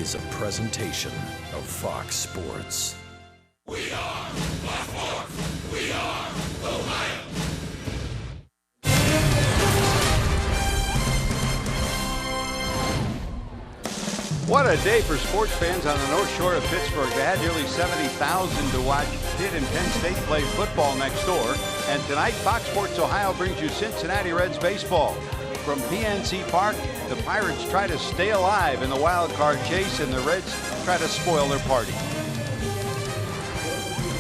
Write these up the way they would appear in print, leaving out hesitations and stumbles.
is a presentation of Fox Sports. We are Baltimore. We are Ohio. What a day for sports fans on the North Shore of Pittsburgh. They had nearly 70,000 to watch Pitt and Penn State play football next door. And tonight, Fox Sports Ohio brings you Cincinnati Reds baseball. From PNC Park, the Pirates try to stay alive in the wild card chase, and the Reds try to spoil their party.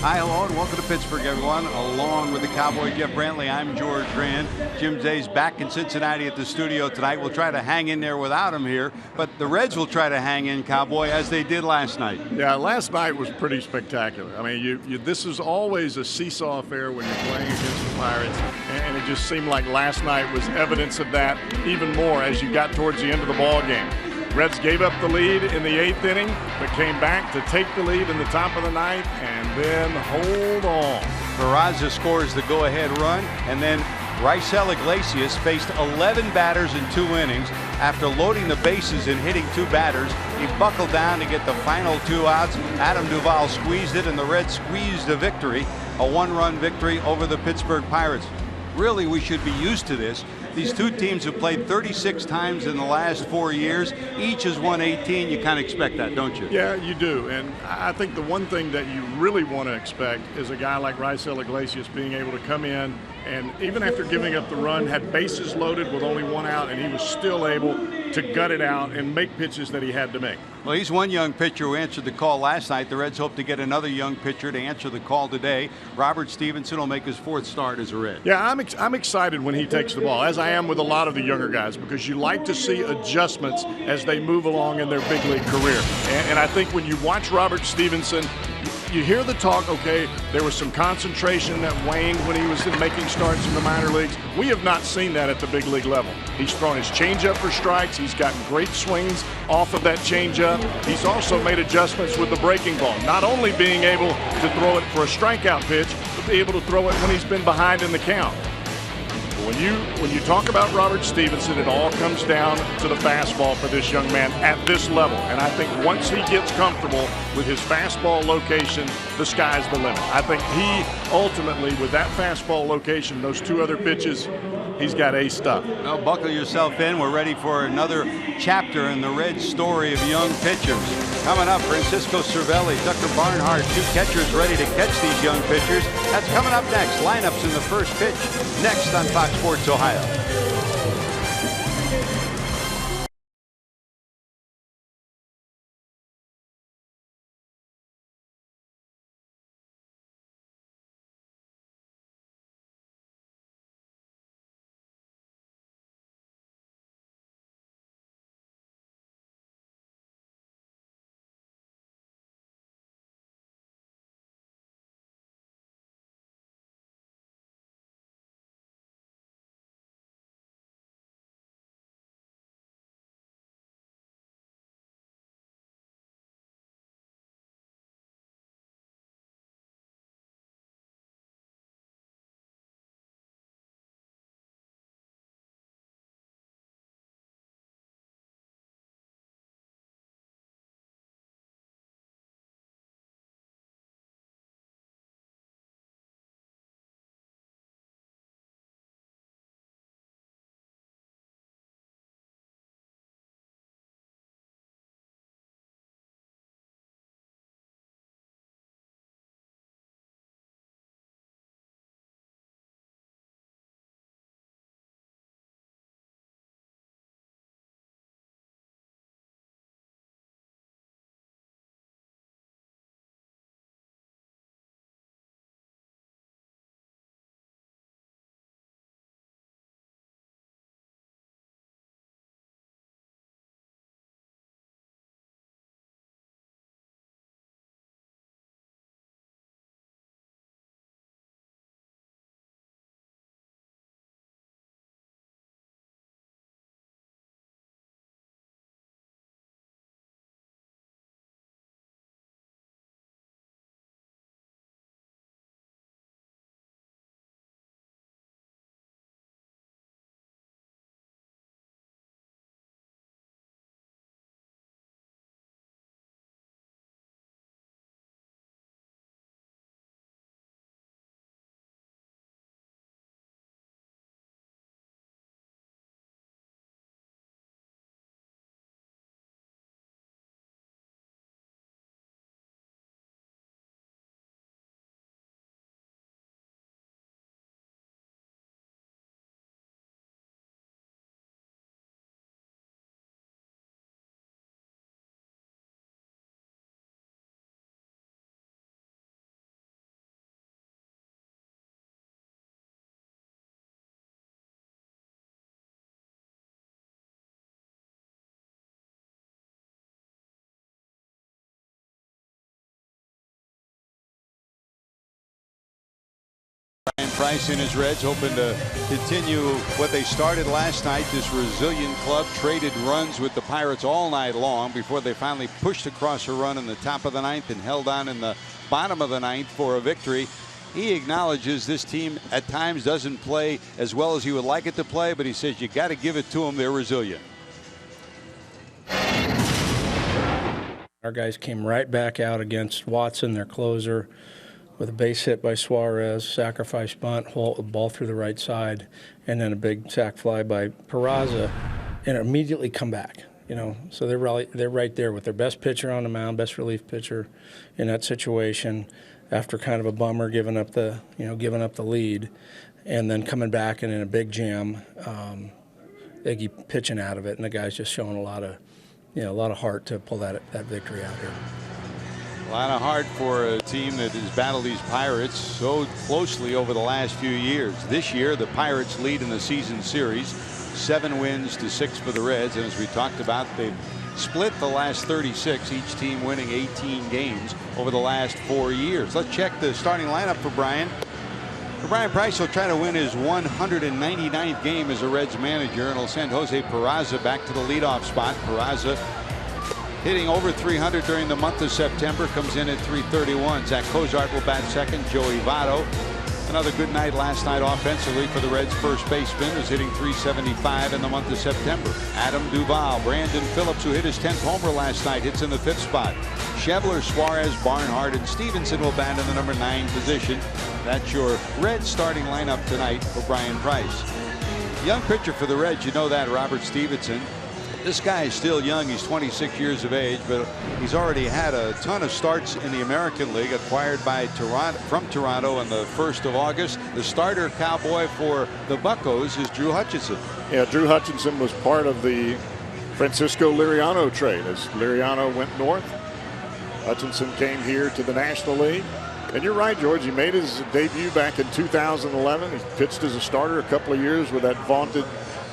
Hi, hello, and welcome to Pittsburgh, everyone. Along with the Cowboy Jeff Brantley, I'm George Rand. Jim Zay's back in Cincinnati at the studio tonight. We'll try to hang in there without him here, but the Reds will try to hang in, Cowboy, as they did last night. Yeah, last night was pretty spectacular. I mean, this is always a seesaw affair when you're playing against the Pirates, and it just seemed like last night was evidence of that even more as you got towards the end of the ball game. Reds gave up the lead in the 8th inning, but came back to take the lead in the top of the 9th, and then hold on. Peraza scores the go-ahead run, and then Raisel Iglesias faced 11 batters in 2 innings. After loading the bases and hitting 2 batters, he buckled down to get the final 2 outs. Adam Duvall squeezed it, and the Reds squeezed a victory, a 1-run victory over the Pittsburgh Pirates. Really, we should be used to this. These two teams have played 36 times in the last 4 years. Each has won 18. You kind of expect that, don't you? Yeah, you do. And I think the one thing that you really want to expect is a guy like Raisel Iglesias being able to come in and, even after giving up the run, had bases loaded with only 1 out, and he was still able to gut it out and make pitches that he had to make. Well, he's one young pitcher who answered the call last night. The Reds hope to get another young pitcher to answer the call today. Robert Stevenson will make his 4th start as a Red. Yeah, I'm excited when he takes the ball, as I am with a lot of the younger guys, because you like to see adjustments as they move along in their big league career. And I think when you watch Robert Stevenson, you hear the talk, okay, there was some concentration that waned when he was making starts in the minor leagues. We have not seen that at the big league level. He's thrown his changeup for strikes. He's gotten great swings off of that changeup. He's also made adjustments with the breaking ball, not only being able to throw it for a strikeout pitch, but be able to throw it when he's been behind in the count. When you talk about Robert Stevenson, it all comes down to the fastball for this young man at this level. And I think once he gets comfortable with his fastball location, the sky's the limit. I think he ultimately, with that fastball location, those 2 other pitches, he's got ace stuff. Well, buckle yourself in. We're ready for another chapter in the Reds' story of young pitchers. Coming up, Francisco Cervelli, Tucker Barnhart, 2 catchers ready to catch these young pitchers. That's coming up next. Lineups in the first pitch next on Fox Sports Ohio. Brian Price and his Reds hoping to continue what they started last night. This resilient club traded runs with the Pirates all night long before they finally pushed across a run in the top of the ninth and held on in the bottom of the ninth for a victory. He acknowledges this team at times doesn't play as well as he would like it to play, but he says you got to give it to them. They're resilient. Our guys came right back out against Watson, their closer, with a base hit by Suarez, sacrifice bunt, Holt with the ball through the right side, and then a big sac fly by Peraza, and immediately come back. You know, so they're right there with their best pitcher on the mound, best relief pitcher in that situation. After kind of a bummer, giving up the lead, and then coming back and in a big jam, Iggy pitching out of it, and the guys just showing a lot of heart to pull that victory out here. A lot of heart for a team that has battled these Pirates so closely over the last few years. This year, the Pirates lead in the season series, 7 wins to 6 for the Reds, and as we talked about, they've split the last 36, each team winning 18 games over the last 4 years. Let's check the starting lineup for Brian. For Brian Price, he'll try to win his 199th game as a Reds manager, and he'll send Jose Peraza back to the leadoff spot. Peraza hitting over 300 during the month of September, comes in at 331. Zach Cozart will bat second. Joey Votto, another good night last night offensively for the Reds first baseman, was hitting 375 in the month of September. Adam Duvall, Brandon Phillips, who hit his 10th homer last night, hits in the 5th spot. Schebler, Suarez, Barnhart, and Stevenson will bat in the number 9 position. That's your Reds starting lineup tonight for Brian Price. Young pitcher for the Reds, you know that, Robert Stevenson. This guy is still young. He's 26 years of age, but he's already had a ton of starts in the American League. Acquired by from Toronto on the 1st of August. The starter Cowboy for the Buccos is Drew Hutchinson. Yeah, Drew Hutchinson was part of the Francisco Liriano trade. As Liriano went north, Hutchinson came here to the National League. And you're right, George. He made his debut back in 2011. He pitched as a starter a couple of years with that vaunted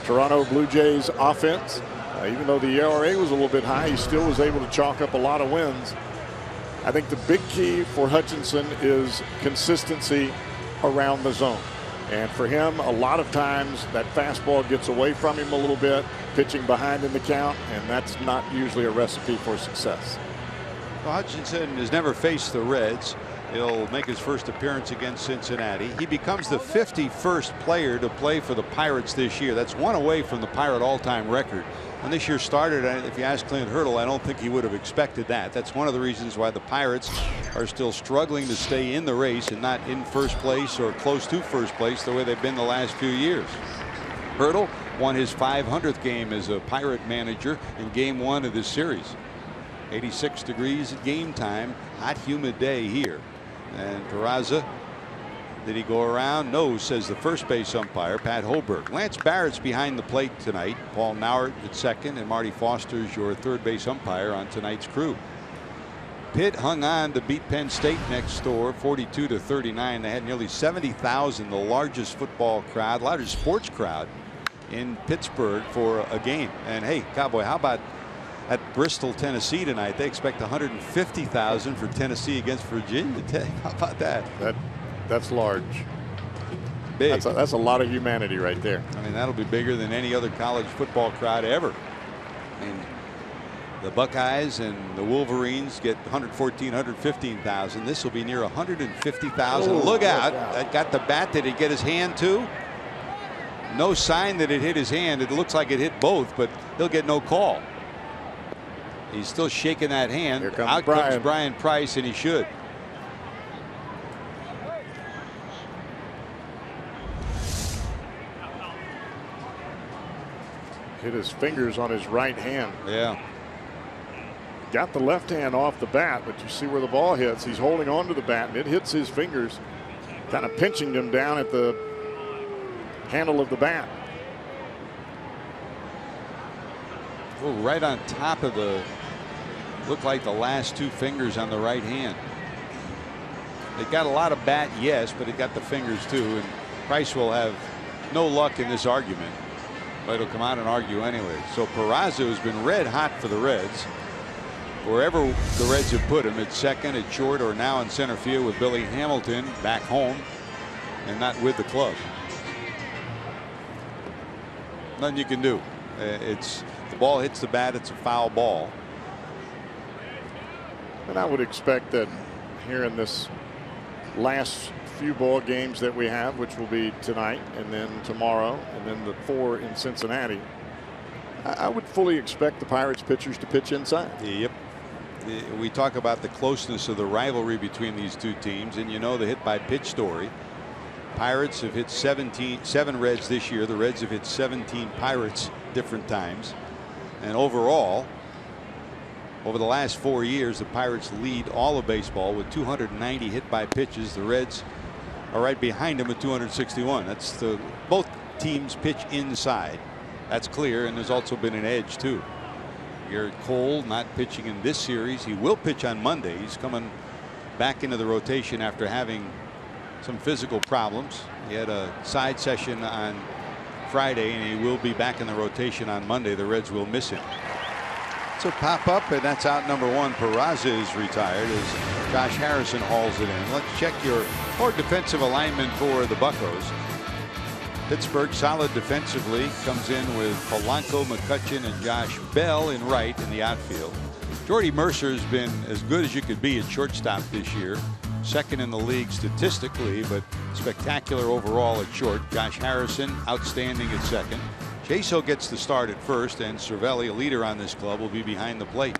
Toronto Blue Jays offense. Even though the ERA was a little bit high, he still was able to chalk up a lot of wins. I think the big key for Hutchinson is consistency around the zone. And for him, a lot of times that fastball gets away from him a little bit, pitching behind in the count, and that's not usually a recipe for success. Well, Hutchinson has never faced the Reds. He'll make his first appearance against Cincinnati. He becomes the 51st player to play for the Pirates this year. That's one away from the Pirate all-time record. When this year started, if you ask Clint Hurdle, I don't think he would have expected that. That's one of the reasons why the Pirates are still struggling to stay in the race and not in first place or close to first place the way they've been the last few years. Hurdle won his 500th game as a Pirate manager in Game 1 of this series. 86 degrees at game time, hot, humid day here. And Peraza, did he go around? No, says the first base umpire, Pat Holberg. Lance Barrett's behind the plate tonight. Paul Nauert at second, and Marty Foster's your third base umpire on tonight's crew. Pitt hung on to beat Penn State next door 42-39. They had nearly 70,000, the largest football crowd, largest sports crowd in Pittsburgh for a game. And hey, Cowboy, how about at Bristol, Tennessee tonight? They expect 150,000 for Tennessee against Virginia Tech. How about that? That's large. Big. That's a lot of humanity right there. I mean, that'll be bigger than any other college football crowd ever. I mean, the Buckeyes and the Wolverines get 114, 115,000. This will be near 150,000. Look out. That got the bat. Did it get his hand too? No sign that it hit his hand. It looks like it hit both, but he'll get no call. He's still shaking that hand. Here comes Out Brian. comes Brian Price, and he should. Hit his fingers on his right hand. Yeah. Got the left hand off the bat, but you see where the ball hits. He's holding on to the bat, and it hits his fingers, kind of pinching him down at the handle of the bat. Oh, right on top of the, looked like the last 2 fingers on the right hand. It got a lot of bat, yes, but it got the fingers too. And Price will have no luck in this argument, but he'll come out and argue anyway. So Peraza has been red hot for the Reds. Wherever the Reds have put him, at second, at short, or now in center field with Billy Hamilton back home. and not with the club. Nothing you can do. It's the ball hits the bat, it's a foul ball. And I would expect that here in this last few ball games that we have, which will be tonight and then tomorrow and then the 4 in Cincinnati, I would fully expect the Pirates pitchers to pitch inside. Yep. We talk about the closeness of the rivalry between these two teams, and you know the hit by pitch story. Pirates have hit 7 Reds this year. The Reds have hit 17 Pirates different times. And overall, over the last 4 years, the Pirates lead all of baseball with 290 hit by pitches. The Reds are right behind them with 261. That's both teams pitch inside. That's clear, and there's also been an edge too. Garrett Cole not pitching in this series. He will pitch on Monday. He's coming back into the rotation after having some physical problems. He had a side session on Friday, and he will be back in the rotation on Monday. The Reds will miss him. It's a pop up, and that's out number 1. Peraza is retired as Josh Harrison hauls it in. Let's check your defensive alignment for the Buccos. Pittsburgh solid defensively, comes in with Polanco, McCutchen, and Josh Bell in right in the outfield. Jordy Mercer's been as good as you could be at shortstop this year. Second in the league statistically, but spectacular overall at short. Josh Harrison outstanding at second. Jaso gets the start at first, and Cervelli, a leader on this club, will be behind the plate.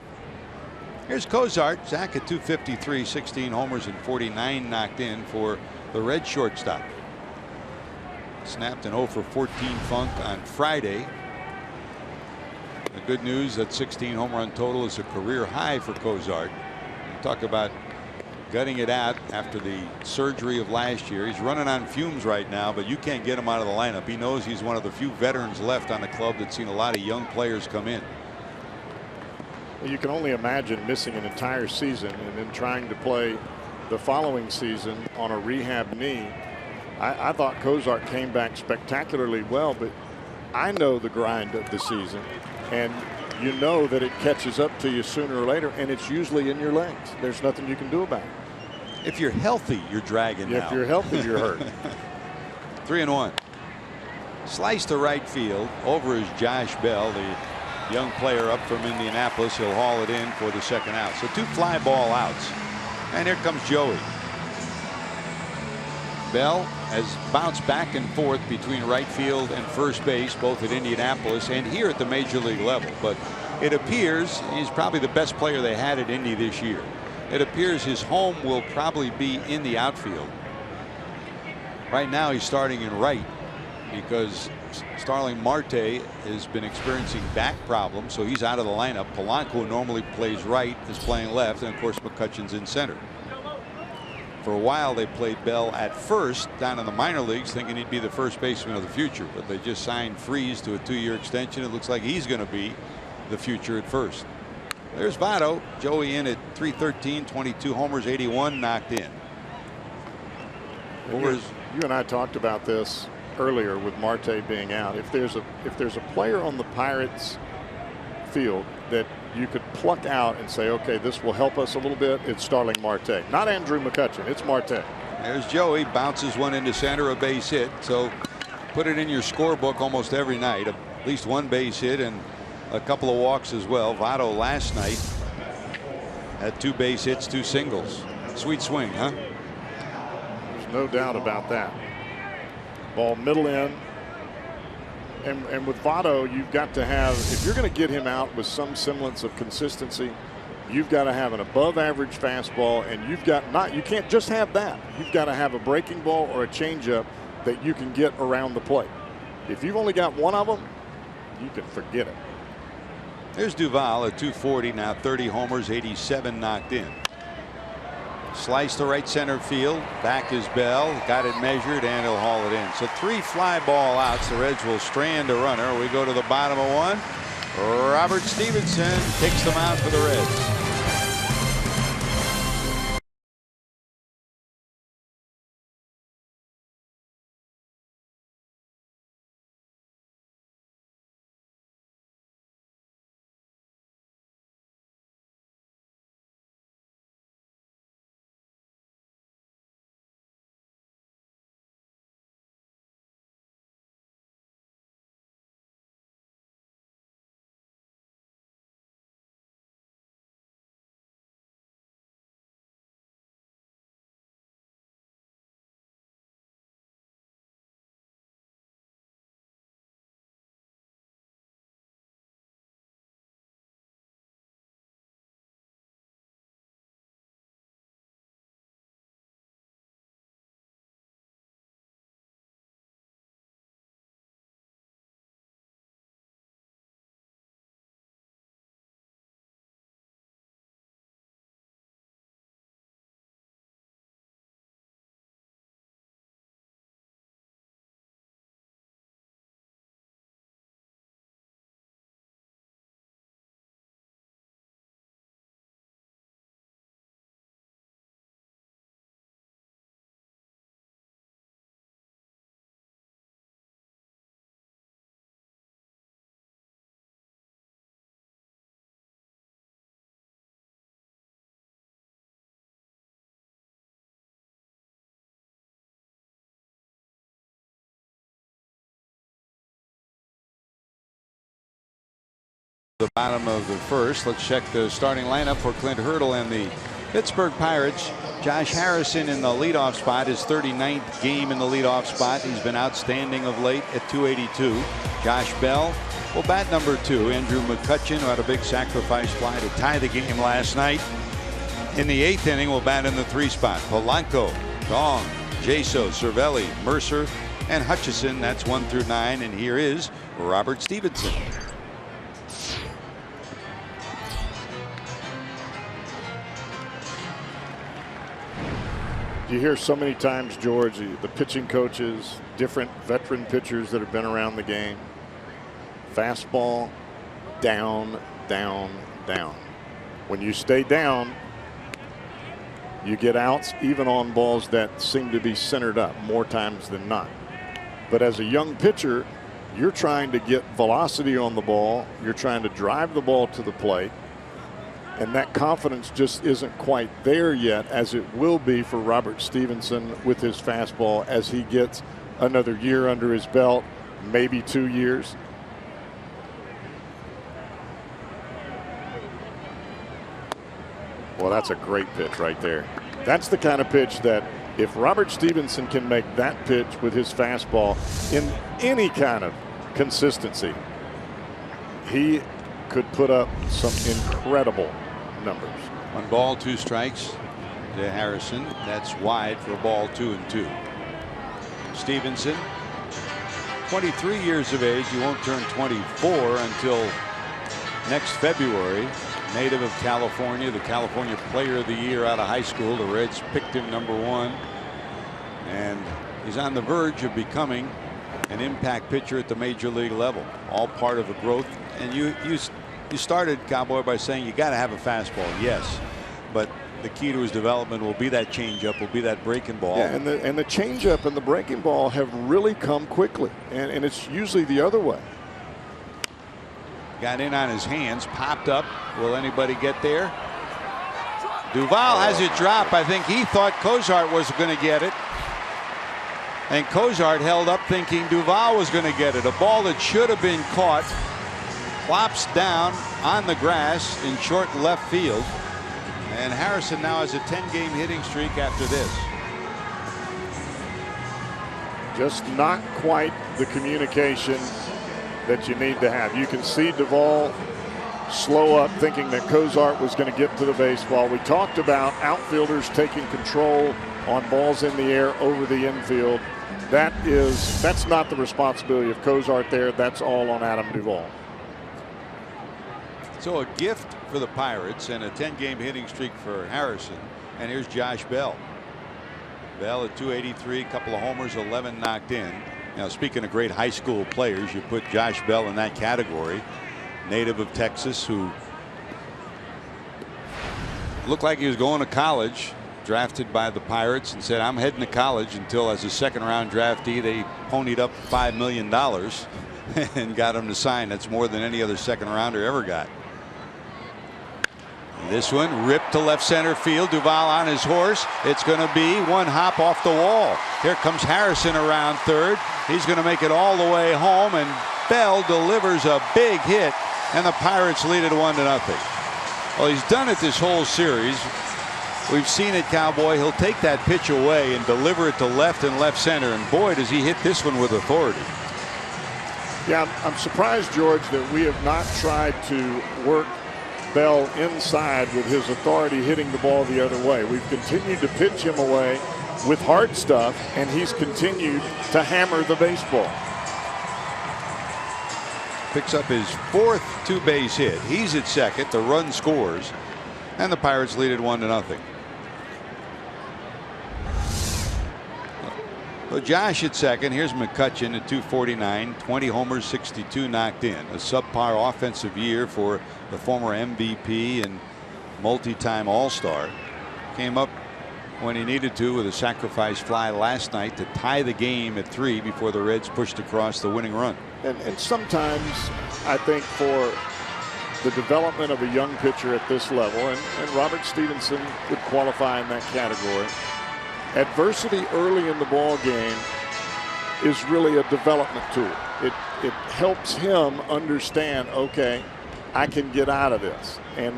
Here's Cozart. Zach at 253, 16 homers and 49 knocked in for the Red shortstop. Snapped an 0 for 14 funk on Friday. The good news, that 16 home run total is a career high for Cozart. Talk about gutting it out after the surgery of last year. He's running on fumes right now, but you can't get him out of the lineup. He knows he's one of the few veterans left on the club that's seen a lot of young players come in. You can only imagine missing an entire season and then trying to play the following season on a rehab knee. I thought Cozart came back spectacularly well, but I know the grind of the season, and you know that it catches up to you sooner or later, and it's usually in your legs. There's nothing you can do about it. If you're healthy, you're dragging now. If you're healthy, you're hurt. 3-1. Slice to right field. Over is Josh Bell, the young player up from Indianapolis. He'll haul it in for the second out. So 2 fly ball outs. And here comes Joey. Bell has bounced back and forth between right field and first base, both at Indianapolis and here at the major league level. But it appears he's probably the best player they had at Indy this year. It appears his home will probably be in the outfield. Right now he's starting in right because Starling Marte has been experiencing back problems, so he's out of the lineup. Polanco, who normally plays right, is playing left, and of course McCutchen's in center. For a while they played Bell at first down in the minor leagues, thinking he'd be the first baseman of the future, but they just signed Freese to a 2-year extension. It looks like he's going to be the future at first. There's Votto. Joey in at 313, 22 homers, 81 knocked in. You and I talked about this earlier with Marte being out. If there's a player on the Pirates field that you could pluck out and say, okay, this will help us a little bit, it's Starling Marte. Not Andrew McCutchen, it's Marte. There's Joey, bounces one into center, a base hit. So put it in your scorebook almost every night. At least 1 base hit and a couple of walks as well. Votto last night had 2 base hits, 2 singles. Sweet swing, huh? There's no doubt about that. Ball middle in. And with Votto, you've got to have, if you're going to get him out with some semblance of consistency, you've got to have an above average fastball, and you can't just have that. You've got to have a breaking ball or a changeup that you can get around the plate. If you've only got one of them, you can forget it. There's Duvall at 240 now, 30 homers, 87 knocked in. Slice to right center field. Back is Bell. Got it measured, and he'll haul it in. So 3 fly ball outs. The Reds will strand a runner. We go to the bottom of 1. Robert Stevenson takes them out for the Reds. The bottom of the first. Let's check the starting lineup for Clint Hurdle and the Pittsburgh Pirates. Josh Harrison in the leadoff spot, his 39th game in the leadoff spot. He's been outstanding of late at .282. Josh Bell will bat number 2. Andrew McCutchen, who had a big sacrifice fly to tie the game last night, in the 8th inning will bat in the 3 spot. Polanco, Gong, Jaso, Cervelli, Mercer, and Hutchison. That's 1 through 9. And here is Robert Stevenson. You hear so many times, George, the pitching coaches, different veteran pitchers that have been around the game. Fastball, down, down, down. When you stay down, you get outs even on balls that seem to be centered up more times than not. But as a young pitcher, you're trying to get velocity on the ball. You're trying to drive the ball to the plate. And that confidence just isn't quite there yet, as it will be for Robert Stevenson with his fastball as he gets another year under his belt, maybe 2 years. Well, that's a great pitch right there. That's the kind of pitch that if Robert Stevenson can make that pitch with his fastball in any kind of consistency, he could put up some incredible numbers. 1 ball, 2 strikes to Harrison. That's wide for a ball, 2-2. Stevenson, 23 years of age. He won't turn 24 until next February. Native of California, the California Player of the Year out of high school. The Reds picked him number 1. And he's on the verge of becoming an impact pitcher at the major league level. All part of a growth. And you started, Cowboy, by saying you got to have a fastball. Yes, but the key to his development will be that changeup, will be that breaking ball. Yeah, and the changeup and the breaking ball have really come quickly, and it's usually the other way. Got in on his hands, popped up. Will anybody get there? Duvall has it drop. I think he thought Cozart was going to get it. And Cozart held up thinking Duvall was going to get it. A ball that should have been caught flops down on the grass in short left field. And Harrison now has a 10-game hitting streak after this. Just not quite the communication that you need to have. You can see Duvall slow up thinking that Cozart was going to get to the baseball. We talked about outfielders taking control on balls in the air over the infield. That's not the responsibility of Cozart there. That's all on Adam Duvall. So a gift for the Pirates and a 10-game hitting streak for Harrison. And here's Josh Bell. Bell at .283, a couple of homers, 11 knocked in. Now, speaking of great high school players, you put Josh Bell in that category. Native of Texas, who looked like he was going to college, drafted by the Pirates and said, I'm heading to college, until as a second-round draftee they ponied up $5 million and got him to sign. That's more than any other second-rounder ever got. This one ripped to left center field. Duvall on his horse. It's going to be one hop off the wall. Here comes Harrison around third. He's going to make it all the way home, and Bell delivers a big hit, and the Pirates lead it 1-0. Well, he's done it this whole series. We've seen it, Cowboy. He'll take that pitch away and deliver it to left and left center, and boy, does he hit this one with authority. Yeah, I'm surprised, George, that we have not tried to work Bell inside with his authority hitting the ball the other way. We've continued to pitch him away with hard stuff, and he's continued to hammer the baseball. Picks up his 4th 2-base hit. He's at second. The run scores, and the Pirates lead it 1-0. So Josh at second. Here's McCutchen at .249, 20 homers, 62 knocked in. A subpar offensive year for the former MVP and multi-time All-Star. Came up when he needed to with a sacrifice fly last night to tie the game at 3 before the Reds pushed across the winning run. And sometimes I think for the development of a young pitcher at this level, and Robert Stevenson would qualify in that category, adversity early in the ball game is really a development tool. It helps him understand, okay, I can get out of this. And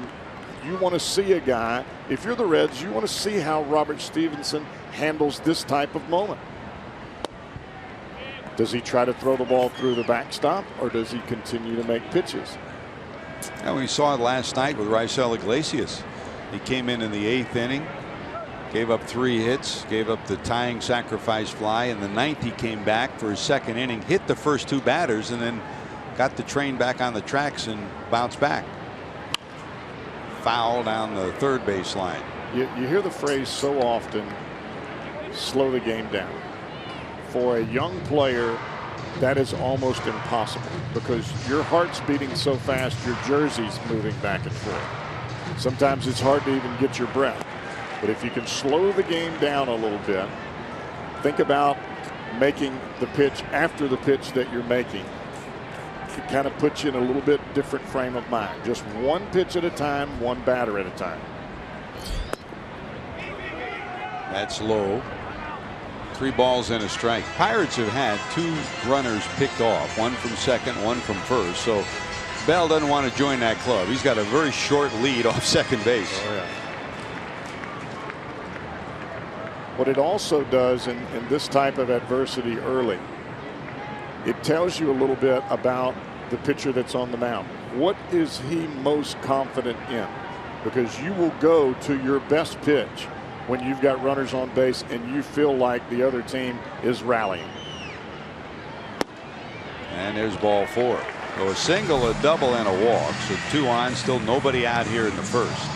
you want to see a guy, if you're the Reds, you want to see how Robert Stevenson handles this type of moment. Does he try to throw the ball through the backstop, or does he continue to make pitches? And we saw it last night with Raisel Iglesias. He came in the 8th inning, gave up 3 hits, gave up the tying sacrifice fly. In the 9th, he came back for his 2nd inning, hit the first 2 batters, and then got the train back on the tracks and bounced back. Foul down the 3rd base line. You hear the phrase so often, slow the game down. For a young player, that is almost impossible because your heart's beating so fast, your jersey's moving back and forth. Sometimes it's hard to even get your breath. But if you can slow the game down a little bit, think about making the pitch after the pitch that you're making. It kind of puts you in a little bit different frame of mind. Just one pitch at a time, one batter at a time. That's low. 3 balls and a strike. Pirates have had 2 runners picked off, one from second, one from first. So Bell doesn't want to join that club. He's got a very short lead off second base. Oh, yeah. What it also does in this type of adversity early, it tells you a little bit about the pitcher that's on the mound. What is he most confident in? Because you will go to your best pitch when you've got runners on base and you feel like the other team is rallying. And there's ball 4. So a single, a double, and a walk. So 2 on, still nobody out here in the first.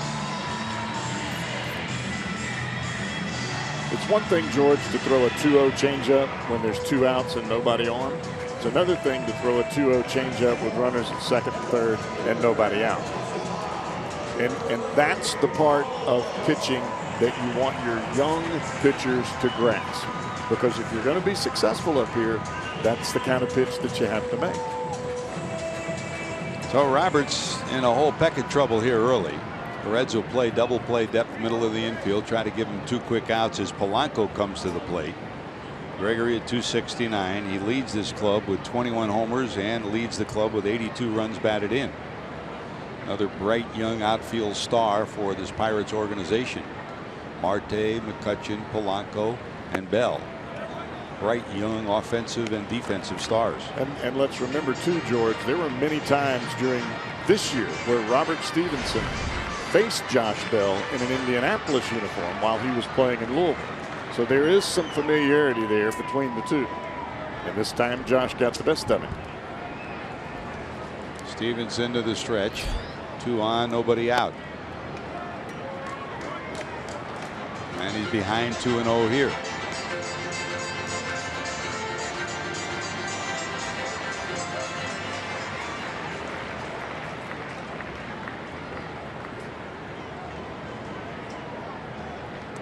It's one thing, George, to throw a 2-0 changeup when there's 2 outs and nobody on. It's another thing to throw a 2-0 changeup with runners at second and third and nobody out. And that's the part of pitching that you want your young pitchers to grasp. Because if you're going to be successful up here, that's the kind of pitch that you have to make. So Roberts in a whole peck of trouble here early. The Reds will play double play depth middle of the infield, try to give him 2 quick outs as Polanco comes to the plate. Gregory at 269. He leads this club with 21 homers and leads the club with 82 runs batted in. Another bright young outfield star for this Pirates organization. Marte, McCutchen, Polanco, and Bell. Bright young offensive and defensive stars. And let's remember too, George, there were many times during this year where Robert Stevenson faced Josh Bell in an Indianapolis uniform while he was playing in Louisville. So there is some familiarity there between the two. And this time Josh got the best of him. Stevenson to the stretch. 2 on, nobody out. And he's behind 2-0 here.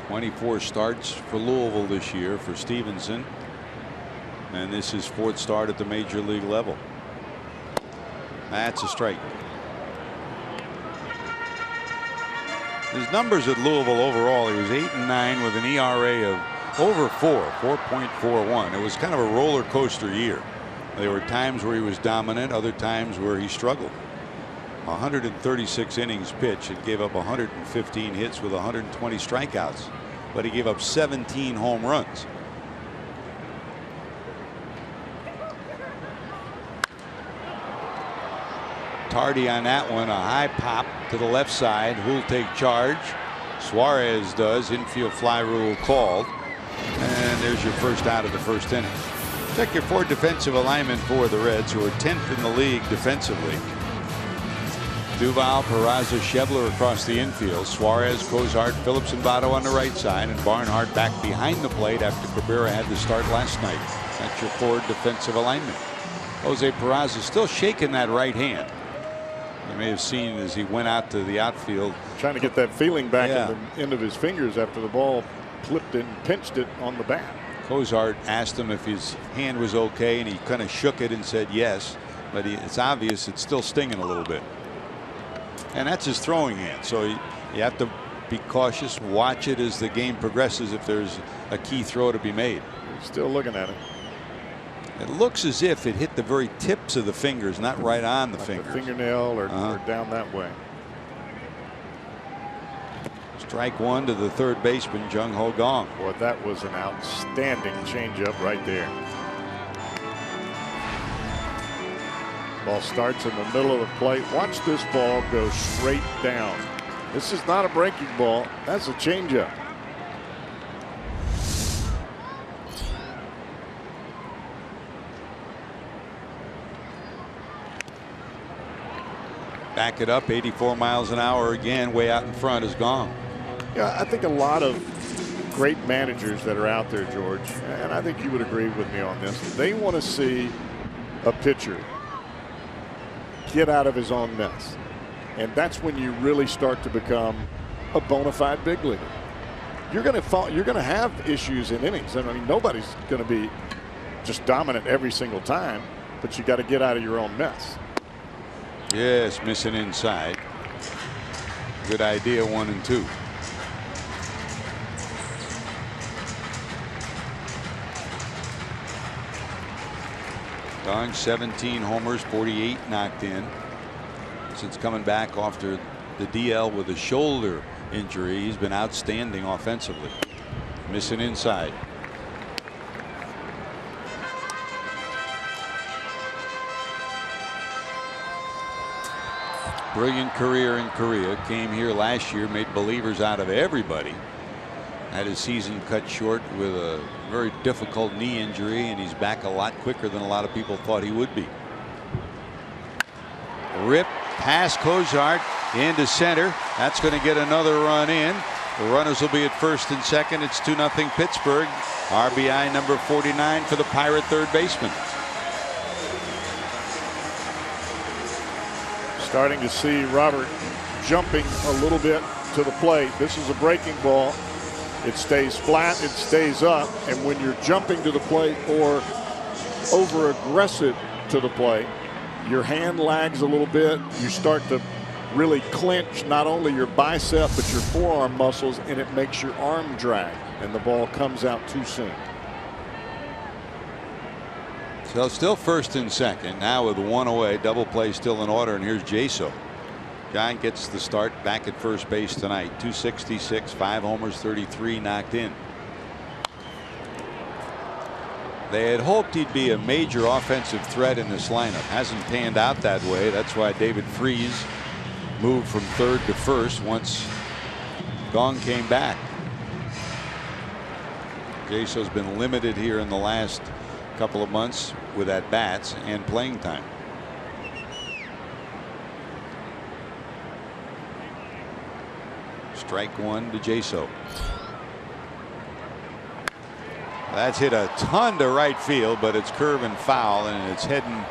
.24 starts for Louisville this year for Stevenson, and this is 4th start at the major league level. That's a strike. His numbers at Louisville overall, he was 8-9 with an ERA of over 4.41. It was kind of a roller coaster year. There were times where he was dominant, other times where he struggled. 136 innings pitched and gave up 115 hits with 120 strikeouts, but he gave up 17 home runs. Tardy on that one, a high pop to the left side. Who'll take charge? Suarez does. Infield fly rule called, and there's your first out of the first inning. Check your 4 defensive alignment for the Reds, who are 10th in the league defensively. Duval, Peraza, Schebler across the infield. Suarez, Cozart, Phillips, and Votto on the right side, and Barnhart back behind the plate after Cabrera had to start last night. That's your 4 defensive alignment. Jose Peraza still shaking that right hand. You may have seen as he went out to the outfield, trying to get that feeling back in the end of his fingers after the ball clipped and pinched it on the bat. Cozart asked him if his hand was okay, and he kind of shook it and said yes, but it's obvious it's still stinging a little bit. And that's his throwing hand, so you have to be cautious, watch it as the game progresses if there's a key throw to be made. Still looking at it. It looks as if it hit the very tips of the fingers, not right on the fingers. The fingernail or down that way. Strike one to the third baseman, Jung Ho Gong. Boy, that was an outstanding changeup right there. Ball starts in the middle of the plate. Watch this ball go straight down. This is not a breaking ball. That's a changeup. Back it up, 84 miles an hour again, way out in front is Gong. Yeah, I think a lot of great managers that are out there, George, and I think you would agree with me on this, they want to see a pitcher get out of his own mess. And that's when you really start to become a bona fide big leaguer. You're going to have issues in innings. I mean, nobody's going to be just dominant every single time, but you got to get out of your own mess. Yes, missing inside. Good idea, 1 and 2. Gong 17 homers, 48 knocked in. Since coming back after the DL with a shoulder injury, he's been outstanding offensively. Missing inside. Brilliant career in Korea. Came here last year, made believers out of everybody. Had his season cut short with a very difficult knee injury, and he's back a lot quicker than a lot of people thought he would be. Rip past Kozart into center. That's going to get another run in. The runners will be at first and second. It's 2-0 Pittsburgh. RBI number 49 for the Pirate third baseman. Starting to see Robert jumping a little bit to the plate. This is a breaking ball. It stays flat, it stays up, and when you're jumping to the plate or over aggressive to the plate, your hand lags a little bit. You start to really clench not only your bicep but your forearm muscles, and it makes your arm drag, and the ball comes out too soon. So still first and second. Now with one away, double play still in order, and here's Jaso. Guy gets the start back at first base tonight. 266, 5 homers, 33 knocked in. They had hoped he'd be a major offensive threat in this lineup. Hasn't panned out that way. That's why David Freese moved from third to first once Gong came back. Jaso's been limited here in the last couple of months with at bats and playing time. Strike one to Jaso. That's hit a ton to right field, but it's curving foul, and it's heading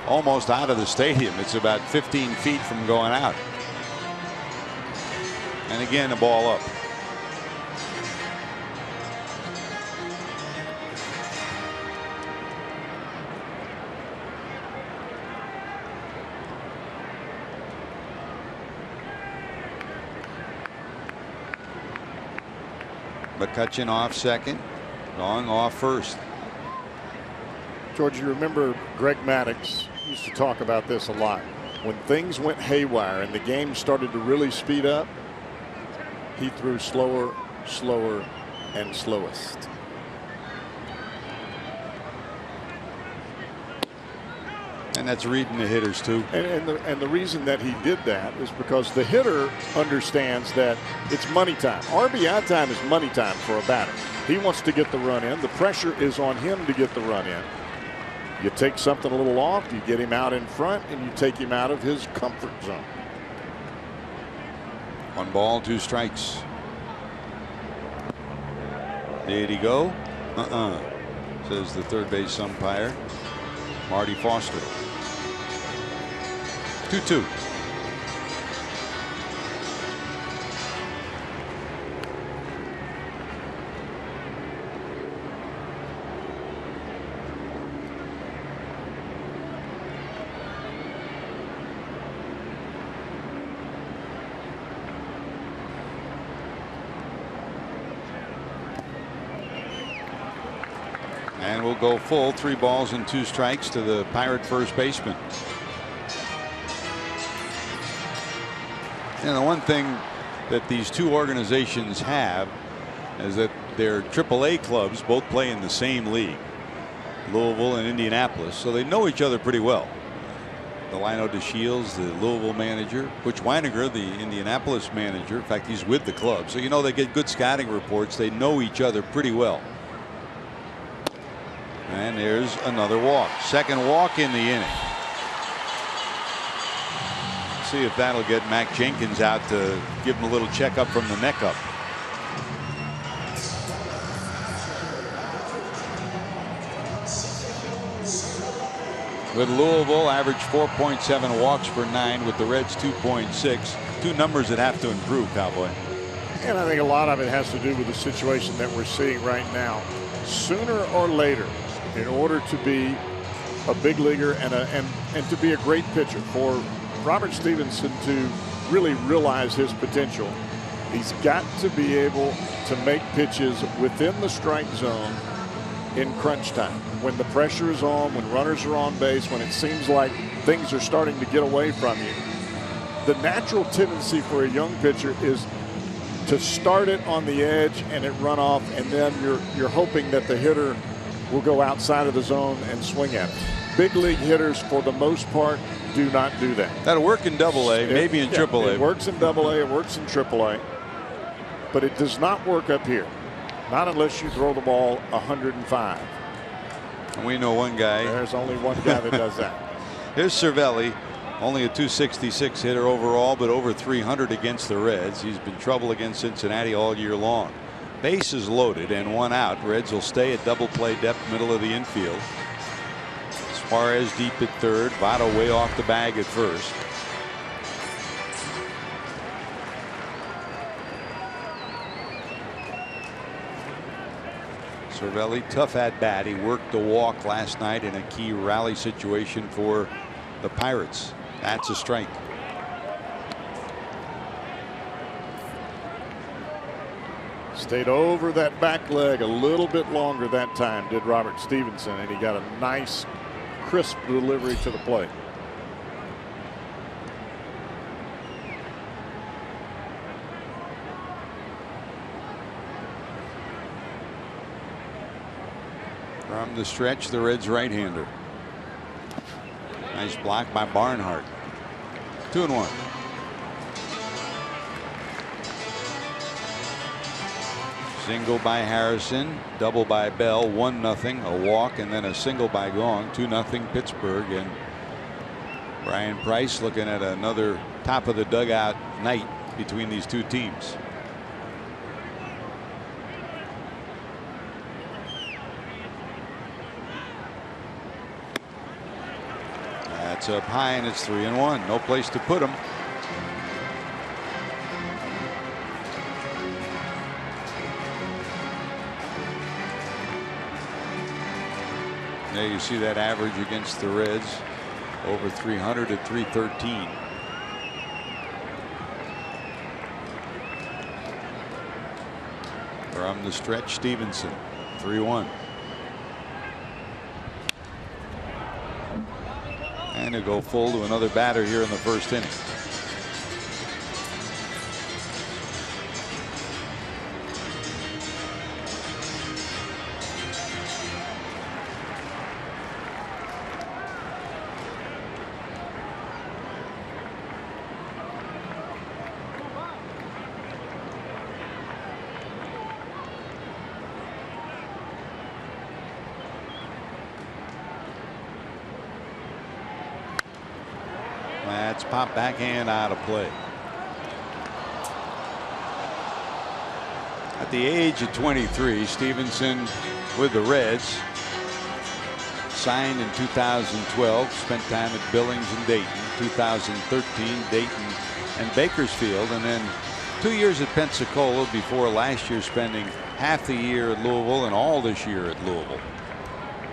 almost out of the stadium. It's about 15 feet from going out. And again, the ball up. McCutcheon off second. Gong off first. George, you remember Greg Maddux used to talk about this a lot. When things went haywire and the game started to really speed up, he threw slower, slower, and slowest. And that's reading the hitters too. And the reason that he did that is because the hitter understands that it's money time. RBI time is money time for a batter. He wants to get the run in. The pressure is on him to get the run in. You take something a little off, you get him out in front, and you take him out of his comfort zone. 1 ball, 2 strikes. Did he go? Says the third base umpire, Marty Foster. 2-2. And we'll go full, 3 balls and 2 strikes to the Pirate first baseman. And the one thing that these two organizations have is that their AAA clubs both play in the same league, Louisville and Indianapolis, so they know each other pretty well. Delino DeShields, the Louisville manager, Butch Weiniger, the Indianapolis manager. In fact, he's with the club, so you know they get good scouting reports. They know each other pretty well. And there's another walk. Second walk in the inning. See if that'll get Mac Jenkins out to give him a little checkup from the neck up. With Louisville, average 4.7 walks per 9. With the Reds, 2.6. Two numbers that have to improve, Cowboy. And I think a lot of it has to do with the situation that we're seeing right now. Sooner or later, in order to be a big leaguer and to be a great pitcher, for Robert Stevenson to really realize his potential, he's got to be able to make pitches within the strike zone in crunch time, when the pressure is on, when runners are on base, when it seems like things are starting to get away from you. The natural tendency for a young pitcher is to start it on the edge and it run off, and then you're hoping that the hitter will go outside of the zone and swing at it. Big league hitters, for the most part, do not do that. That'll work in Double-A, maybe in Triple-A. It works in Double-A, it works in Triple-A, but it does not work up here. Not unless you throw the ball 105. And we know one guy. There's only one guy that does that. Here's Cervelli, only a 266 hitter overall, but over 300 against the Reds. He's been trouble against Cincinnati all year long. Bases loaded and 1 out. Reds will stay at double play depth, middle of the infield. Suarez deep at third. Votto way off the bag at first. Cervelli, tough at bat. He worked the walk last night in a key rally situation for the Pirates. That's a strike. Stayed over that back leg a little bit longer that time, did Robert Stevenson, and he got a nice, crisp delivery to the plate. From the stretch, the Reds right-hander. Nice block by Barnhart. 2-1. Single by Harrison, double by Bell, 1-0, a walk, and then a single by Gong, 2-0 Pittsburgh. And Brian Price looking at another top of the dugout night between these two teams. That's up high, and it's 3-1. No place to put him. There you see that average against the Reds, over 300 at 313. From the stretch, Stevenson, 3-1. And to go full to another batter here in the first inning. That's pop backhand out of play. At the age of 23, Stevenson with the Reds, signed in 2012, spent time at Billings and Dayton, 2013 Dayton and Bakersfield, and then 2 years at Pensacola before last year spending half the year at Louisville and all this year at Louisville.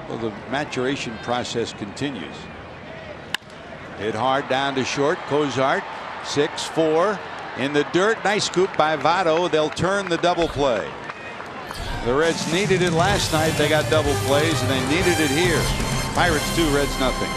Well, the maturation process continues. Hit hard down to short. Cozart, 6-4 in the dirt. Nice scoop by Votto. They'll turn the double play. The Reds needed it last night. They got double plays, and they needed it here. Pirates 2, Reds nothing.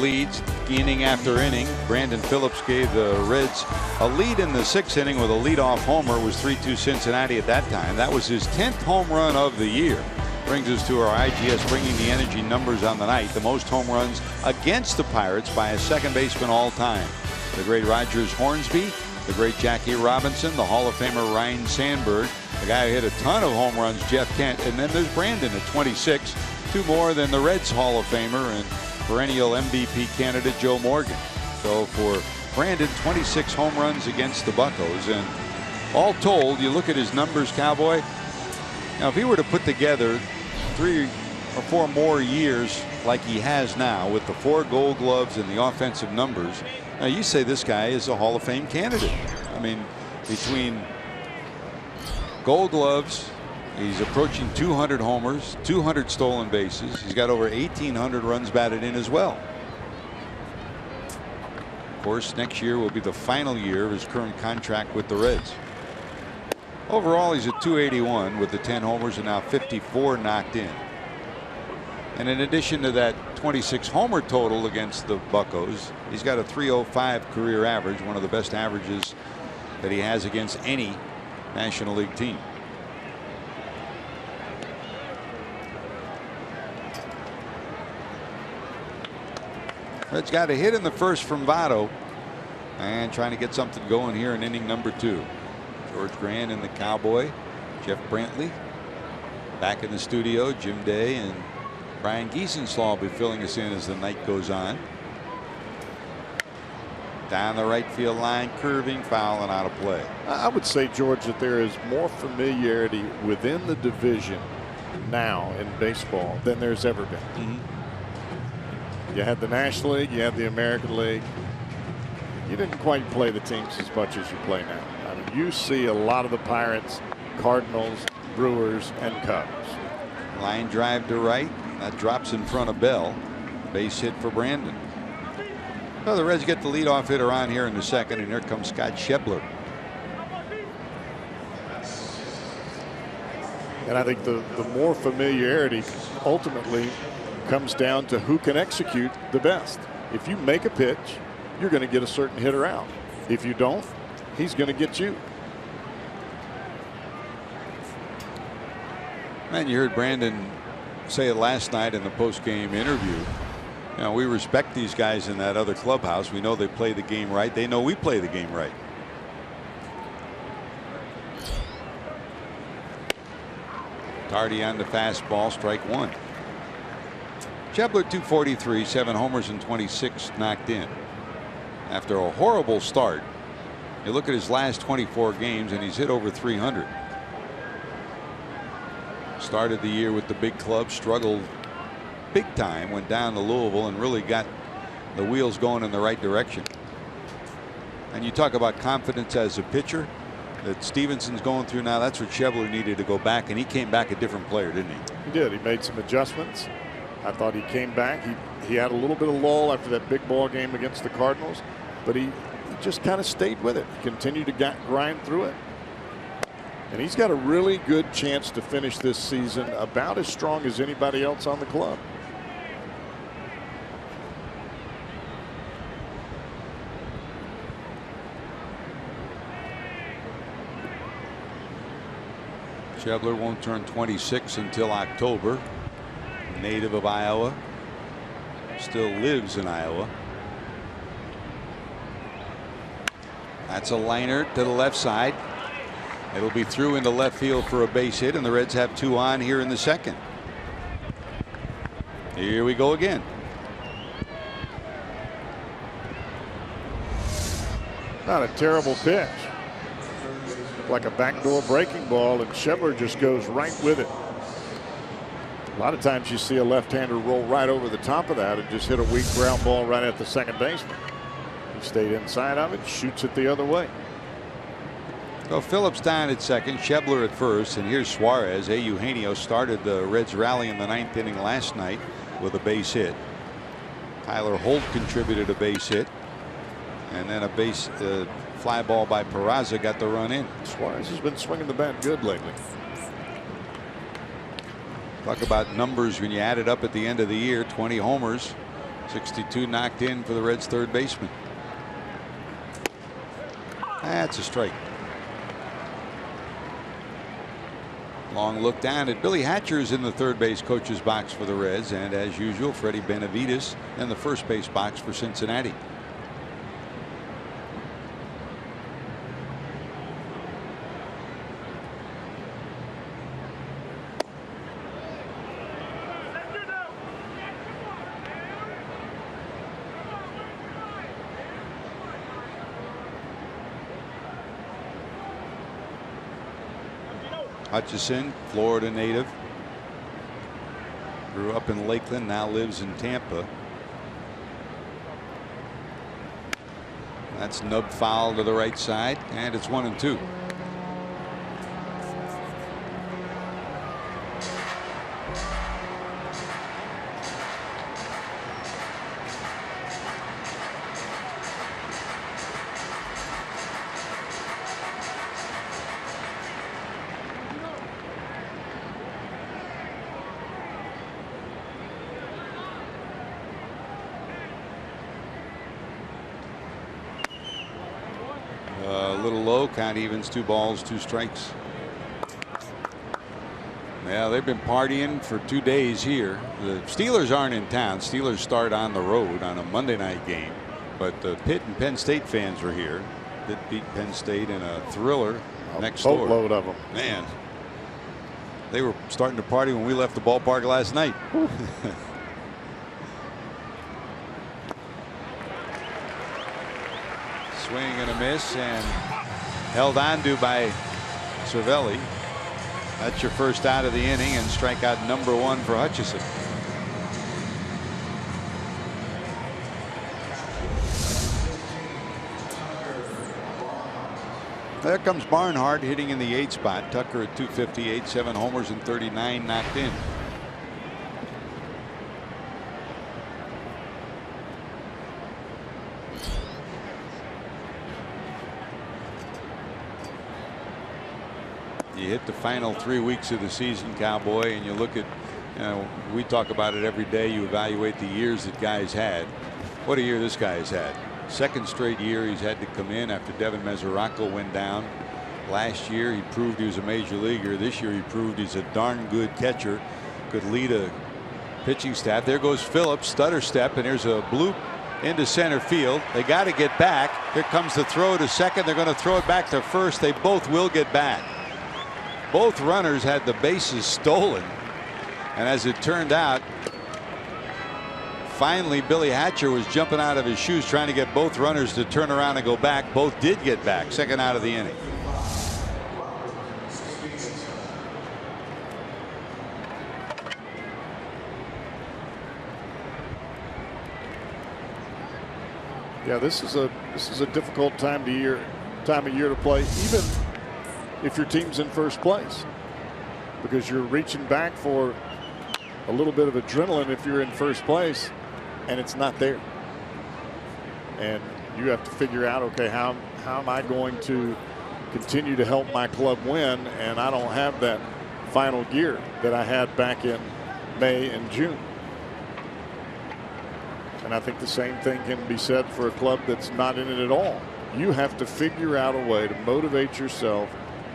Leads inning after inning. Brandon Phillips gave the Reds a lead in the 6th inning with a leadoff homer. It was 3-2 Cincinnati at that time. That was his 10th home run of the year. Brings us to our IGS Bringing the Energy numbers on the night. The most home runs against the Pirates by a second baseman all time. The great Rogers Hornsby, the great Jackie Robinson, the Hall of Famer Ryne Sandberg, the guy who hit a ton of home runs, Jeff Kent, and then there's Brandon at 26, 2 more than the Reds Hall of Famer and perennial MVP candidate Joe Morgan. So for Brandon, 26 home runs against the Buccos, and all told, you look at his numbers, Cowboy. Now, if he were to put together 3 or 4 more years like he has now with the 4 Gold Gloves and the offensive numbers, now you say this guy is a Hall of Fame candidate. I mean, between Gold Gloves, he's approaching 200 homers, 200 stolen bases. He's got over 1,800 runs batted in as well. Of course, next year will be the final year of his current contract with the Reds. Overall, he's at 281 with the 10 homers and now 54 knocked in. And in addition to that 26 homer total against the Buccos, he's got a 305 career average, one of the best averages that he has against any National League team. Reds got a hit in the first from Votto and trying to get something going here in inning number 2. George Grant and the Cowboy, Jeff Brantley back in the studio. Jim Day and Brian Giesenslaw will be filling us in as the night goes on. Down the right field line, curving, foul, and out of play. I would say, George, that there is more familiarity within the division now in baseball than there's ever been. You had the National League, you had the American League. You didn't quite play the teams as much as you play now. I mean, you see a lot of the Pirates, Cardinals, Brewers, and Cubs. Line drive to right. That drops in front of Bell. Base hit for Brandon. Well, the Reds get the leadoff hitter on here in the 2nd, and here comes Scott Schebler. And I think the more familiarity ultimately comes down to who can execute the best. If you make a pitch, you're going to get a certain hitter out. If you don't, he's going to get you. And you heard Brandon say it last night in the post-game interview. You know, we respect these guys in that other clubhouse. We know they play the game right. They know we play the game right. Tardy on the fastball, strike 1. Schebler 243, 7 homers and 26 knocked in. After a horrible start You look at his last 24 games and he's hit over 300. Started the year with the big club, struggled big time, went down to Louisville and really got the wheels going in the right direction. And you talk about confidence as a pitcher that Stevenson's going through now. That's what Schebler needed to go back, and he came back a different player, didn't he? He did. He made some adjustments. I thought he came back. He had a little bit of lull after that big ball game against the Cardinals, but he just kind of stayed with it. He continued to grind through it. And he's got a really good chance to finish this season about as strong as anybody else on the club. Schebler won't turn 26 until October. Native of Iowa. Still lives in Iowa. That's a liner to the left side. It'll be through into left field for a base hit, and the Reds have 2 on here in the second. Here we go again. Not a terrible pitch. Like a backdoor breaking ball, and Schebler just goes right with it. A lot of times you see a left-hander roll right over the top of that and just hit a weak ground ball right at the second baseman. He stayed inside of it, shoots it the other way. So Phillips down at second, Schebler at first, and here's Suarez. Eugenio started the Reds rally in the 9th inning last night with a base hit. Tyler Holt contributed a base hit, and then a base fly ball by Peraza got the run in. Suarez has been swinging the bat good lately. Talk about numbers when you add it up at the end of the year. 20 homers, 62 knocked in for the Reds' third baseman. That's a strike. Long look down at Billy Hatcher's in the third base coach's box for the Reds, and as usual Freddie Benavides in the first base box for Cincinnati. Hutchison, Florida native, grew up in Lakeland, now lives in Tampa. That's nub foul to the right side, and it's 1-2. Count evens, 2 balls, 2 strikes. Yeah, they've been partying for 2 days here. The Steelers aren't in town. Steelers start on the road on a Monday night game, but the Pitt and Penn State fans were here. Pitt beat Penn State in a thriller next door. A boatload of them. Man, they were starting to party when we left the ballpark last night. Swing and a miss, and held on to by Cervelli. That's your first out of the inning, and strikeout number 1 for Hutchison. There comes Barnhart hitting in the 8th spot. Tucker at 258, 7 homers and 39 knocked in. You hit the final 3 weeks of the season, Cowboy, and you look at, we talk about it every day. You evaluate the years that guys had. What a year this guy has had. Second straight year he's had to come in after Devin Mesoraco went down. Last year he proved he was a major leaguer. This year he proved he's a darn good catcher. Could lead a pitching staff. There goes Phillips, stutter step, and there's a bloop into center field. They got to get back. Here comes the throw to second. They're going to throw it back to first. They both will get back. Both runners had the bases stolen, and as it turned out, finally, Billy Hatcher was jumping out of his shoes trying to get both runners to turn around and go back. Both did get back. Second out of the inning. Yeah, this is a difficult time of year to play, even if your team's in first place, because you're reaching back for a little bit of adrenaline if you're in first place and it's not there. And you have to figure out, okay, how am I going to continue to help my club win? And I don't have that final gear that I had back in May and June. And I think the same thing can be said for a club that's not in it at all. You have to figure out a way to motivate yourself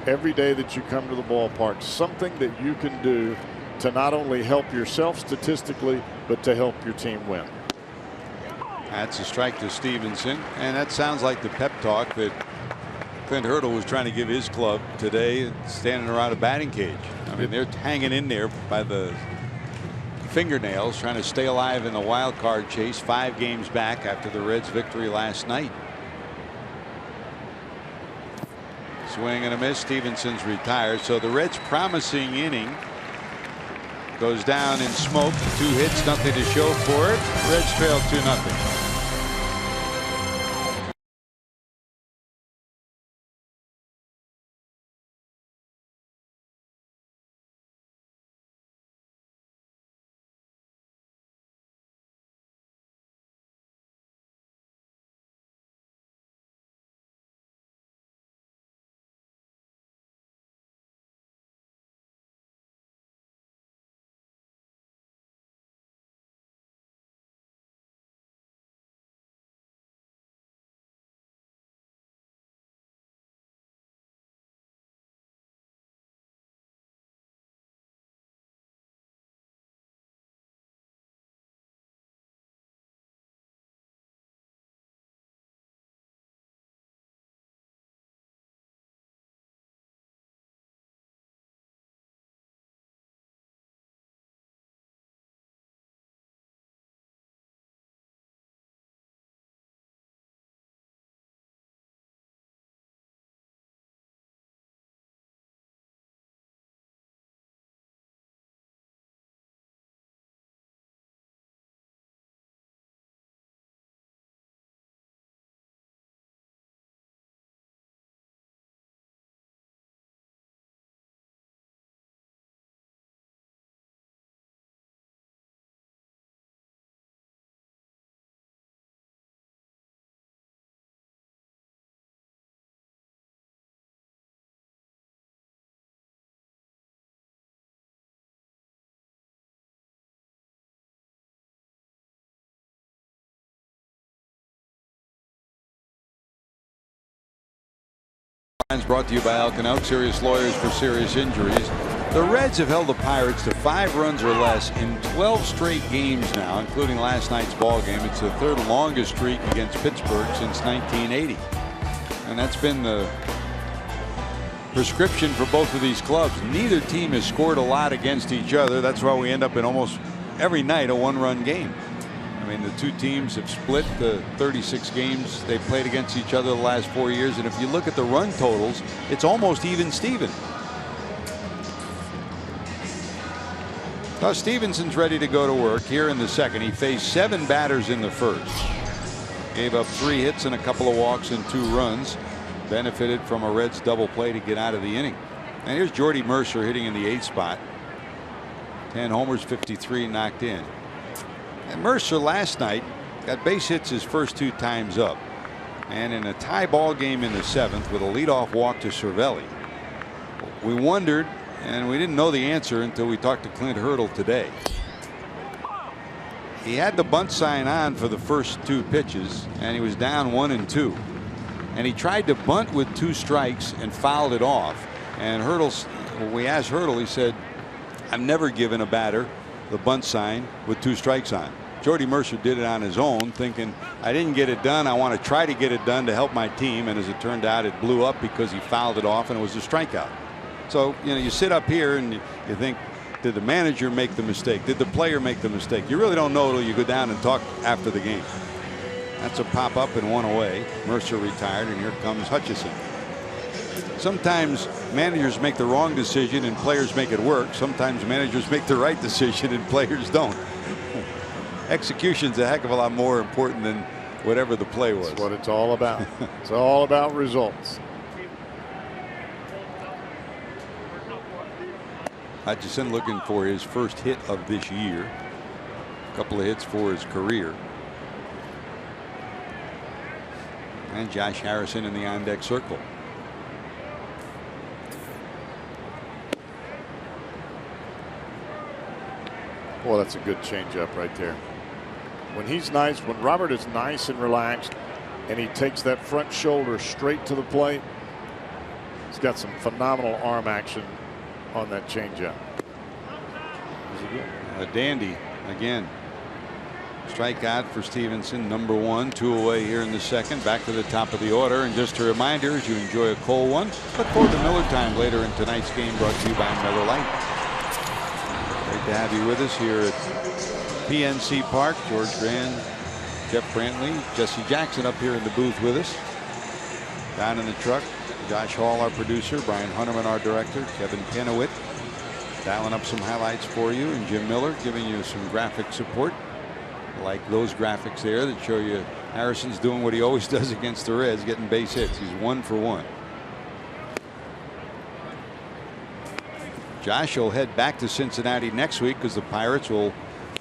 every day that you come to the ballpark, something that you can do to not only help yourself statistically, but to help your team win. That's a strike to Stevenson, and that sounds like the pep talk that Clint Hurdle was trying to give his club today, standing around a batting cage. I mean, they're hanging in there by the fingernails, trying to stay alive in the wild card chase, 5 games back after the Reds' victory last night. Swing and a miss. Stevenson's retired. So the Reds' promising inning goes down in smoke. 2 hits, nothing to show for it. Reds trail 2-0. Brought to you by Elkin Elk, serious lawyers for serious injuries. The Reds have held the Pirates to 5 runs or less in 12 straight games now, including last night's ball game. It's the 3rd longest streak against Pittsburgh since 1980. And that's been the prescription for both of these clubs. Neither team has scored a lot against each other. That's why we end up in almost every night a 1-run game. I mean, the 2 teams have split the 36 games they've played against each other the last 4 years. And if you look at the run totals, it's almost even Steven. Now Stevenson's ready to go to work here in the second. He faced 7 batters in the first. Gave up 3 hits and a couple of walks and 2 runs. Benefited from a Reds double play to get out of the inning. And here's Jordy Mercer hitting in the 8th spot. 10 homers, 53 knocked in. And Mercer last night got base hits his first 2 times up. And in a tie ball game in the 7th with a leadoff walk to Cervelli, we wondered, and we didn't know the answer until we talked to Clint Hurdle today. He had the bunt sign on for the first 2 pitches, and he was down 1-2. And he tried to bunt with 2 strikes and fouled it off. And when we asked Hurdle, he said, "I've never given a batter the bunt sign with 2 strikes on." Jordy Mercer did it on his own, thinking, I didn't get it done. I want to try to get it done to help my team. And as it turned out, it blew up because he fouled it off and it was a strikeout. So, you know, you sit up here and you think, Did the manager make the mistake? Did the player make the mistake? You really don't know until you go down and talk after the game. That's a pop up and one away. Mercer retired, and here comes Hutchison. Sometimes managers make the wrong decision and players make it work. Sometimes managers make the right decision and players don't. Execution's a heck of a lot more important than whatever the play was. That's what it's all about. It's all about results. Hutchison looking for his first hit of this year. A couple of hits for his career. And Josh Harrison in the on-deck circle. Boy, that's a good changeup right there. When he's nice, when Robert is nice and relaxed, and he takes that front shoulder straight to the plate, he's got some phenomenal arm action on that changeup. A dandy again. Strikeout for Stevenson, number 1, 2 away here in the second. Back to the top of the order, and just a reminder, as you enjoy a cold one, look forward to Miller Time later in tonight's game, brought to you by Miller Lite. Great to have you with us here at PNC Park. George Grand, Jeff Brantley, Jesse Jackson up here in the booth with us. Down in the truck, Josh Hall, our producer, Brian Hunterman, our director, Kevin Penowit dialing up some highlights for you, and Jim Miller giving you some graphic support. Like those graphics there that show you Harrison's doing what he always does against the Reds, getting base hits. He's 1 for 1. Josh will head back to Cincinnati next week because the Pirates will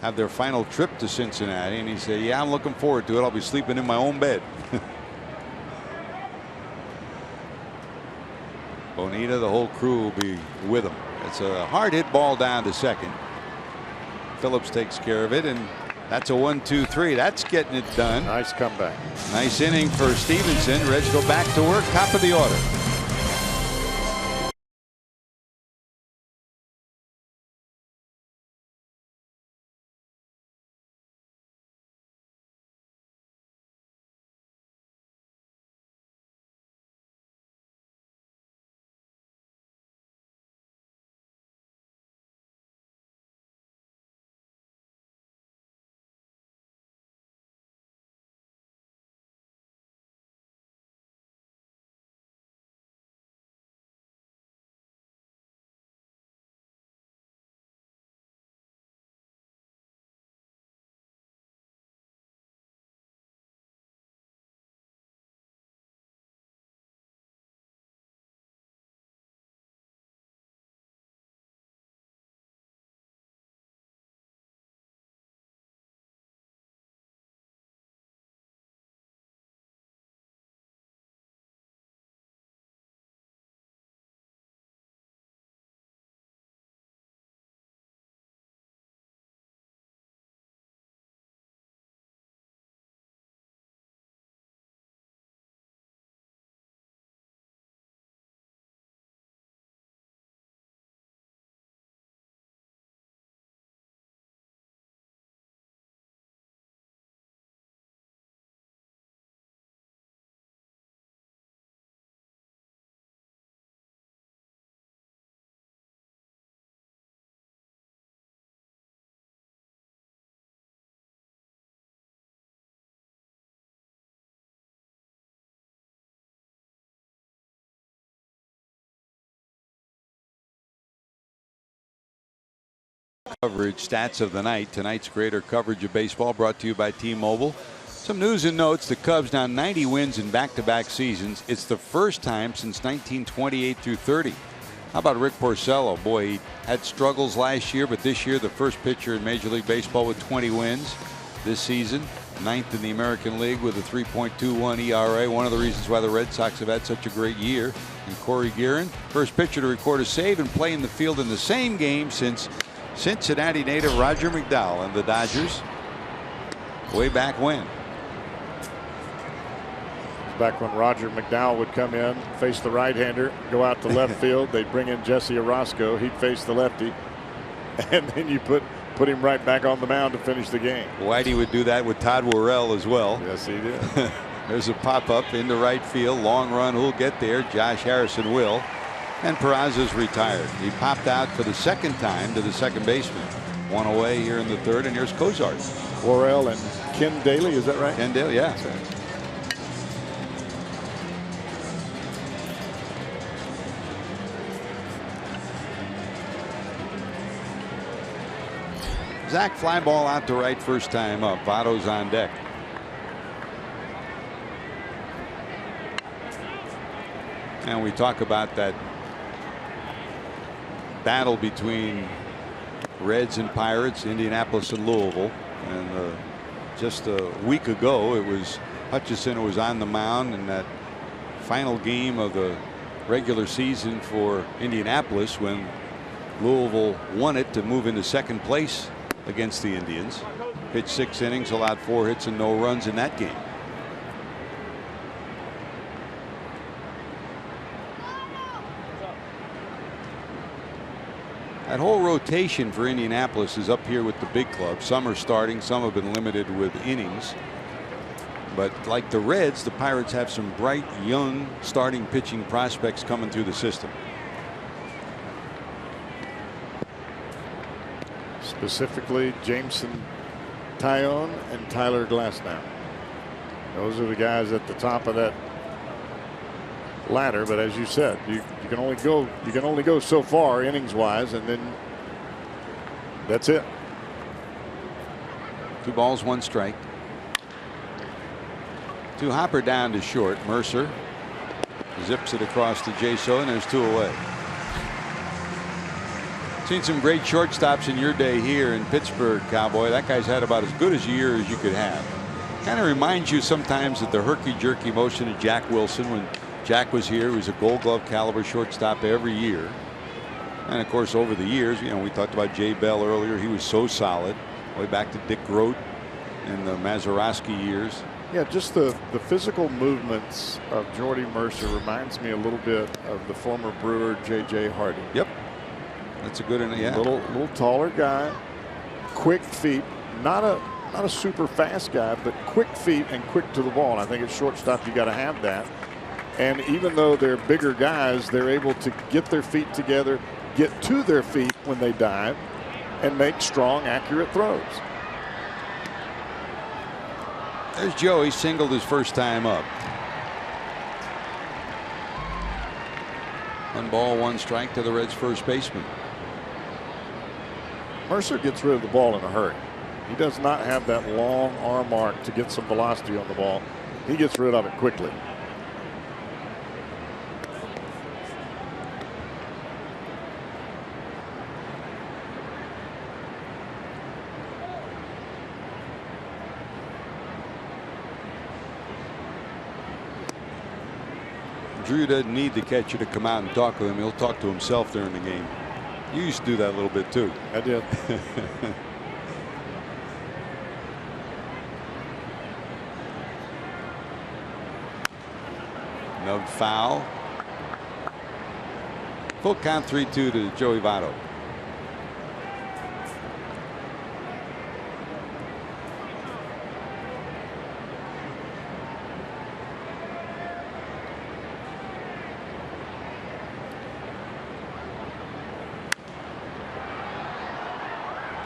have their final trip to Cincinnati, and he said, yeah, I'm looking forward to it. I'll be sleeping in my own bed. Bonita, the whole crew will be with him. It's a hard hit ball down to second. Phillips takes care of it, and that's a 1-2-3. That's getting it done. Nice comeback. Nice inning for Stevenson. Reds go back to work. Top of the order. Coverage stats of the night. Tonight's greater coverage of baseball brought to you by T-Mobile. Some news and notes. The Cubs now 90 wins in back-to-back seasons. It's the first time since 1928 through 30. How about Rick Porcello? Boy, he had struggles last year, but this year the first pitcher in Major League Baseball with 20 wins this season. 9th in the American League with a 3.21 ERA. One of the reasons why the Red Sox have had such a great year. And Corey Guerin, first pitcher to record a save and play in the field in the same game since Cincinnati native Roger McDowell and the Dodgers way back when. Back when Roger McDowell would come in, face the right-hander, go out to left field. They'd bring in Jesse Orosco. He'd face the lefty. And then you put him right back on the mound to finish the game. Whitey would do that with Todd Worrell as well. Yes, he did. There's a pop-up into right field. Long run. Who'll get there? Josh Harrison will. And Peraza's retired. He popped out for the second time to the second baseman. One away here in the third, and here's Cozart. Worrell and Ken Daly, is that right? Ken Daly, yeah. Zach fly ball out to right first time up. Votto's on deck. And we talk about that battle between Reds and Pirates, Indianapolis and Louisville. And just a week ago, it was Hutchison who was on the mound in that final game of the regular season for Indianapolis when Louisville won it to move into second place against the Indians. Pitched 6 innings, allowed 4 hits and no runs in that game. That whole rotation for Indianapolis is up here with the big club. Some are starting, some have been limited with innings. But like the Reds, the Pirates have some bright, young starting pitching prospects coming through the system. Specifically, Jameson Taillon and Tyler Glasnow. Those are the guys at the top of that ladder. But as you said, you can only go so far innings wise, and then that's it. 2 balls, 1 strike. To Hopper down to short. Mercer zips it across to Jaso, and there's 2 away. Seen some great shortstops in your day here in Pittsburgh, Cowboy. That guy's had about as good as a year as you could have. Kind of reminds you sometimes of the herky-jerky motion of Jack Wilson. When Jack was here, he was a Gold Glove caliber shortstop every year. And of course, over the years, we talked about Jay Bell earlier. He was so solid, way back to Dick Grote in the Mazeroski years. Yeah, just the physical movements of Jordy Mercer reminds me a little bit of the former Brewer J.J. Hardy. Yep. That's a good one. Yeah. Little taller guy, quick feet, not a super fast guy, but quick feet and quick to the ball. And I think at shortstop you got to have that. And even though they're bigger guys, they're able to get their feet together, get to their feet when they dive, and make strong, accurate throws. There's Joe. He singled his first time up. 1 ball, 1 strike to the Reds' first baseman. Mercer gets rid of the ball in a hurry. He does not have that long arm arc to get some velocity on the ball. He gets rid of it quickly. Drew doesn't need the catcher to come out and talk with him. He'll talk to himself during the game. You used to do that a little bit too. I did. No foul. Full count 3-2 to Joey Votto.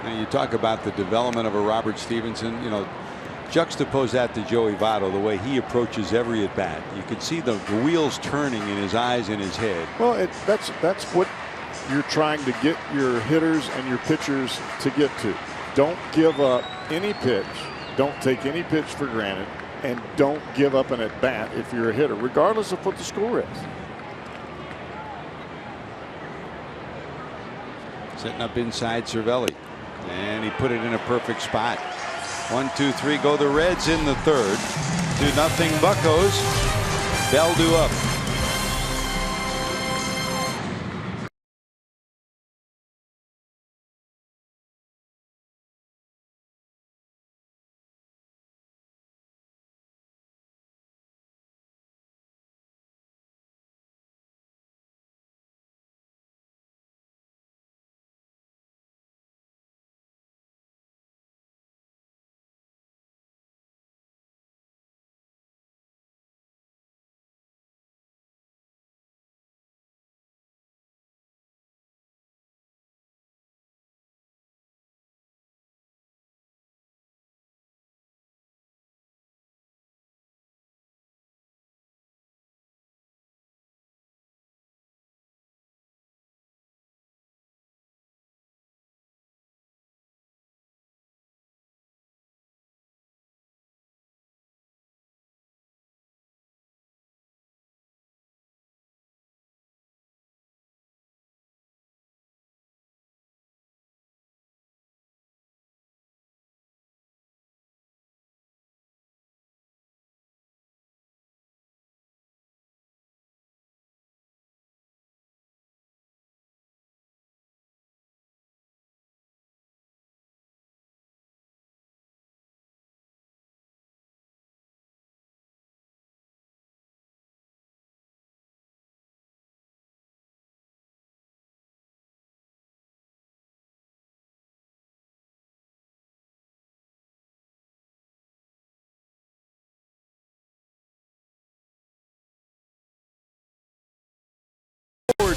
You talk about the development of a Robert Stevenson, juxtapose that to Joey Votto, the way he approaches every at bat. You can see the wheels turning in his eyes and his head. Well, that's what you're trying to get your hitters and your pitchers to get to. Don't give up any pitch. Don't take any pitch for granted, and don't give up an at bat if you're a hitter, regardless of what the score is. Setting up inside Cervelli. And he put it in a perfect spot. 1, 2, 3 go the Reds in the third. 2-0 Buccos. Bell due up.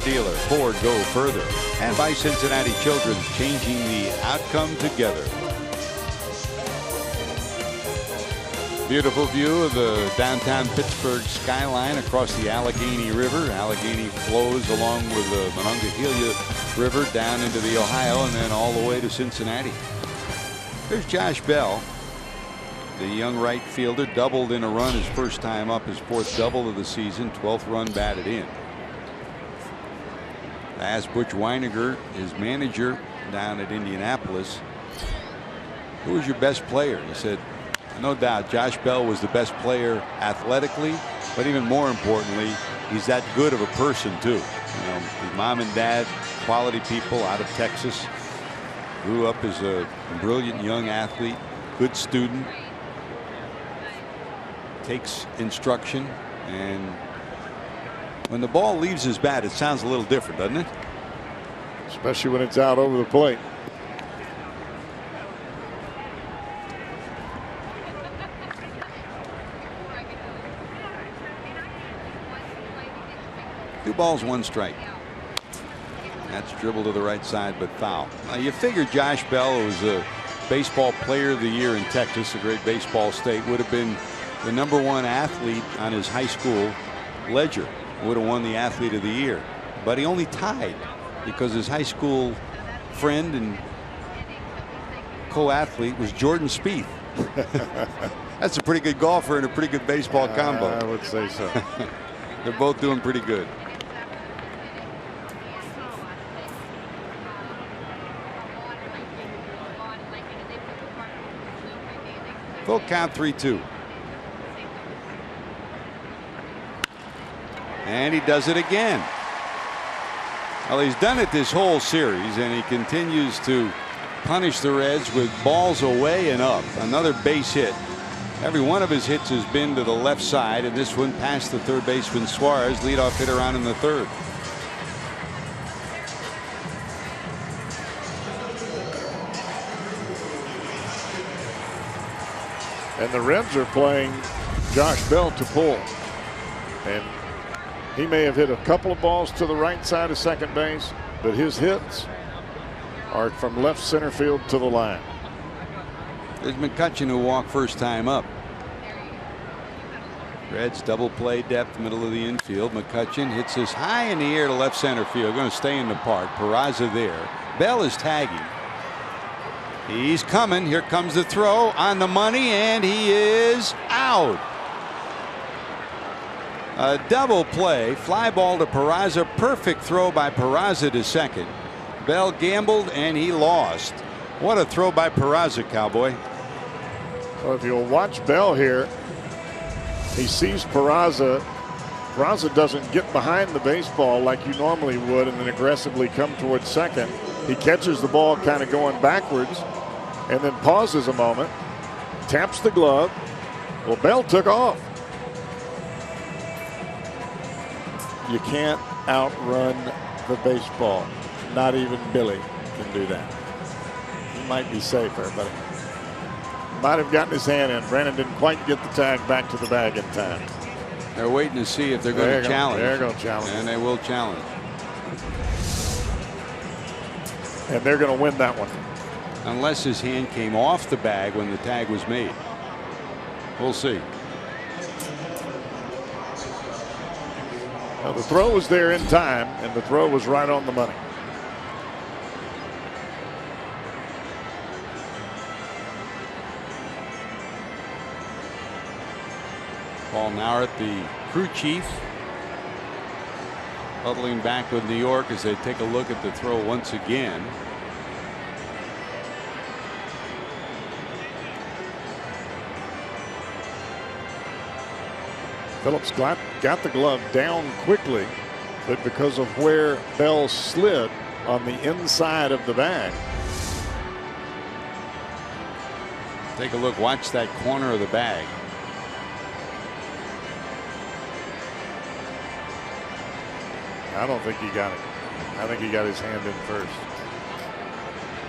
dealer. Ford, go further. And by Cincinnati Children's, changing the outcome together. Beautiful view of the downtown Pittsburgh skyline across the Allegheny River. Allegheny flows along with the Monongahela River down into the Ohio and then all the way to Cincinnati. There's Josh Bell, the young right fielder, doubled in a run his first time up, his 4th double of the season, 12th run batted in. I asked Butch Weiniger, his manager down at Indianapolis, who was your best player? He said, no doubt Josh Bell was the best player athletically, but even more importantly, he's that good of a person too. You know, his mom and dad, quality people out of Texas, grew up as a brilliant young athlete, good student, takes instruction, and when the ball leaves his bat, it sounds a little different, doesn't it? Especially when it's out over the plate. Two balls, one strike. That's dribble to the right side, but foul. Now you figure Josh Bell, who was a baseball player of the year in Texas, a great baseball state, would have been the #1 athlete on his high school ledger. Would have won the athlete of the year, but he only tied because his high school friend and co-athlete was Jordan Spieth. That's a pretty good golfer and a pretty good baseball combo. I would say so. They're both doing pretty good. Full count, 3-2. And he does it again. Well, he's done it this whole series, and he continues to punish the Reds with balls away and up. Another base hit. Every one of his hits has been to the left side, and this one past the third baseman Suarez, leadoff hitter on in the 3rd. And the Reds are playing Josh Bell to pull. And he may have hit a couple of balls to the right side of second base, but his hits are from left center field to the line. There's McCutchen, who walked first time up. Reds double play depth, middle of the infield. McCutchen hits this high in the air to left center field. Going to stay in the park. Peraza there. Bell is tagging. He's coming. Here comes the throw on the money, and he is out. A double play. Fly ball to Peraza. Perfect throw by Peraza to second. Bell gambled, and he lost. What a throw by Peraza, Cowboy. Well, if you'll watch Bell here, he sees Peraza. Peraza doesn't get behind the baseball like you normally would and then aggressively come towards second. He catches the ball kind of going backwards and then pauses a moment, taps the glove. Well, Bell took off. You can't outrun the baseball. Not even Billy can do that. He might be safer, but might have gotten his hand in. Brandon didn't quite get the tag back to the bag in time. They're waiting to see if they're going to challenge. They're going to challenge. And they will challenge. And they're going to win that one. Unless his hand came off the bag when the tag was made. We'll see. Well, the throw was there in time, and the throw was right on the money. Paul Nauert, the crew chief, huddling back with New York as they take a look at the throw once again. Phillips got the glove down quickly, but because of where Bell slid on the inside of the bag. Take a look. Watch that corner of the bag. I don't think he got it. I think he got his hand in first.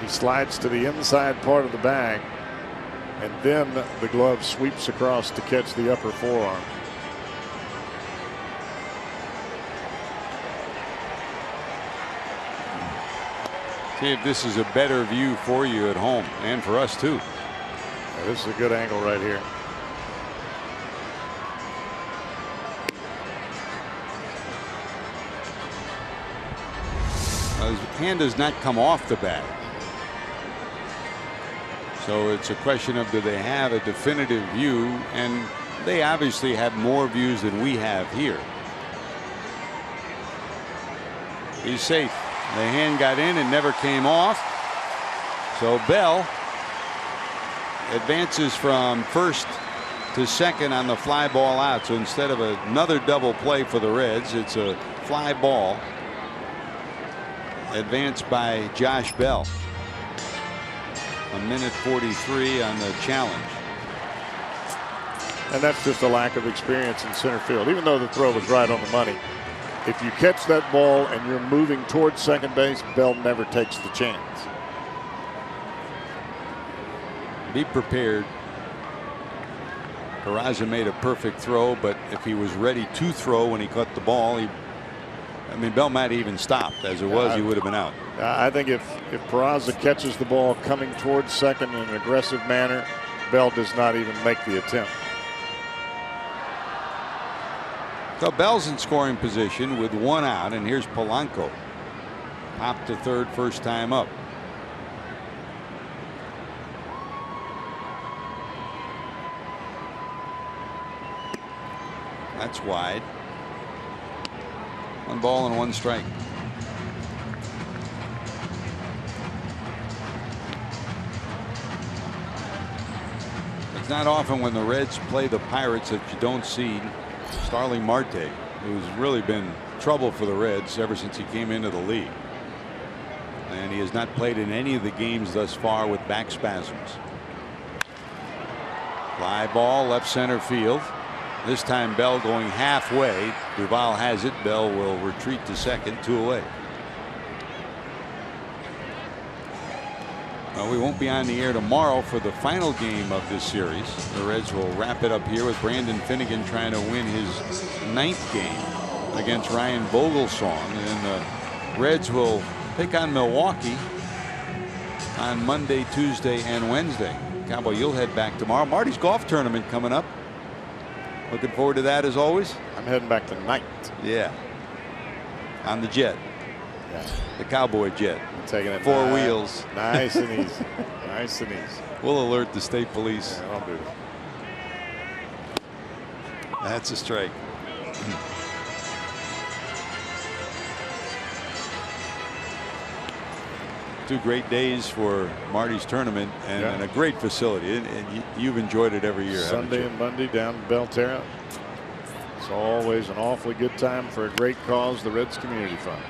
He slides to the inside part of the bag, and then the glove sweeps across to catch the upper forearm. See if this is a better view for you at home and for us too. Yeah, this is a good angle right here. His hand does not come off the bat. So it's a question of, do they have a definitive view? And they obviously have more views than we have here. He's safe. The hand got in and never came off. So Bell advances from first to second on the fly ball out. So instead of another double play for the Reds, it's a fly ball advanced by Josh Bell. A minute 43 on the challenge. And that's just a lack of experience in center field. Even though the throw was right on the money, if you catch that ball and you're moving towards second base, Bell never takes the chance. Be prepared. Peraza made a perfect throw, but if he was ready to throw when he caught the ball, Bell might have even stopped. As it was, he would have been out. I think if Peraza catches the ball coming towards second in an aggressive manner, Bell does not even make the attempt. So Bell's in scoring position with one out, and here's Polanco. Popped to third first time up. That's wide. 1 ball and 1 strike. It's not often when the Reds play the Pirates that you don't see Starling Marte, who's really been trouble for the Reds ever since he came into the league. And he has not played in any of the games thus far with back spasms. Fly ball left center field. This time Bell going halfway. Duvall has it. Bell will retreat to second, 2 away. Well, we won't be on the air tomorrow for the final game of this series. The Reds will wrap it up here with Brandon Finnegan trying to win his 9th game against Ryan Vogelsong. And the Reds will pick on Milwaukee on Monday, Tuesday, and Wednesday. Cowboy, you'll head back tomorrow. Marty's golf tournament coming up. Looking forward to that as always. I'm heading back tonight. Yeah. On the jet. Yeah. The Cowboy jet. I'm taking it 4 wheels. Nice and easy. Nice and easy. We'll alert the state police. Yeah, I'll do that. That's a strike. 2 great days for Marty's tournament and a great facility. And you've enjoyed it every year. Sunday and Monday down in Belterra. It's always an awfully good time for a great cause, the Reds Community Fund.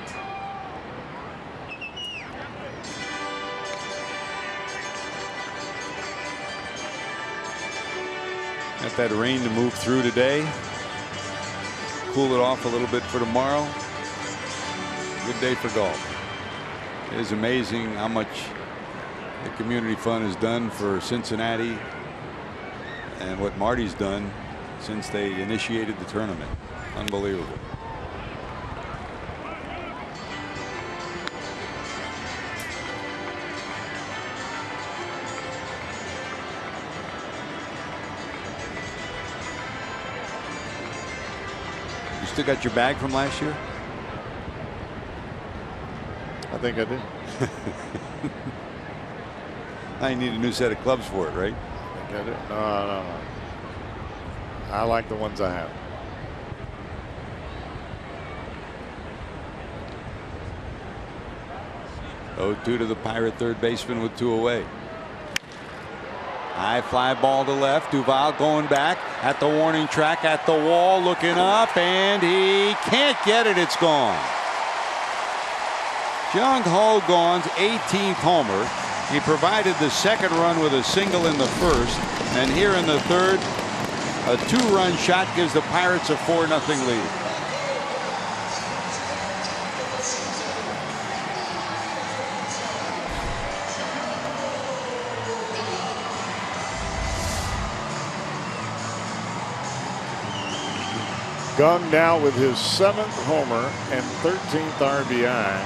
Got that rain to move through today. Cool it off a little bit for tomorrow. Good day for golf. It is amazing how much the community fund has done for Cincinnati and what Marty's done since they initiated the tournament. Unbelievable. You still got your bag from last year? I think I did. Now you need a new set of clubs for it, right? I think I did. No. I like the ones I have. Oh, 2 to the Pirate third baseman with 2 away. High fly ball to left. Duvall going back at the warning track at the wall, looking up, and he can't get it. It's gone. Jung Ho Gon's 18th homer. He provided the second run with a single in the first, and here in the third, a 2-run shot gives the Pirates a 4-0 lead. Gung now with his 7th homer and 13th RBI.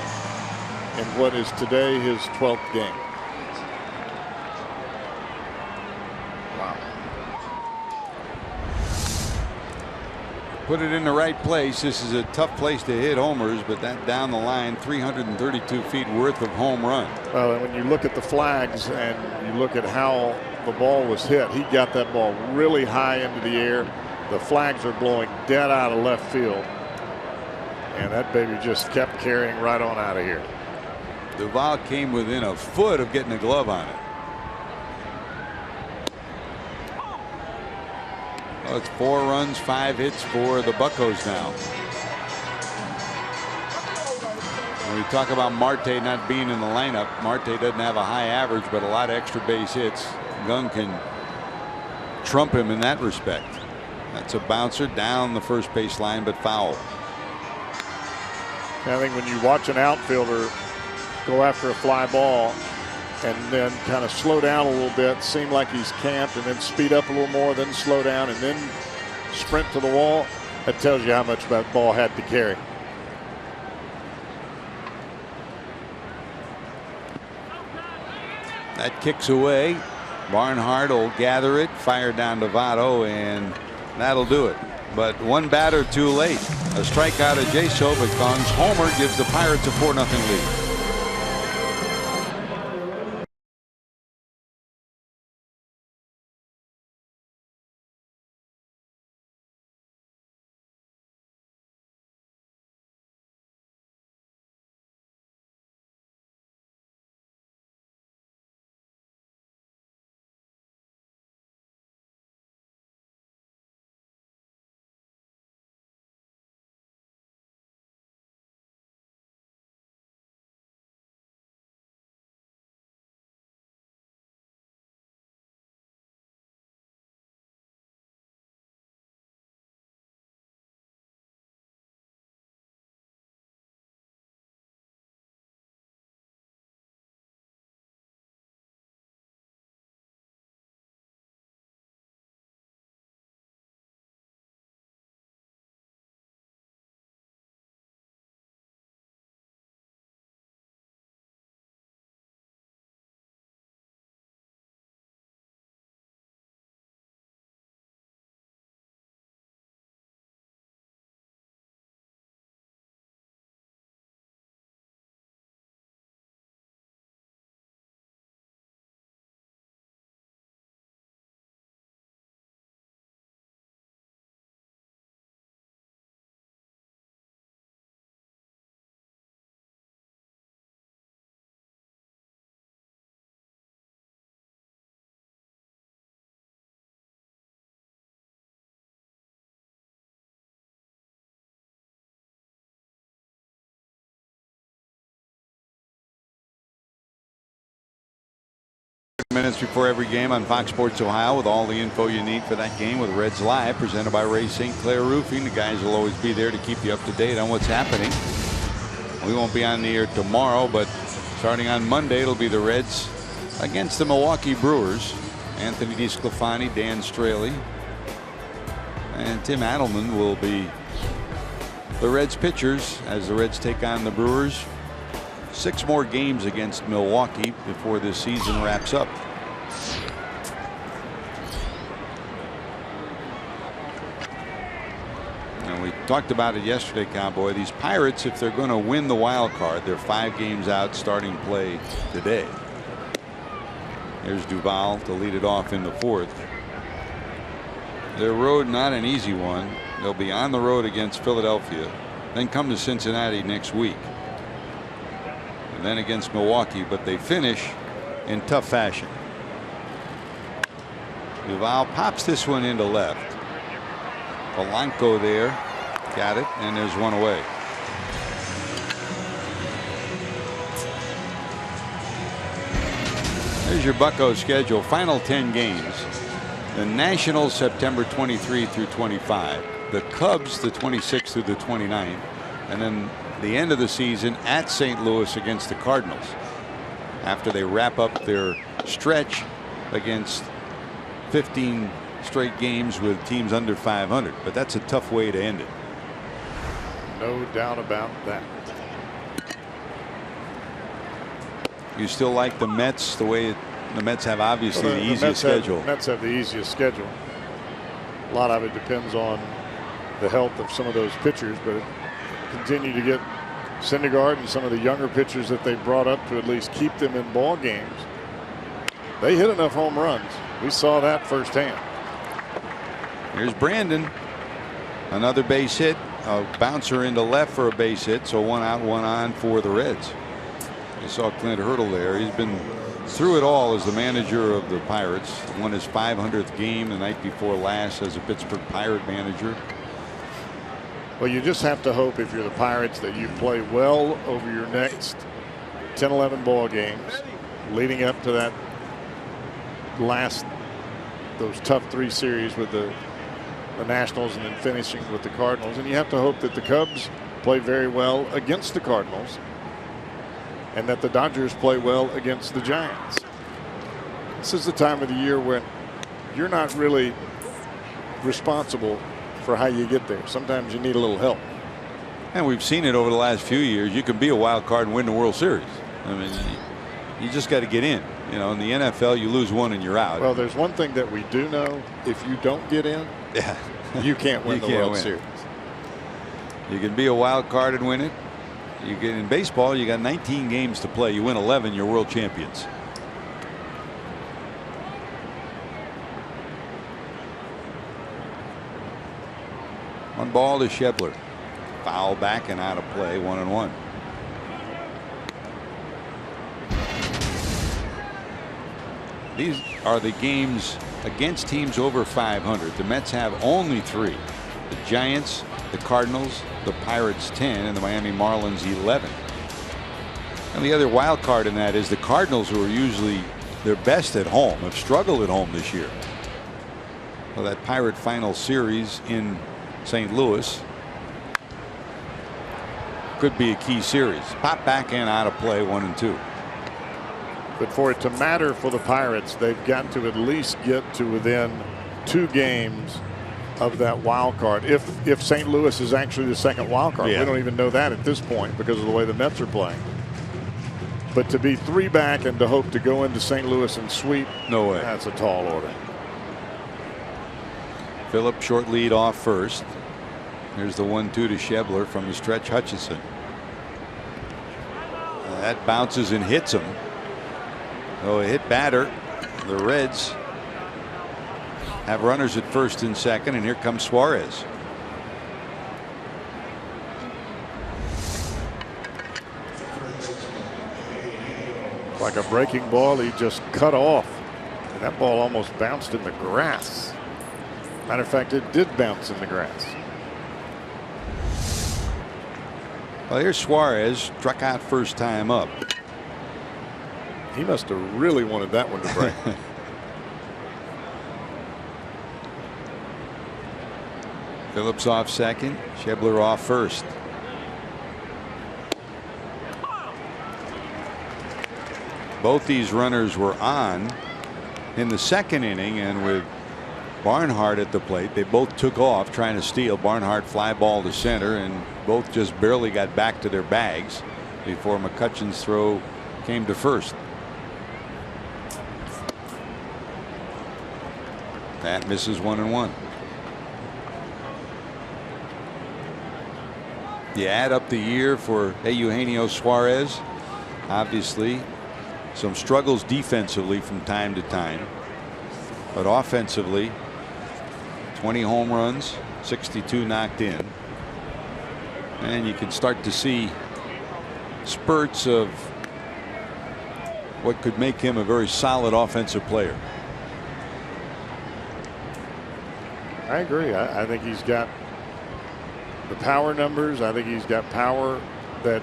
in what is today his 12th game. Wow. Put it in the right place. This is a tough place to hit homers, but that down the line, 332 feet worth of home run. Well, and when you look at the flags and you look at how the ball was hit, he got that ball really high into the air. The flags are blowing dead out of left field. And that baby just kept carrying right on out of here. Duvall came within a foot of getting a glove on it. Well, it's 4 runs, 5 hits for the Buccos now. When we talk about Marte not being in the lineup, Marte doesn't have a high average, but a lot of extra base hits. Gunn can trump him in that respect. That's a bouncer down the first base line, but foul. I think when you watch an outfielder go after a fly ball and then kind of slow down a little bit, seem like he's camped, and then speed up a little more, then slow down, and then sprint to the wall, that tells you how much that ball had to carry. That kicks away. Barnhart will gather it, fire down to Votto, and that'll do it. But one batter too late. A strikeout of Jay Sobekong's homer gives the Pirates a 4-0 lead. Minutes before every game on Fox Sports Ohio with all the info you need for that game with Reds Live, presented by Ray St. Clair Roofing. The guys will always be there to keep you up to date on what's happening. We won't be on the air tomorrow, but starting on Monday it'll be the Reds against the Milwaukee Brewers. Anthony DeSclafani, Dan Straley, and Tim Adelman will be the Reds pitchers as the Reds take on the Brewers. 6 more games against Milwaukee before this season wraps up. And we talked about it yesterday, Cowboy. These Pirates, if they're going to win the wild card, they're 5 games out starting play today. Here's Duvall to lead it off in the 4th. Their road not an easy one. They'll be on the road against Philadelphia, then come to Cincinnati next week, and then against Milwaukee, but they finish in tough fashion. Duvall pops this one into left. Polanco there, got it, and there's one away. There's your Bucco schedule. Final 10 games. The Nationals September 23 through 25. The Cubs the 26th through the 29th. And then the end of the season at St. Louis against the Cardinals, after they wrap up their stretch against 15 straight games with teams under 500. But that's a tough way to end it. No doubt about that. You still like the Mets the way the Mets have obviously the easiest schedule. The Mets have the easiest schedule. A lot of it depends on the health of some of those pitchers, but continue to get Syndergaard and some of the younger pitchers that they brought up to at least keep them in ball games. They hit enough home runs. We saw that firsthand. Here's Brandon. Another base hit. A bouncer into left for a base hit. So 1 out, 1 on for the Reds. You saw Clint Hurdle there. He's been through it all as the manager of the Pirates. Won his 500th game the night before last as a Pittsburgh Pirate manager. Well, you just have to hope if you're the Pirates that you play well over your next 10, 11 ball games leading up to that those tough 3 series with the Nationals and then finishing with the Cardinals. And you have to hope that the Cubs play very well against the Cardinals and that the Dodgers play well against the Giants. This is the time of the year when you're not really responsible for how you get there. Sometimes you need a little help. And we've seen it over the last few years. You can be a wild card and win the World Series. I mean, you just got to get in. You know, in the NFL, you lose one and you're out. Well, there's one thing that we do know. If you don't get in, you can't win the World Series. You can be a wild card and win it. You get in baseball, you got 19 games to play. You win 11, you're world champions. One ball to Schebler. Foul back and out of play, 1-1. These are the games against teams over 500. The Mets have only 3. The Giants, the Cardinals, the Pirates 10, and the Miami Marlins 11. And the other wild card in that is the Cardinals, who are usually their best at home, have struggled at home this year. Well, that Pirate final series in St. Louis could be a key series. Pop back and out of play, 1-2. But for it to matter for the Pirates, they've got to at least get to within 2 games of that wild card. If St. Louis is actually the second wild card, we don't even know that at this point because of the way the Mets are playing. But to be 3 back and to hope to go into St. Louis and sweep, no way. That's a tall order. Phillip short lead off first. Here's the 1-2 to Schebler from the stretch. Hutchinson. That bounces and hits him. Oh, a hit batter. The Reds have runners at first and second, and here comes Suarez. Like a breaking ball, he just cut off. And that ball almost bounced in the grass. Matter of fact, it did bounce in the grass. Well, here's Suarez, struck out first time up. He must have really wanted that one to break. Phillips off second, Schebler off first. Both these runners were on in the second inning, and with Barnhart at the plate, they both took off trying to steal. Barnhart fly ball to center, and both just barely got back to their bags before McCutcheon's throw came to first. That misses 1-1. You add up the year for Eugenio Suarez. Obviously, some struggles defensively from time to time, but offensively, 20 home runs, 62 knocked in, and you can start to see spurts of what could make him a very solid offensive player. I agree. I think he's got the power numbers. I think he's got power that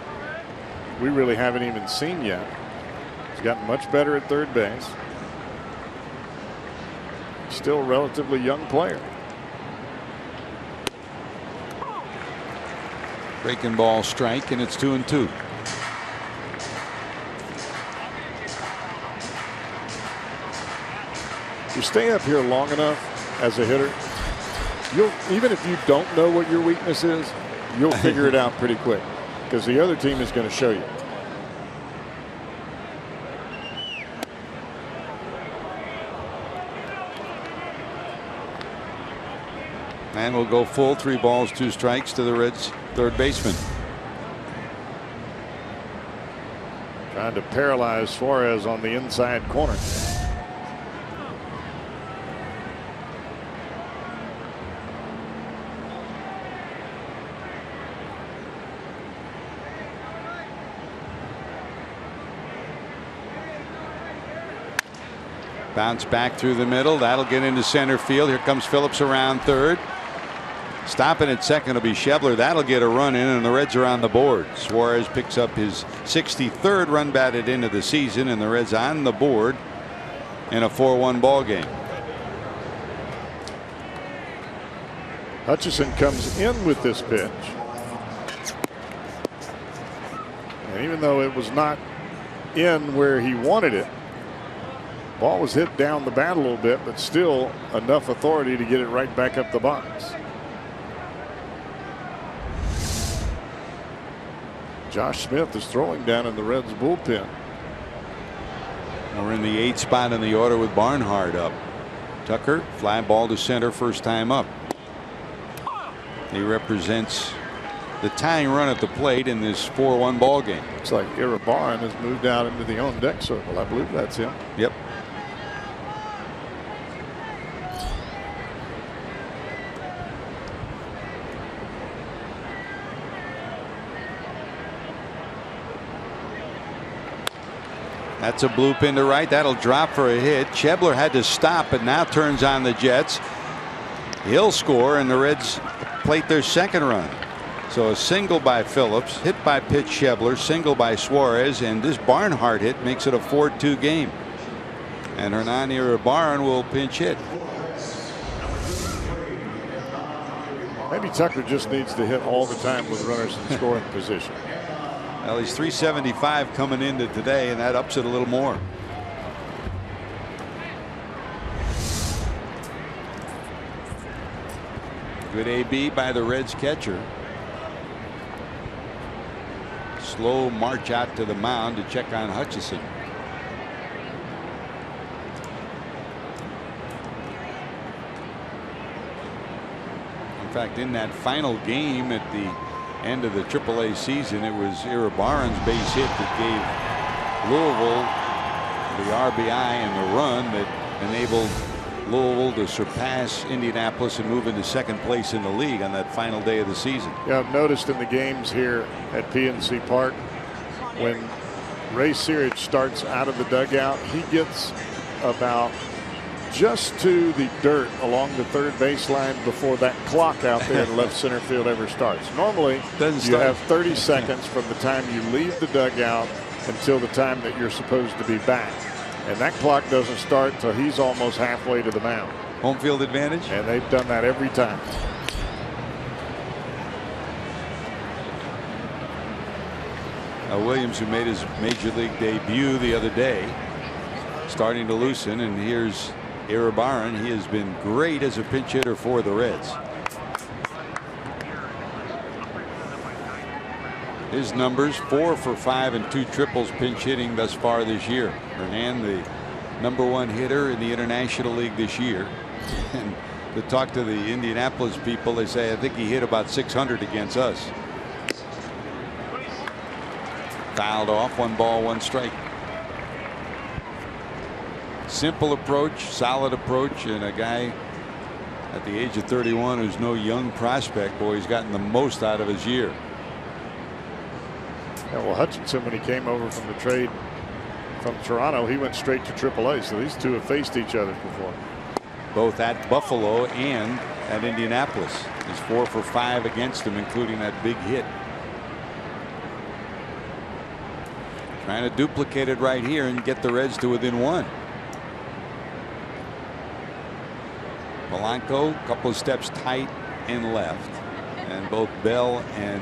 we really haven't even seen yet. He's gotten much better at third base. Still a relatively young player. Breaking ball strike, and it's 2-2. You stay up here long enough as a hitter, even if you don't know what your weakness is, you'll figure it out pretty quick because the other team is going to show you. And will go full, 3 balls, 2 strikes to the Reds' third baseman. Trying to paralyze Suarez on the inside corner. Bounce back through the middle. That'll get into center field. Here comes Phillips around third. Stopping at second will be Schebler. That'll get a run in, and the Reds are on the board. Suarez picks up his 63rd run batted into the season, and the Reds on the board in a 4-1 ball game. Hutchison comes in with this pitch. And even though it was not in where he wanted it, ball was hit down the bat a little bit, but still enough authority to get it right back up the box. Josh Smith is throwing down in the Reds bullpen. We're in the 8th spot in the order with Barnhart up. Tucker, fly ball to center, first time up. He represents the tying run at the plate in this 4-1 ball game. Looks like Iribarren has moved out into the on deck circle. I believe that's him. Yep. That's a bloop into right. That'll drop for a hit. Schebler had to stop, but now turns on the Jets. He'll score, and the Reds plate their second run. So a single by Phillips, hit by Pitt Schebler, single by Suarez, and this Barnhart hit makes it a 4-2 game. And Hernan Iribarren will pinch hit. Maybe Tucker just needs to hit all the time with runners in scoring position. Well, he's 375 coming into today, and that ups it a little more. Good AB by the Reds catcher. Slow march out to the mound to check on Hutchison. In fact, in that final game at the end of the AAA season, it was Iribarren's base hit that gave Louisville the RBI and the run that enabled Louisville to surpass Indianapolis and move into second place in the league on that final day of the season. Yeah, I've noticed in the games here at PNC Park, when Ray Searage starts out of the dugout, he gets about just to the dirt along the third baseline before that clock out there in left center field ever starts. Normally, you have 30 seconds from the time you leave the dugout until the time that you're supposed to be back. And that clock doesn't start until he's almost halfway to the mound. Home field advantage. And they've done that every time. Williams, who made his major league debut the other day, starting to loosen, and here's Iribarren. He has been great as a pinch hitter for the Reds. His numbers: 4 for 5 and 2 triples pinch hitting thus far this year. Hernan, the #1 hitter in the International League this year. And to talk to the Indianapolis people, they say, I think he hit about 600 against us. Fouled off, 1 ball, 1 strike. Simple approach, solid approach, and a guy at the age of 31 who's no young prospect. Boy, he's gotten the most out of his year. Yeah, well, Hutchinson, when he came over from the trade from Toronto, he went straight to AAA. So these two have faced each other before. Both at Buffalo and at Indianapolis. He's 4 for 5 against him, including that big hit. Trying to duplicate it right here and get the Reds to within 1. Polanco, a couple of steps tight and left, and both Bell and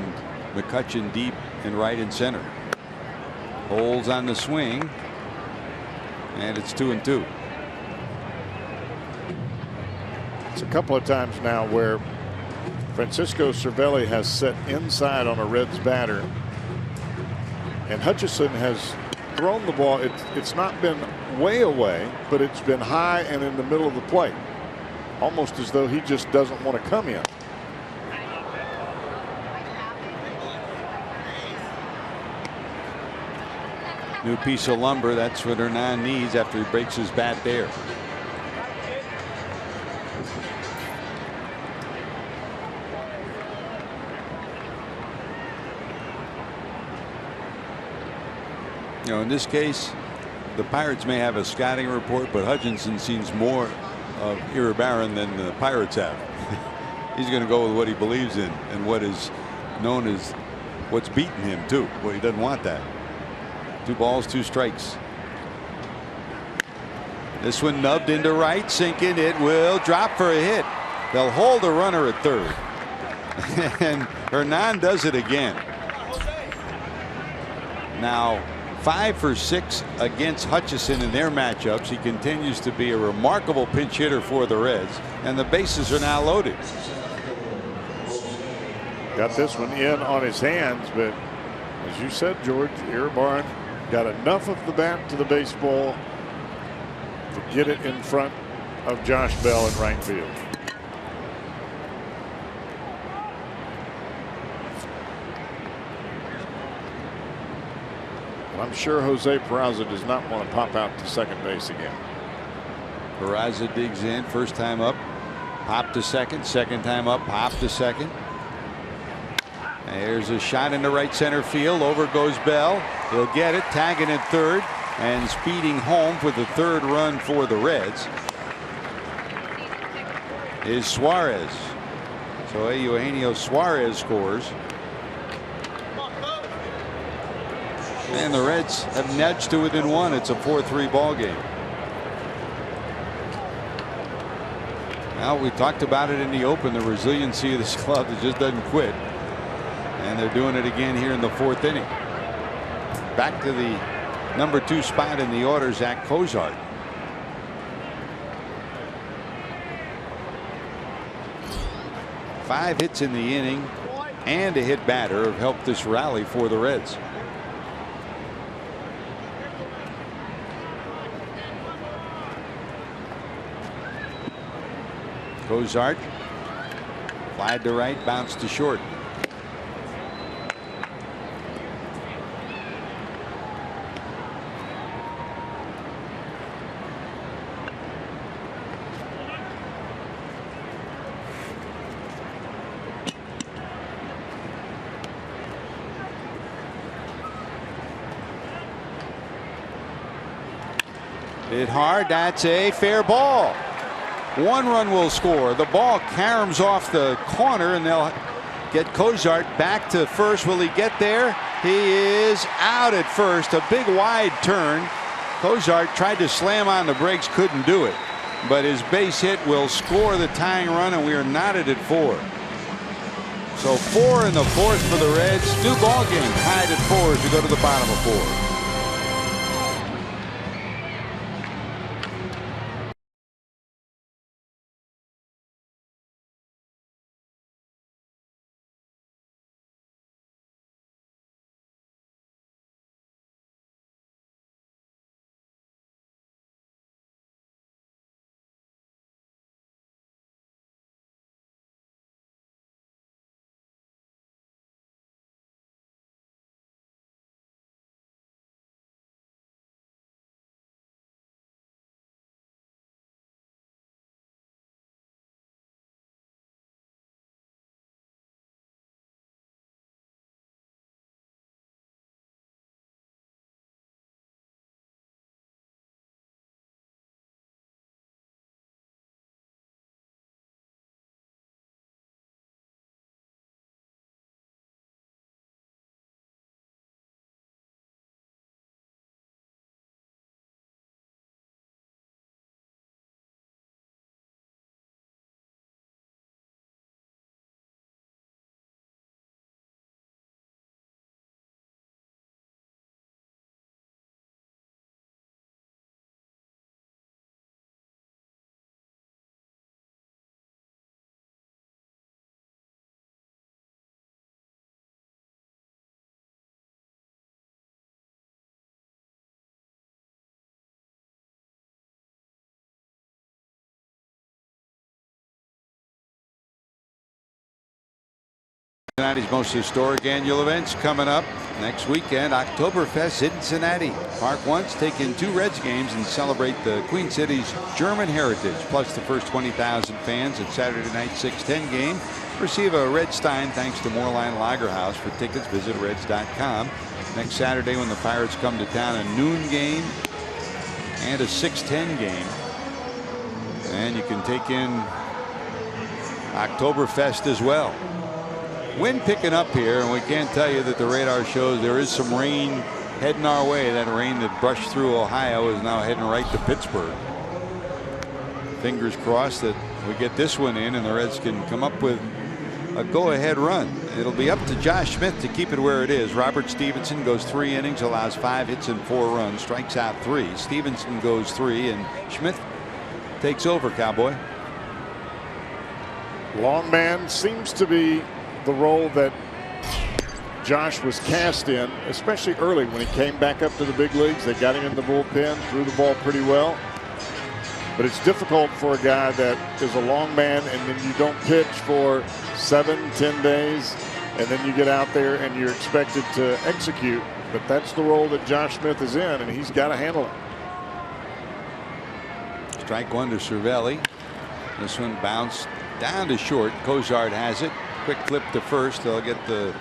McCutchen deep and right and center. Holes on the swing, and it's 2-2. It's a couple of times now where Francisco Cervelli has set inside on a Reds batter, and Hutchison has thrown the ball. It's not been way away, but it's been high and in the middle of the plate. almost as though he just doesn't want to come in. New piece of lumber. That's what Hernan needs after he breaks his bat there. You know, in this case, the Pirates may have a scouting report, but Hutchinson seems more of Iribarren than the Pirates have. He's going to go with what he believes in and what is known as what's beaten him too. Well, he doesn't want that. 2 balls, 2 strikes. This one nubbed into right, sinking. It will drop for a hit. They'll hold a runner at third. And Hernan does it again. Now 5 for 6 against Hutchison in their matchups. He continues to be a remarkable pinch hitter for the Reds, and the bases are now loaded. Got this one in on his hands, but as you said, George, Iribarren got enough of the bat to the baseball to get it in front of Josh Bell in right field. I'm sure Jose Peraza does not want to pop out to second base again. Peraza digs in, first time up, pop to second, second time up, pop to second. There's a shot into right center field. Over goes Bell. He'll get it, tagging at third, and speeding home for the 3rd run for the Reds is Suarez. So Eugenio Suarez scores. And the Reds have nudged to within 1. It's a 4-3 ball game. Now, we talked about it in the open, the resiliency of this club that just doesn't quit. And they're doing it again here in the 4th inning. Back to the number 2 spot in the order, Zach Cozart. Five hits in the inning and a hit batter have helped this rally for the Reds. Cozart flied to right, bounced to short. Hit hard. That's a fair ball. 1 run will score. The ball caroms off the corner, and they'll get Cozart back to first. Will he get there? He is out at first. A big wide turn. Cozart tried to slam on the brakes, couldn't do it. But his base hit will score the tying run, and we are knotted at 4. So 4 in the 4th for the Reds. 2 ball game tied at 4 as we go to the bottom of 4. Cincinnati's most historic annual events coming up next weekend. Oktoberfest in Cincinnati. Park once take in 2 Reds games and celebrate the Queen City's German heritage. Plus the first 20,000 fans at Saturday night 6:10 game receive a Red Stein thanks to Moorline Lager House. For tickets, visit Reds.com. Next Saturday when the Pirates come to town, a noon game and a 6:10 game. And you can take in Oktoberfest as well. Wind picking up here, and we can't tell you that the radar shows there is some rain heading our way. That rain that brushed through Ohio is now heading right to Pittsburgh. Fingers crossed that we get this one in and the Reds can come up with a go-ahead run. It'll be up to Josh Smith to keep it where it is. Robert Stevenson goes 3 innings, allows 5 hits and 4 runs, strikes out 3. Stevenson goes 3, and Smith takes over. Cowboy. Long man seems to be the role that Josh was cast in, especially early when he came back up to the big leagues. They got him in the bullpen, threw the ball pretty well. But it's difficult for a guy that is a long man and then you don't pitch for 7-10 days and then you get out there and you're expected to execute. But that's the role that Josh Smith is in, and he's got to handle it. Strike 1 to Cervelli. This one bounced down to short. Cozart has it. Quick flip to first. They'll get the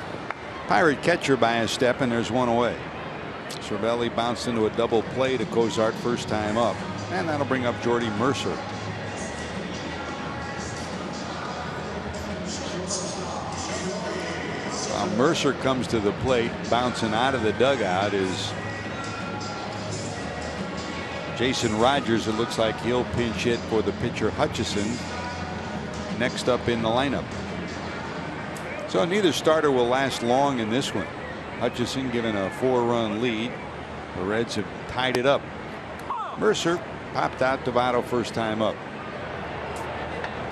Pirate catcher by a step, and there's 1 away. Cervelli bounced into a double play to Cozart first time up, and that'll bring up Jordy Mercer. While Mercer comes to the plate, bouncing out of the dugout is Jason Rogers. It looks like he'll pinch hit for the pitcher Hutchison next up in the lineup. So neither starter will last long in this one. Hutchison given a 4-run lead. The Reds have tied it up. Mercer popped out to Votto first time up.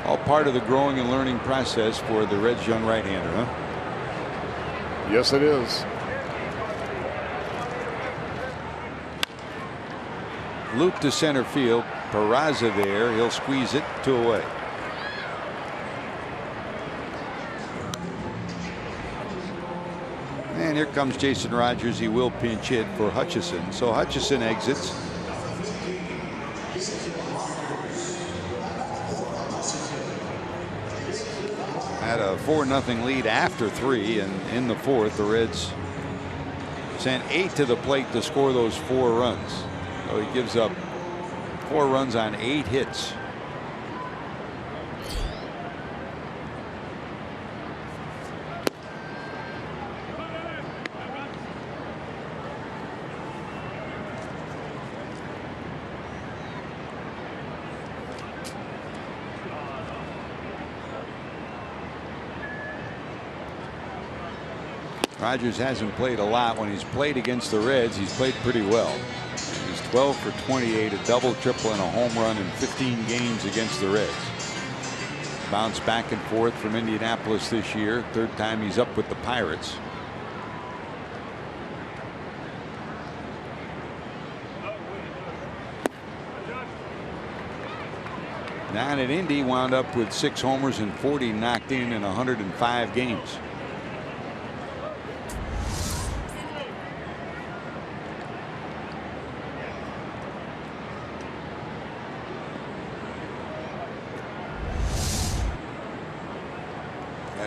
All part of the growing and learning process for the Reds' young right-hander, huh? Yes, it is. Loop to center field. Peraza there. He'll squeeze it. 2 away. And here comes Jason Rogers. He will pinch hit for Hutchison. So Hutchison exits. Had a 4-0 lead after 3, and in the 4th the Reds sent 8 to the plate to score those 4 runs. So he gives up 4 runs on 8 hits. Rogers hasn't played a lot. When he's played against the Reds, he's played pretty well. He's 12 for 28, a double, triple, and a home run in 15 games against the Reds. Bounced back and forth from Indianapolis this year. 3rd time he's up with the Pirates. Down at Indy, wound up with 6 homers and 40 knocked in 105 games.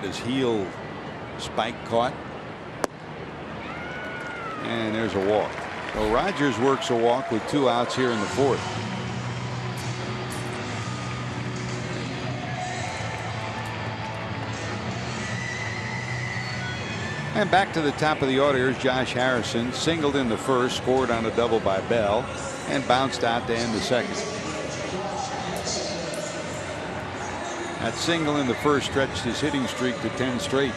His heel spike caught, and there's a walk. So Rogers works a walk with 2 outs here in the 4th. And back to the top of the order. Here's Josh Harrison, singled in the 1st, scored on a double by Bell, and bounced out to end the 2nd. That single in the 1st stretched his hitting streak to 10 straight.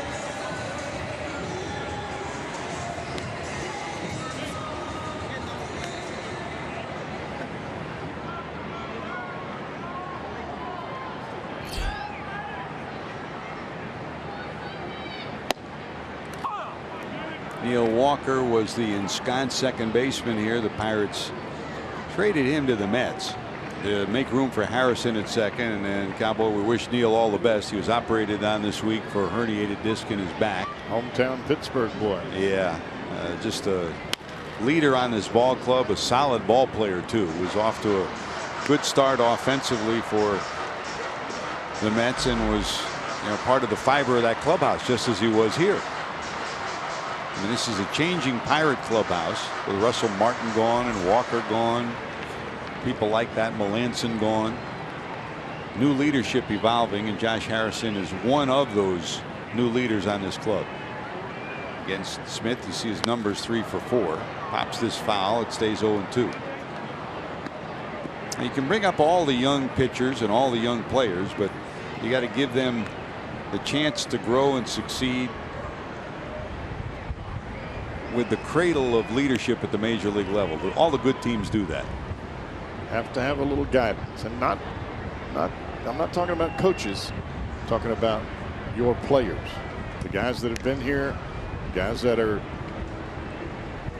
Neil Walker was the ensconced second baseman here. The Pirates traded him to the Mets. to make room for Harrison at second. And then, Cowboy, we wish Neil all the best. He was operated on this week for a herniated disc in his back. Hometown Pittsburgh boy. Yeah, just a leader on this ball club, a solid ball player too. Was off to a good start offensively for the Mets and was, part of the fiber of that clubhouse, just as he was here. I mean, this is a changing Pirate clubhouse with Russell Martin gone and Walker gone. People like that, Melanson gone. New leadership evolving, and Josh Harrison is one of those new leaders on this club. Against Smith, you see his numbers 3 for 4. Pops this foul, it stays 0-2. You can bring up all the young pitchers and all the young players, but you got to give them the chance to grow and succeed with the cradle of leadership at the major league level. All the good teams do that. Have to have a little guidance, and I'm not talking about coaches. I'm talking about your players, the guys that have been here, guys that are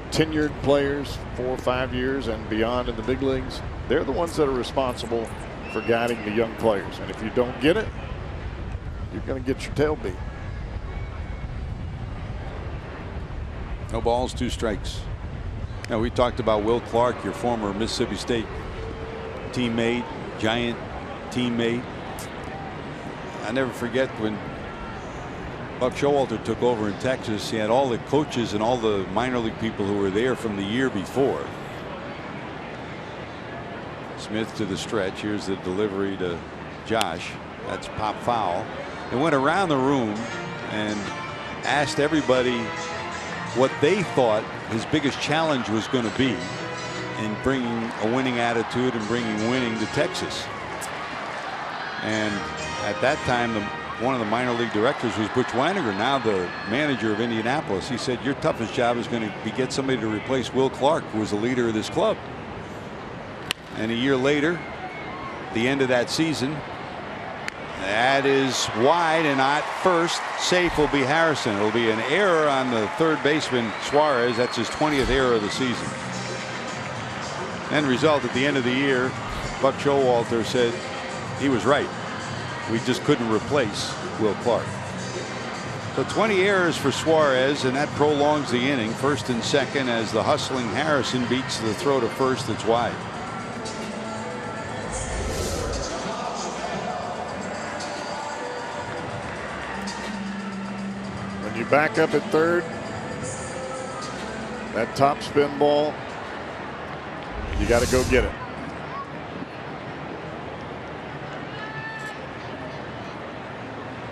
tenured players, 4 or 5 years and beyond in the big leagues. They're the ones that are responsible for guiding the young players, and if you don't get it, you're going to get your tail beat. No balls, 2 strikes. Now, we talked about Will Clark, your former Mississippi State teammate, Giant teammate. I never forget when Buck Showalter took over in Texas. He had all the coaches and all the minor league people who were there from the year before. Smith to the stretch. Here's the delivery to Josh. That's pop foul. They went around the room and asked everybody what they thought his biggest challenge was going to be in bringing a winning attitude and bringing winning to Texas. And at that time, one of the minor league directors was Butch Weiniger, now the manager of Indianapolis. He said, your toughest job is going to be get somebody to replace Will Clark, who was the leader of this club. And a year later, the end of that season, that is wide and not first. Safe will be Harrison. It'll be an error on the third baseman Suarez. That's his 20th error of the season. End result at the end of the year, Buck Showalter said he was right. We just couldn't replace Will Clark. So 20 errors for Suarez, and that prolongs the inning. First and second as the hustling Harrison beats the throw to first that's wide. When you back up at third, that top spin ball, you got to go get it.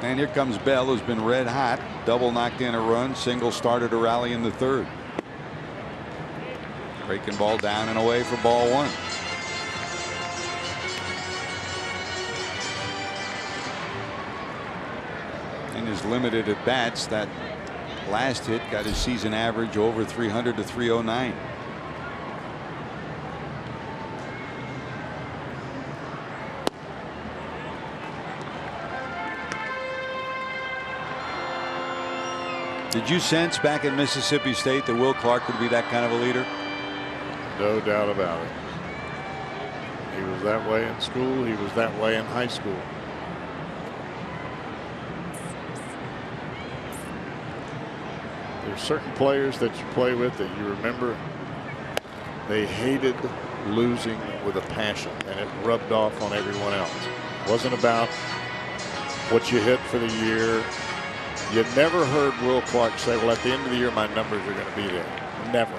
And here comes Bell, who's been red hot. Double knocked in a run. Single started a rally in the third. Breaking ball down and away for ball 1. In his limited at bats, that last hit got his season average over 300 to 309. Did you sense back at Mississippi State that Will Clark would be that kind of a leader? No doubt about it. He was that way in school. He was that way in high school. There's certain players that you play with that you remember they hated losing with a passion, and it rubbed off on everyone else. It wasn't about what you hit for the year. You never heard Will Clark say, well, at the end of the year, my numbers are going to be there. Never.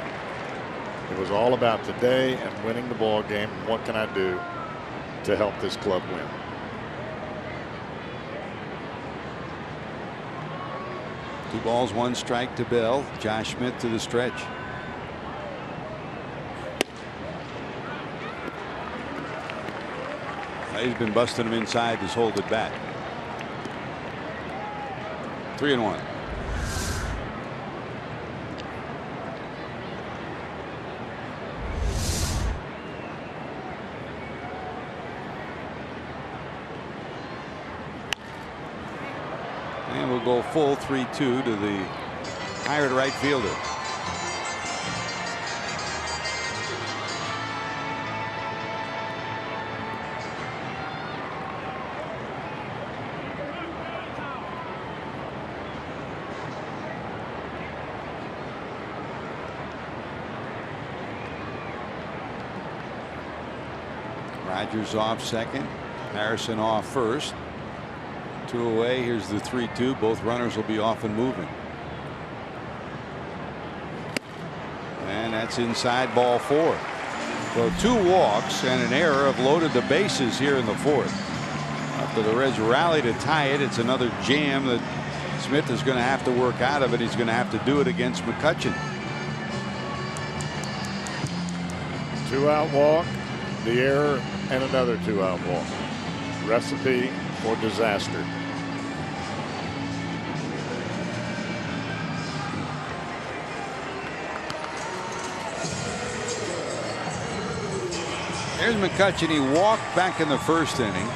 It was all about today and winning the ball game. And what can I do to help this club win? Two balls, 1 strike to Bell. Josh Smith to the stretch. He's been busting him inside this hold at bat. 3-1. And we'll go full 3-2 to the Pirate right fielder. Rogers off second. Harrison off first. 2 away. Here's the 3-2. Both runners will be off and moving. And that's inside, ball 4. So 2 walks and an error have loaded the bases here in the 4th. After the Reds rally to tie it, it's another jam that Smith is going to have to work out of it. He's going to have to do it against McCutchen. 2-out walk, the error, and another 2-out walk. Recipe for disaster. There's McCutchen. He walked back in the 1st inning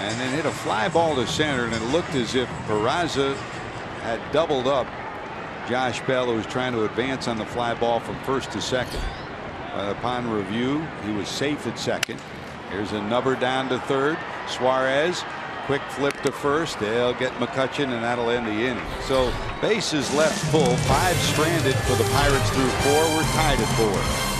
and then hit a fly ball to center, and it looked as if Peraza had doubled up Josh Bell, who was trying to advance on the fly ball from 1st to 2nd. Upon review, he was safe at 2nd. Here's a number down to 3rd. Suarez, quick flip to 1st. They'll get McCutchen, and that'll end the inning. So bases left full, 5 stranded for the Pirates through 4. We're tied at 4.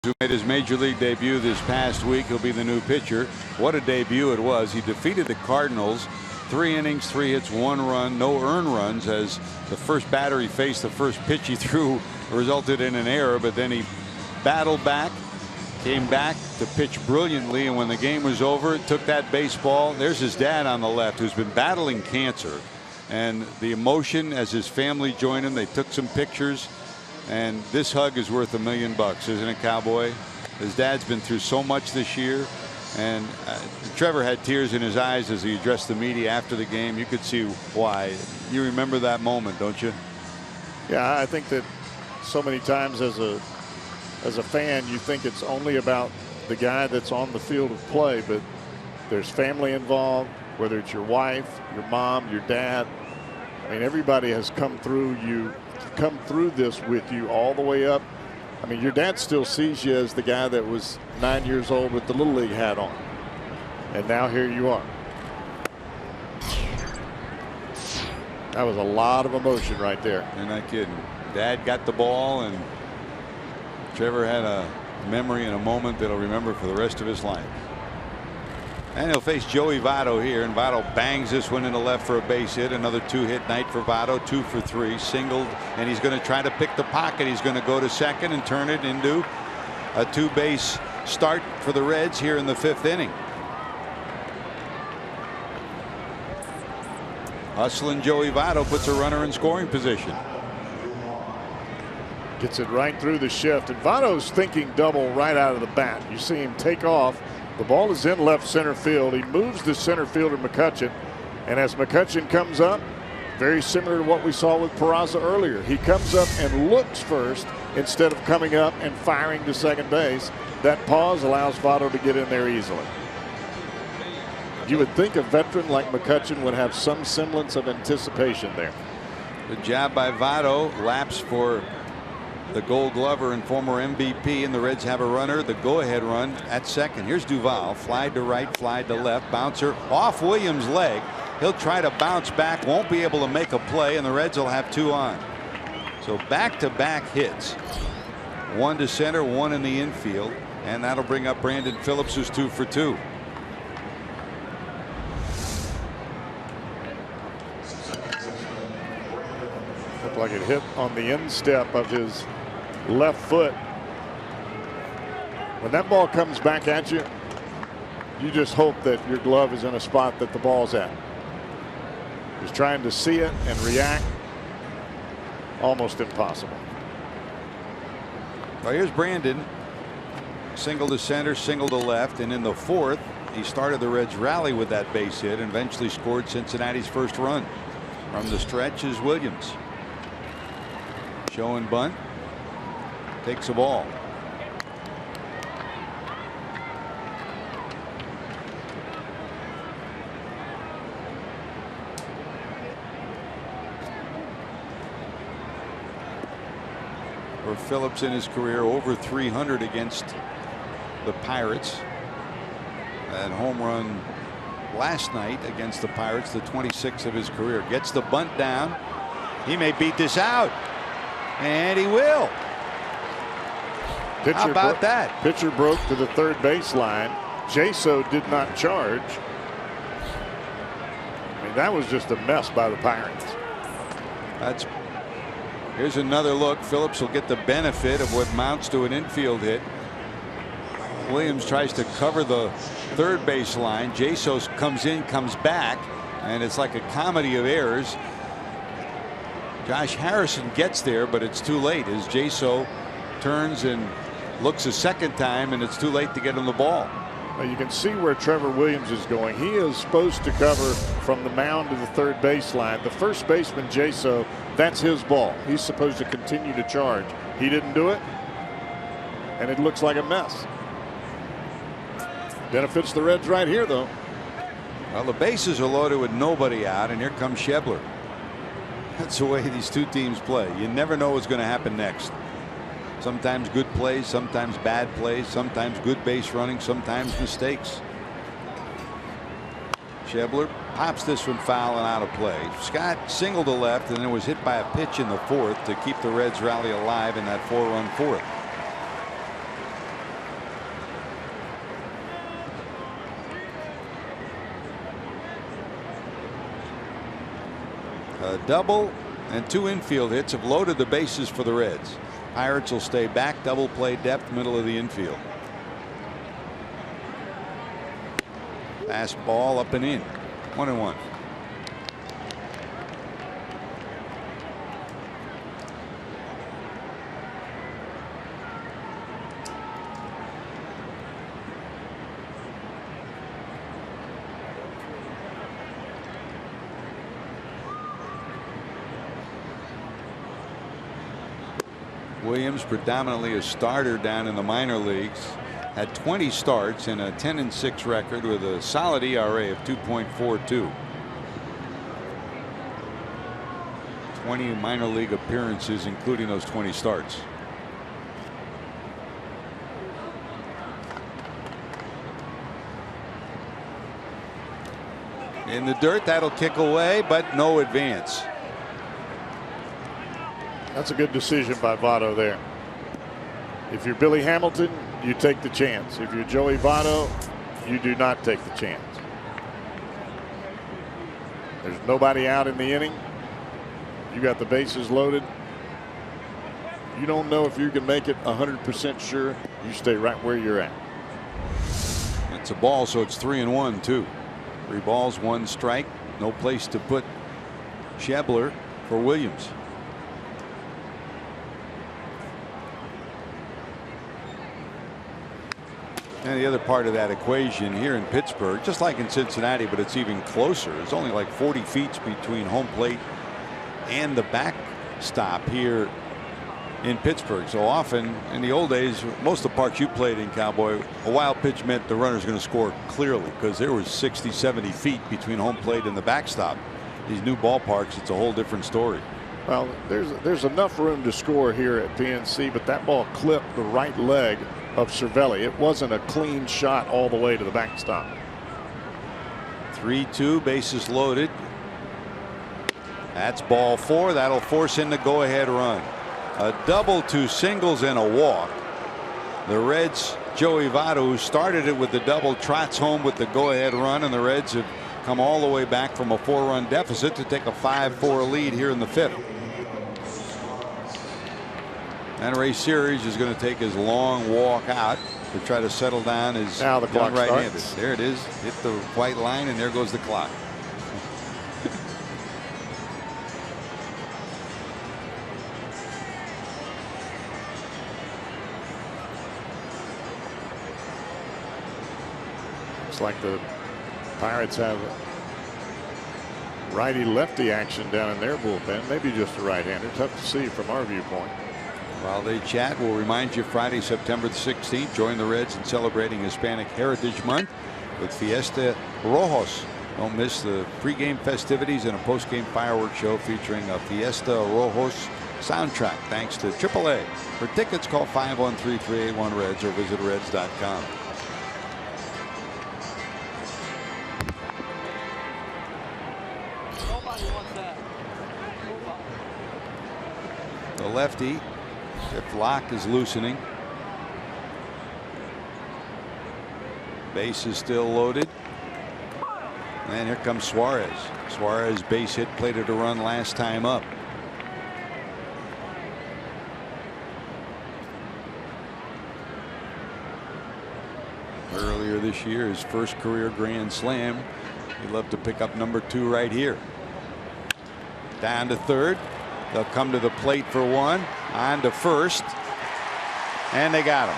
Who made his major league debut this past week. He'll be the new pitcher. What a debut it was. He defeated the Cardinals 3 innings, 3 hits, 1 run, no earned runs, as the first batter he faced, the first pitch he threw, resulted in an error, but then he battled back, came back to pitch brilliantly, and when the game was over, took that baseball. There's his dad on the left, who's been battling cancer, and the emotion as his family joined him. They took some pictures. And this hug is worth $1 million, isn't it, Cowboy? His dad's been through so much this year, and Trevor had tears in his eyes as he addressed the media after the game. You could see why. You remember that moment, don't you? Yeah, I think that so many times as a fan, you think it's only about the guy that's on the field of play, but there's family involved, whether it's your wife, your mom, your dad. I mean, everybody has come through this with you all the way up. I mean, your dad still sees you as the guy that was 9 years old with the Little League hat on. And now here you are. That was a lot of emotion right there. You're not kidding. Dad got the ball, and Trevor had a memory and a moment that he'll remember for the rest of his life. And he'll face Joey Votto here, and Votto bangs this one into left for a base hit. Another 2-hit night for Votto, 2 for 3, singled, and he's going to try to pick the pocket. He's going to go to second and turn it into a 2-base start for the Reds here in the 5th inning. Hustling Joey Votto puts a runner in scoring position. Gets it right through the shift, and Votto's thinking double right out of the bat. You see him take off. The ball is in left center field. He moves the center fielder McCutchen, and as McCutchen comes up, very similar to what we saw with Peraza earlier, he comes up and looks first instead of coming up and firing to second base. That pause allows Votto to get in there easily. You would think a veteran like McCutchen would have some semblance of anticipation there. Good job by Votto. Laps for the Gold Glover and former MVP, and the Reds have a runner. The go-ahead run at second. Here's Duvall. Fly to right, fly to left. Bouncer off Williams' leg. He'll try to bounce back. Won't be able to make a play, and the Reds will have 2 on. So back-to-back hits. 1 to center, 1 in the infield, and that'll bring up Brandon Phillips, who's 2 for 2. Looked like it hit on the instep of his left foot. When that ball comes back at you, you just hope that your glove is in a spot that the ball's at. Just trying to see it and react, almost impossible. Well, here's Brandon. Single to center, single to left, and in the 4th, he started the Reds' rally with that base hit and eventually scored Cincinnati's first run. From the stretch is Williams. Show and bunt. Takes a ball. For Phillips in his career, over 300 against the Pirates. And home run last night against the Pirates, the 26th of his career. Gets the bunt down. He may beat this out. And he will. How about that? Pitcher broke to the third baseline. Jaso did not charge. I mean, that was just a mess by the Pirates. Here's another look. Phillips will get the benefit of what mounts to an infield hit. Williams tries to cover the third base line. Jaso comes in, comes back, and it's like a comedy of errors. Josh Harrison gets there, but it's too late as Jaso turns and looks a second time, and it's too late to get him the ball. Well, you can see where Trevor Williams is going. He is supposed to cover from the mound to the third baseline. The first baseman, Jaso, that's his ball. He's supposed to continue to charge. He didn't do it, and it looks like a mess. Benefits the Reds right here, though. Well, the bases are loaded with nobody out, and here comes Schebler. That's the way these two teams play. You never know what's going to happen next. Sometimes good plays, sometimes bad plays, sometimes good base running, sometimes mistakes. Schebler pops this one foul and out of play. Scott singled to left and then was hit by a pitch in the 4th to keep the Reds rally alive in that 4-run 4th. A double and 2 infield hits have loaded the bases for the Reds. Pirates will stay back, double play depth, middle of the infield. Fastball up and in. 1-1. Williams, predominantly a starter down in the minor leagues, had 20 starts and a 10-6 record with a solid ERA of 2.42. 20 minor league appearances, including those 20 starts. In the dirt, that'll kick away, but no advance. That's a good decision by Votto there. If you're Billy Hamilton, you take the chance. If you're Joey Votto, you do not take the chance. There's nobody out in the inning. You got the bases loaded. You don't know if you can make it 100% sure. You stay right where you're at. It's a ball, so it's 3-1 too. 3 balls, 1 strike. No place to put Schebler for Williams. And the other part of that equation here in Pittsburgh, just like in Cincinnati, but it's even closer. It's only like 40 feet between home plate and the backstop here in Pittsburgh. So often in the old days, most of the parks you played in, Cowboy, a wild pitch meant the runner's going to score clearly because there was 60, 70 feet between home plate and the backstop. These new ballparks, it's a whole different story. Well, there's enough room to score here at PNC, but that ball clipped the right leg of Cervelli. It wasn't a clean shot all the way to the backstop. 3-2, bases loaded. That's ball 4. That'll force in the go-ahead run. A double, 2 singles, and a walk. The Reds, Joey Votto, who started it with the double, trots home with the go-ahead run, and the Reds have come all the way back from a 4-run deficit to take a 5-4 lead here in the 5th. And Ray Series is going to take his long walk out to try to settle down his now the clock right-handed. starts. There it is. Hit the white line, and there goes the clock. Looks like the Pirates have righty-lefty action down in their bullpen. Maybe just a right-hander. Tough to see from our viewpoint. While they chat, we'll remind you Friday, September the 16th, join the Reds in celebrating Hispanic Heritage Month with Fiesta Rojos. Don't miss the pregame festivities and a postgame fireworks show featuring a Fiesta Rojos soundtrack. Thanks to AAA. For tickets, call 513-381-REDS or visit reds.com. The lefty, if lock is loosening. Base is still loaded. And here comes Suarez. Suarez base hit, plated a run last time up. Earlier this year, his first career grand slam. He'd love to pick up number 2 right here. Down to third. They'll come to the plate for one. On to first. And they got him.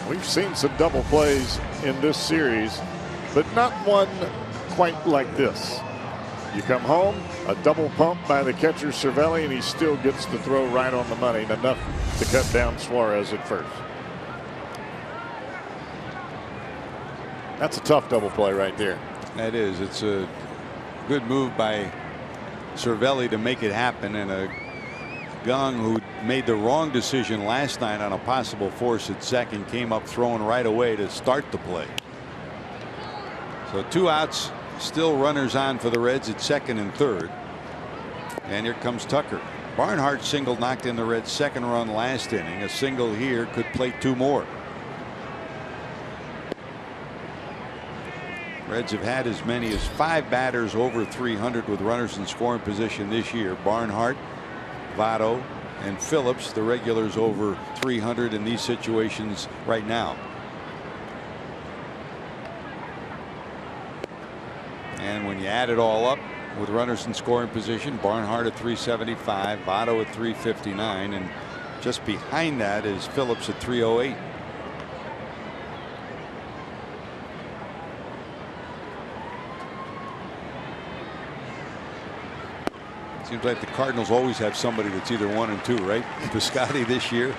We've seen some double plays in this series, but not one quite like this. You come home, a double pump by the catcher Cervelli, and he still gets the throw right on the money, enough to cut down Suarez at first. That's a tough double play right there. That is. It's a good move by Cervelli to make it happen, and a Young, who made the wrong decision last night on a possible force at second, came up throwing right away to start the play. So 2 outs, still runners on for the Reds at second and third. And here comes Tucker. Barnhart single knocked in the Reds' second run last inning. A single here could plate 2 more. Reds have had as many as 5 batters over 300 with runners in scoring position this year. Barnhart, Votto, and Phillips, the regulars over 300 in these situations right now. And when you add it all up with runners in scoring position, Barnhart at 375, Votto at 359, and just behind that is Phillips at 308. Seems like the Cardinals always have somebody that's either 1 and 2, right? Piscotty this year.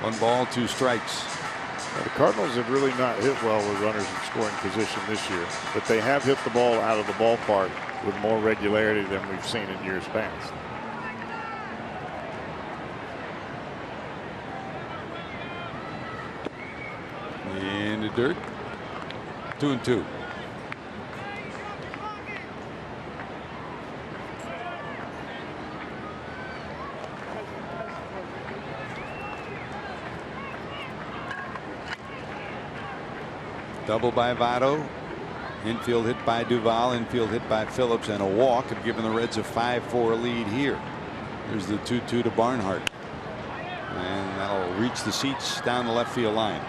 1 ball, 2 strikes. Now, the Cardinals have really not hit well with runners in scoring position this year, but they have hit the ball out of the ballpark with more regularity than we've seen in years past. In the dirt. 2 and 2. Double by Votto. Infield hit by Duvall. Infield hit by Phillips, and a walk have given the Reds a 5-4 lead here. There's the 2-2 to Barnhart. And that'll reach the seats down the left field line.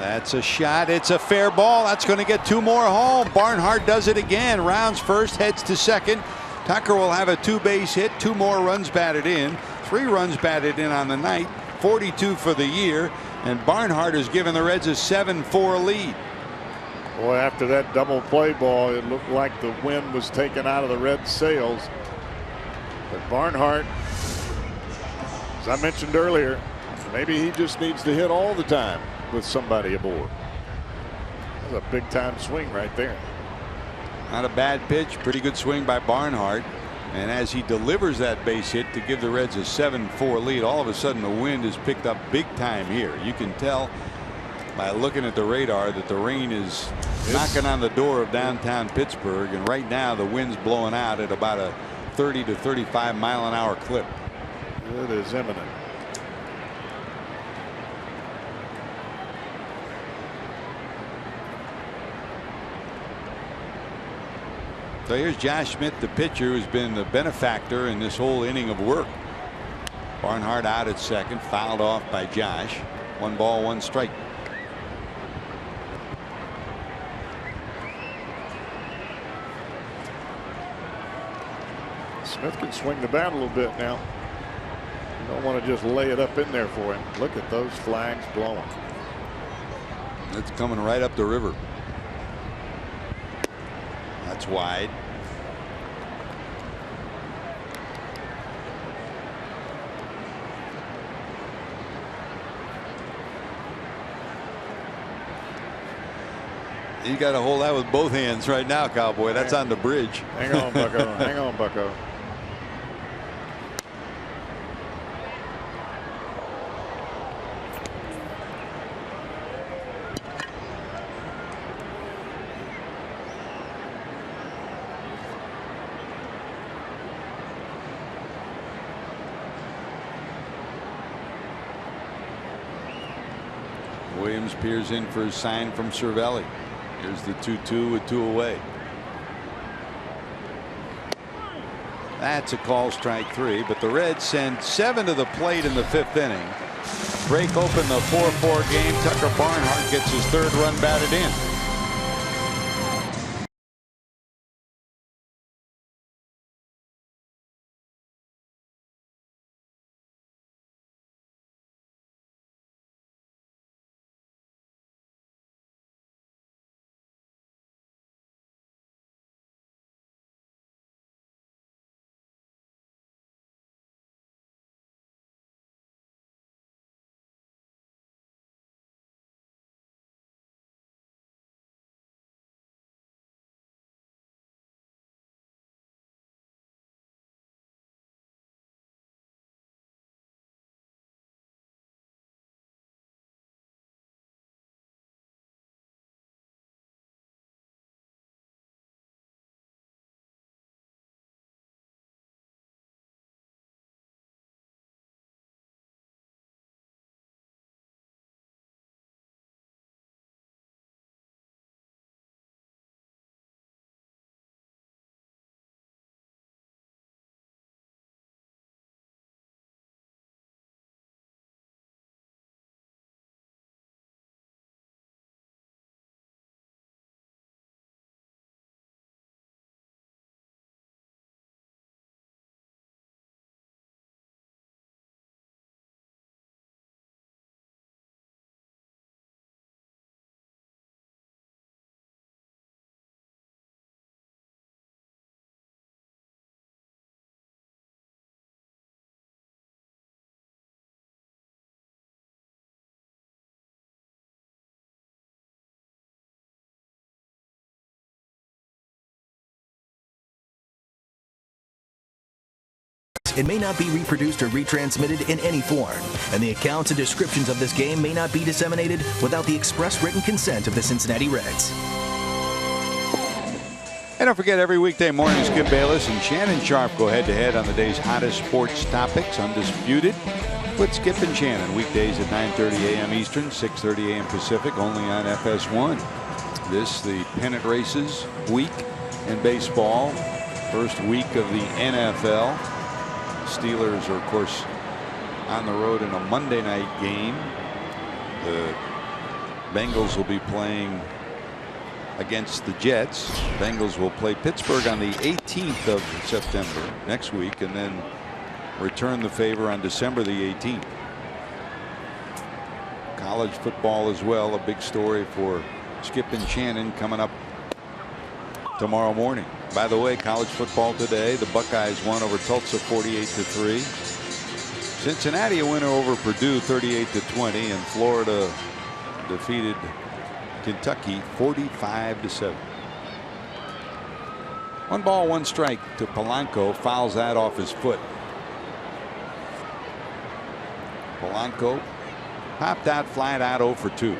That's a shot. It's a fair ball. That's going to get 2 more home. Barnhart does it again. Rounds first, heads to second. Tucker will have a 2-base hit. 2 more runs batted in. 3 runs batted in on the night. 42 for the year. And Barnhart has given the Reds a 7-4 lead. Boy, after that double play ball, it looked like the wind was taken out of the Reds' sails. But Barnhart, as I mentioned earlier, maybe he just needs to hit all the time with somebody aboard. That's a big time swing right there. Not a bad pitch. Pretty good swing by Barnhart. And as he delivers that base hit to give the Reds a 7-4 lead, all of a sudden the wind has picked up big time here. You can tell by looking at the radar that the rain is knocking on the door of downtown Pittsburgh, and right now the wind's blowing out at about a 30 to 35 mile an hour clip. It is imminent. So here's Josh Smith, the pitcher, who's been the benefactor in this whole inning of work. Barnhart out at second, fouled off by Josh. 1 ball, 1 strike. Smith can swing the bat a little bit now. You don't want to just lay it up in there for him. Look at those flags blowing. It's coming right up the river. That's wide. You got to hold that with both hands right now, Cowboy. That's on the bridge. Hang on, Bucko. Hang on, Bucko. Williams peers in for his sign from Cervelli. Here's the 2-2 with 2 away. That's a call, strike 3, but the Reds send 7 to the plate in the 5th inning. Break open the 4-4 game. Tucker Barnhart gets his 3rd run batted in. It may not be reproduced or retransmitted in any form, and the accounts and descriptions of this game may not be disseminated without the express written consent of the Cincinnati Reds. And don't forget, every weekday morning, Skip Bayless and Shannon Sharp go head-to-head on the day's hottest sports topics, Undisputed, with Skip and Shannon, weekdays at 9:30 a.m. Eastern, 6:30 a.m. Pacific, only on FS1. This, the pennant races week in baseball, first week of the NFL. Steelers are, of course, on the road in a Monday night game. The Bengals will be playing against the Jets. Bengals will play Pittsburgh on the 18th of September next week, and then return the favor on December the 18th. College football as well, a big story for Skip and Shannon coming up tomorrow morning. By the way, college football today, the Buckeyes won over Tulsa 48-3. Cincinnati a winner over Purdue 38-20, and Florida defeated Kentucky 45-7. 1 ball, 1 strike to Polanco, fouls that off his foot. Polanco popped out, flat out 0 for 2.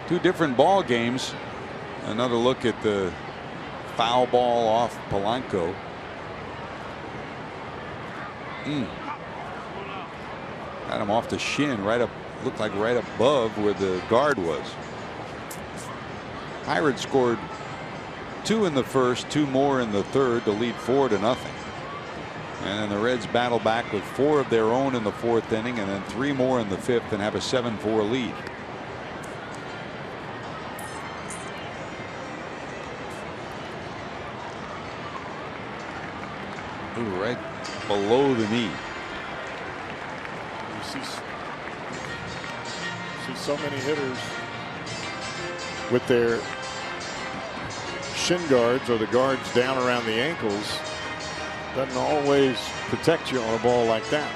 2 different ball games. Another look at the foul ball off Polanco. Got him off the shin, right up, looked like right above where the guard was. Pirates scored 2 in the first, 2 more in the third to lead 4-0. And then the Reds battle back with 4 of their own in the 4th inning, and then 3 more in the 5th, and have a 7-4 lead. Ooh, right below the knee. You see so many hitters with their shin guards or the guards down around the ankles. Doesn't always protect you on a ball like that.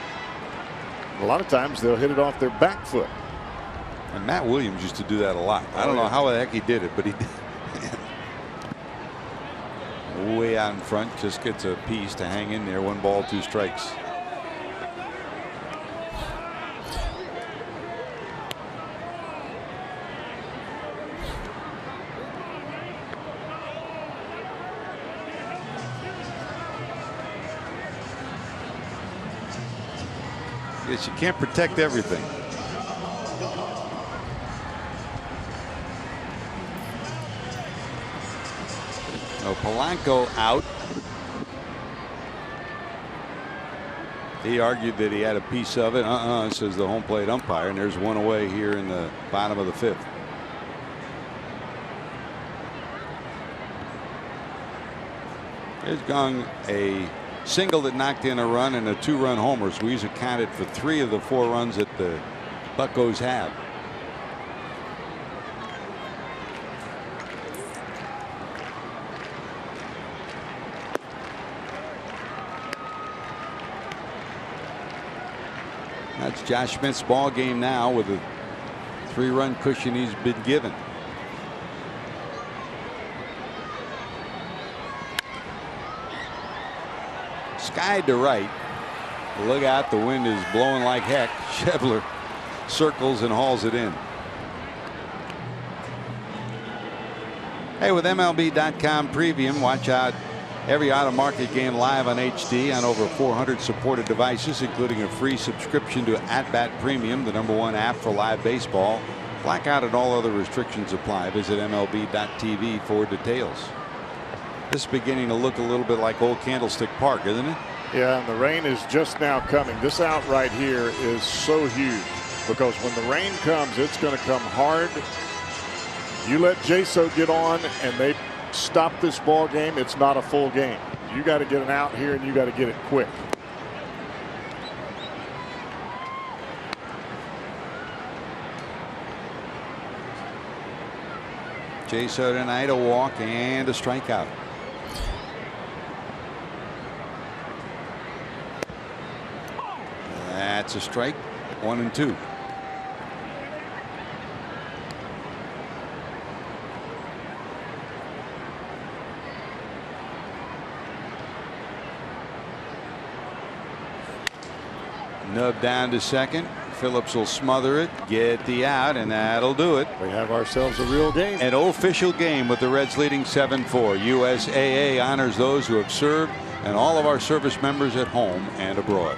A lot of times they'll hit it off their back foot. And Matt Williams used to do that a lot. I don't know how the heck he did it, but he did. Way out in front, just gets a piece to hang in there. 1 ball, 2 strikes. Yes, you can't protect everything. No, Polanco out. He argued that he had a piece of it. Says the home plate umpire, and there's 1 away here in the bottom of the 5th. There's Gong, a single that knocked in a run and a 2-run homer. So he's accounted for 3 of the 4 runs that the Buccos have. That's Josh Smith's ball game now with a 3-run cushion he's been given. Skied to right. Look out, the wind is blowing like heck. Schebler circles and hauls it in. Hey, with MLB.com Premium, watch out every out-of-market game live on HD on over 400 supported devices, including a free subscription to At Bat Premium, the #1 app for live baseball. Blackout and all other restrictions apply. Visit MLB.tv for details. This is beginning to look a little bit like Old Candlestick Park, isn't it? Yeah, and the rain is just now coming. This out right here is so huge because when the rain comes, it's going to come hard. You let JSO get on and they stop this ball game, it's not a full game. You got to get an out here and you got to get it quick. JSO tonight, a walk and a strikeout. That's a strike. 1 and 2. Nub down to second. Phillips will smother it, get the out, and that'll do it. We have ourselves a real game. An official game with the Reds leading 7-4. USAA honors those who have served and all of our service members at home and abroad.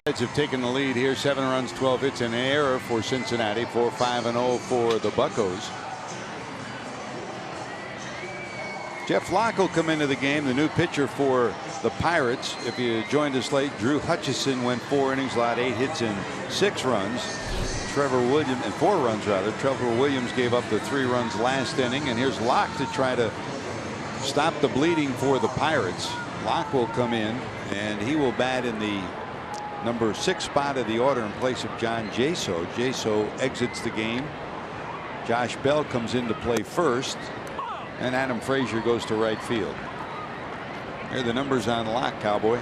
Reds have taken the lead here. 7 runs, 12 hits, and an error for Cincinnati. 4-5-0 for the Buccos. Jeff Locke will come into the game, the new pitcher for the Pirates. If you joined us late, Drew Hutchison went 4 innings, allowed 8 hits and 6 runs. Trevor Williams, and 4 runs rather. Trevor Williams gave up the 3 runs last inning, and here's Locke to try to stop the bleeding for the Pirates. Locke will come in, and he will bat in the number 6 spot of the order in place of John Jaso. Jaso exits the game. Josh Bell comes in to play first, and Adam Frazier goes to right field. Here are the numbers on Locke, Cowboy.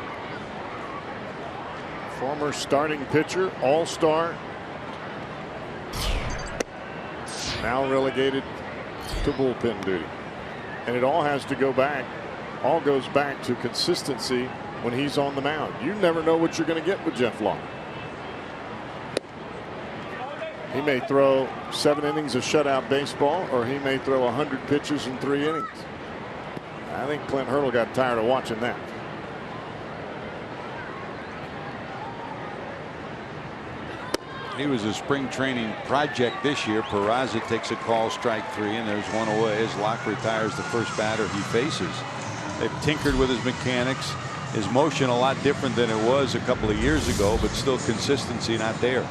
Former starting pitcher, all-star. Now relegated to bullpen duty. And it all has to go back. All goes back to consistency when he's on the mound. You never know what you're going to get with Jeff Locke. He may throw 7 innings of shutout baseball, or he may throw 100 pitches in 3 innings. I think Clint Hurdle got tired of watching that. He was a spring training project this year. Peraza takes a call, strike 3, and there's 1 away as Locke retires the first batter he faces. They've tinkered with his mechanics. His motion a lot different than it was a couple of years ago, but still consistency not there.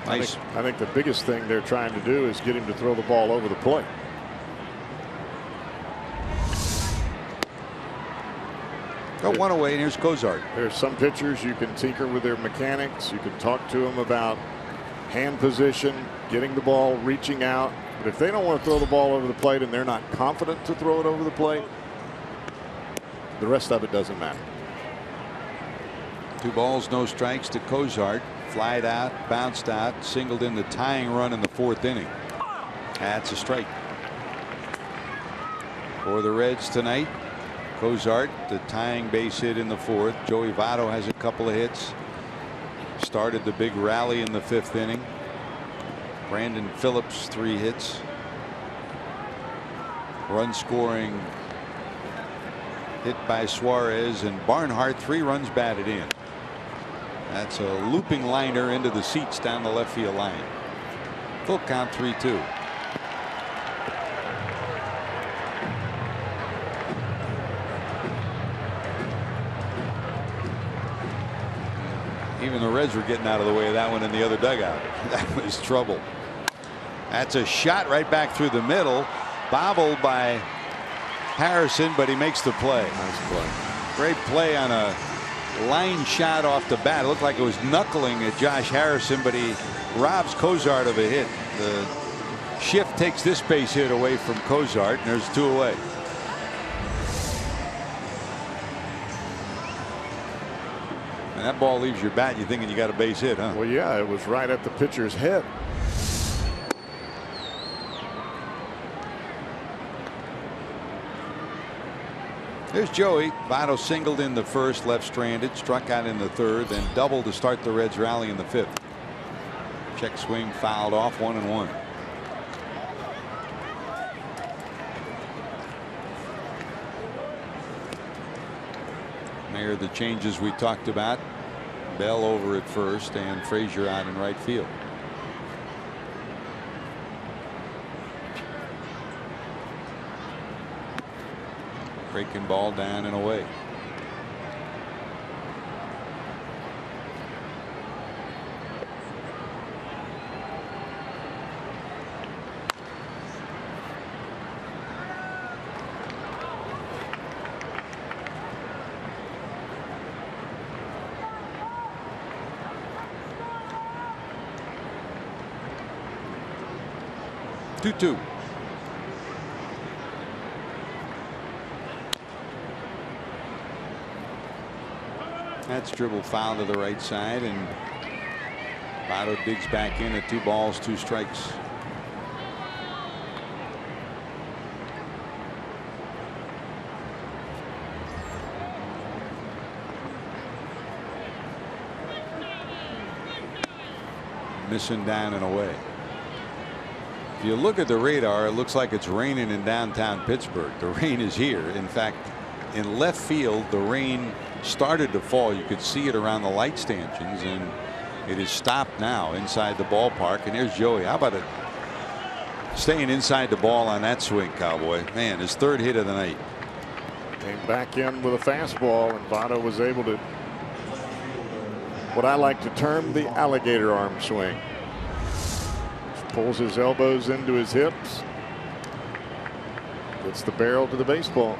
Nice. I think the biggest thing they're trying to do is get him to throw the ball over the plate. Got 1 away, and here's Cozart. There's some pitchers you can tinker with their mechanics. You can talk to them about hand position, getting the ball, reaching out. But if they don't want to throw the ball over the plate and they're not confident to throw it over the plate, the rest of it doesn't matter. 2 balls, no strikes to Cozart. Flied out, bounced out, singled in the tying run in the 4th inning. That's a strike. For the Reds tonight, Cozart, the tying base hit in the 4th. Joey Votto has a couple of hits. Started the big rally in the 5th inning. Brandon Phillips 3 hits. Run scoring hit by Suarez, and Barnhart 3 runs batted in. That's a looping liner into the seats down the left field line. Full count, 3-2. Even the Reds were getting out of the way of that one in the other dugout. That was trouble. That's a shot right back through the middle. Bobbled by Harrison, but he makes the play. Nice play. Great play on a line shot off the bat. It looked like it was knuckling at Josh Harrison, but he robs Cozart of a hit. The shift takes this base hit away from Cozart, and there's 2 away. And that ball leaves your bat, you're thinking you got a base hit, huh? Well, yeah, it was right at the pitcher's head. There's Joey. Votto singled in the 1st, left stranded, struck out in the 3rd, then doubled to start the Reds rally in the 5th. Check swing fouled off, 1-1. There are the changes we talked about. Bell over at first and Frazier out in right field. Breaking ball down and away. Two. That's dribble foul to the right side, and Votto digs back in at 2 balls, 2 strikes. Missing down and away. If you look at the radar, it looks like it's raining in downtown Pittsburgh. The rain is here. In fact, in left field, the rain started to fall. You could see it around the light stanchions, and it is stopped now inside the ballpark. And there's Joey. How about it? Staying inside the ball on that swing, Cowboy. Man, his 3rd hit of the night. Came back in with a fastball, and Votto was able to, what I like to term, the alligator arm swing. Pulls his elbows into his hips. Gets the barrel to the baseball.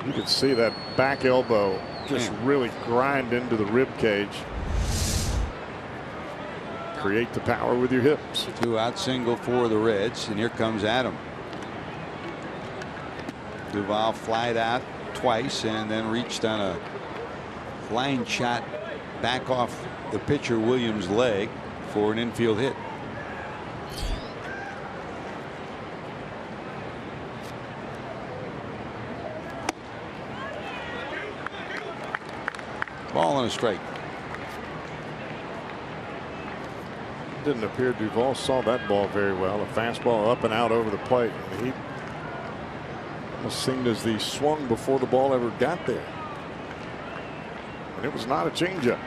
You can see that back elbow just really grind into the rib cage. Create the power with your hips. 2-out single for the Reds, and here comes Adam. Duvall flied out twice and then reached on a line shot back off the pitcher Williams' leg for an infield hit. Ball and a strike. Didn't appear Duvall saw that ball very well. A fastball up and out over the plate. He almost seemed as he swung before the ball ever got there. And it was not a changeup.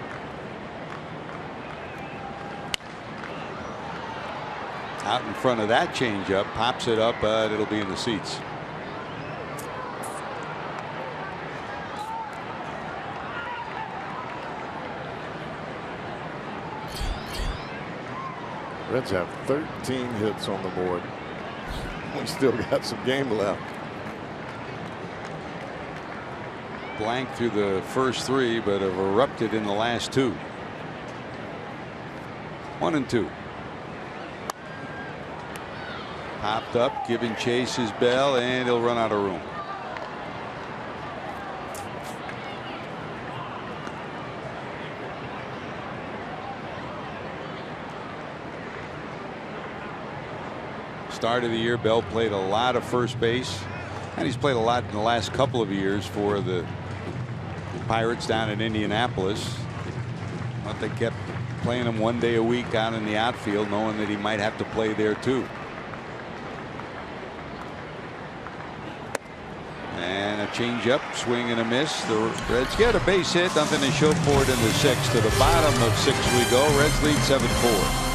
Out in front of that changeup, pops it up, but it'll be in the seats. Reds have 13 hits on the board. We still got some game left. Blank through the first 3, but have erupted in the last 2. 1-2. Popped up, giving chase his Bell, and he'll run out of room. Start of the year, Bell played a lot of first base, and he's played a lot in the last couple of years for the Pirates down in Indianapolis. But they kept playing him 1 day a week out in the outfield, knowing that he might have to play there too. And a changeup, swing and a miss. The Reds get a base hit, nothing to show for it in the 6th. To the bottom of 6 we go. Reds lead 7-4.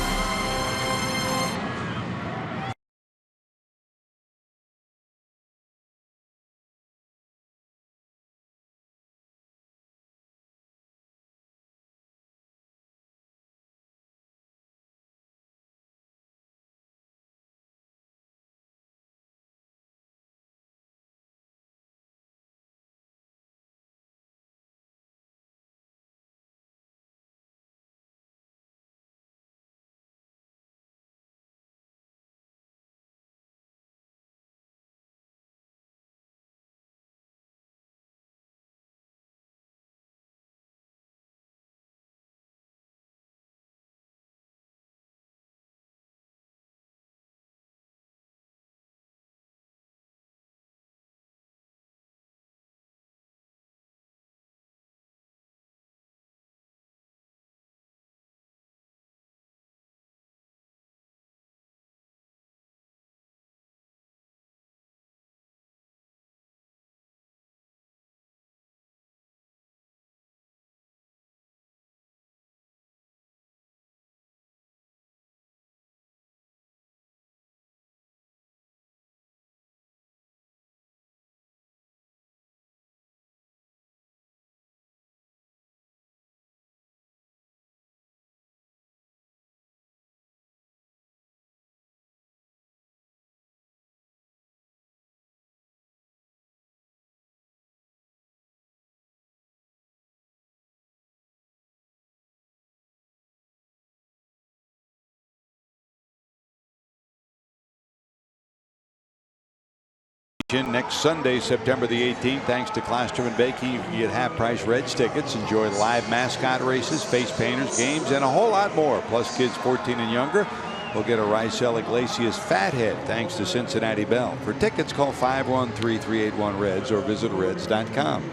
Next Sunday, September the 18th, thanks to Klosterman Baking, you can get half-price Reds tickets, enjoy live mascot races, face painters, games, and a whole lot more. Plus, kids 14 and younger will get a Rysel Iglesias Fathead, thanks to Cincinnati Bell. For tickets, call 513-381-REDS or visit reds.com.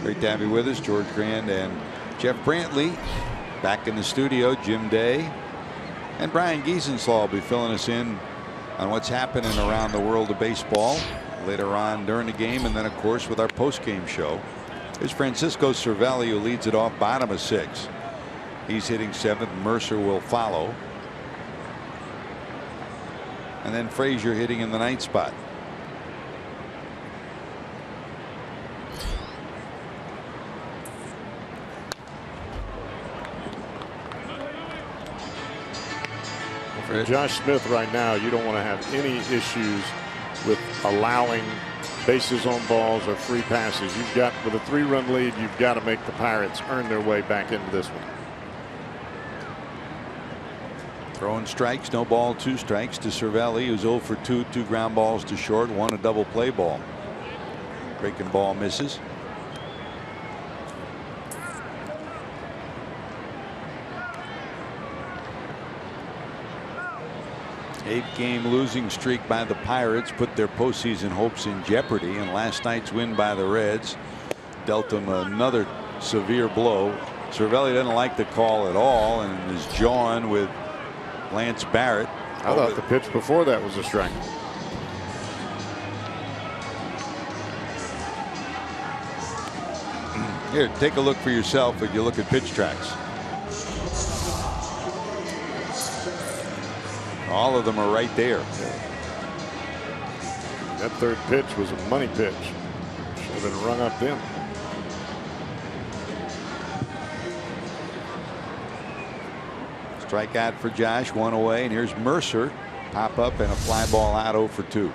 Great to have you with us, George Grand and Jeff Brantley. Back in the studio, Jim Day and Brian Giesenslaw will be filling us in on what's happening around the world of baseball later on during the game, and then of course with our post-game show. Here's Francisco Cervelli, who leads it off, bottom of 6. He's hitting 7th. Mercer will follow. And then Frazier hitting in the 9th spot. For Josh Smith right now, you don't want to have any issues with allowing bases on balls or free passes. You've got, with a 3-run lead, you've got to make the Pirates earn their way back into this one. Throwing strikes, no ball, 2 strikes to Cervelli, who's 0 for 2, 2 ground balls to short, 1 a double play ball. Breaking ball misses. Eight-game losing streak by the Pirates put their postseason hopes in jeopardy, and last night's win by the Reds dealt them another severe blow. Cervelli doesn't like the call at all and is jawing with Lance Barrett. I thought the pitch before that was a strike. Here, take a look for yourself if you look at pitch tracks. All of them are right there. That third pitch was a money pitch. Should have been rung up then. Strikeout for Josh, 1 away, and here's Mercer. Pop up and a fly ball out, 0 for 2.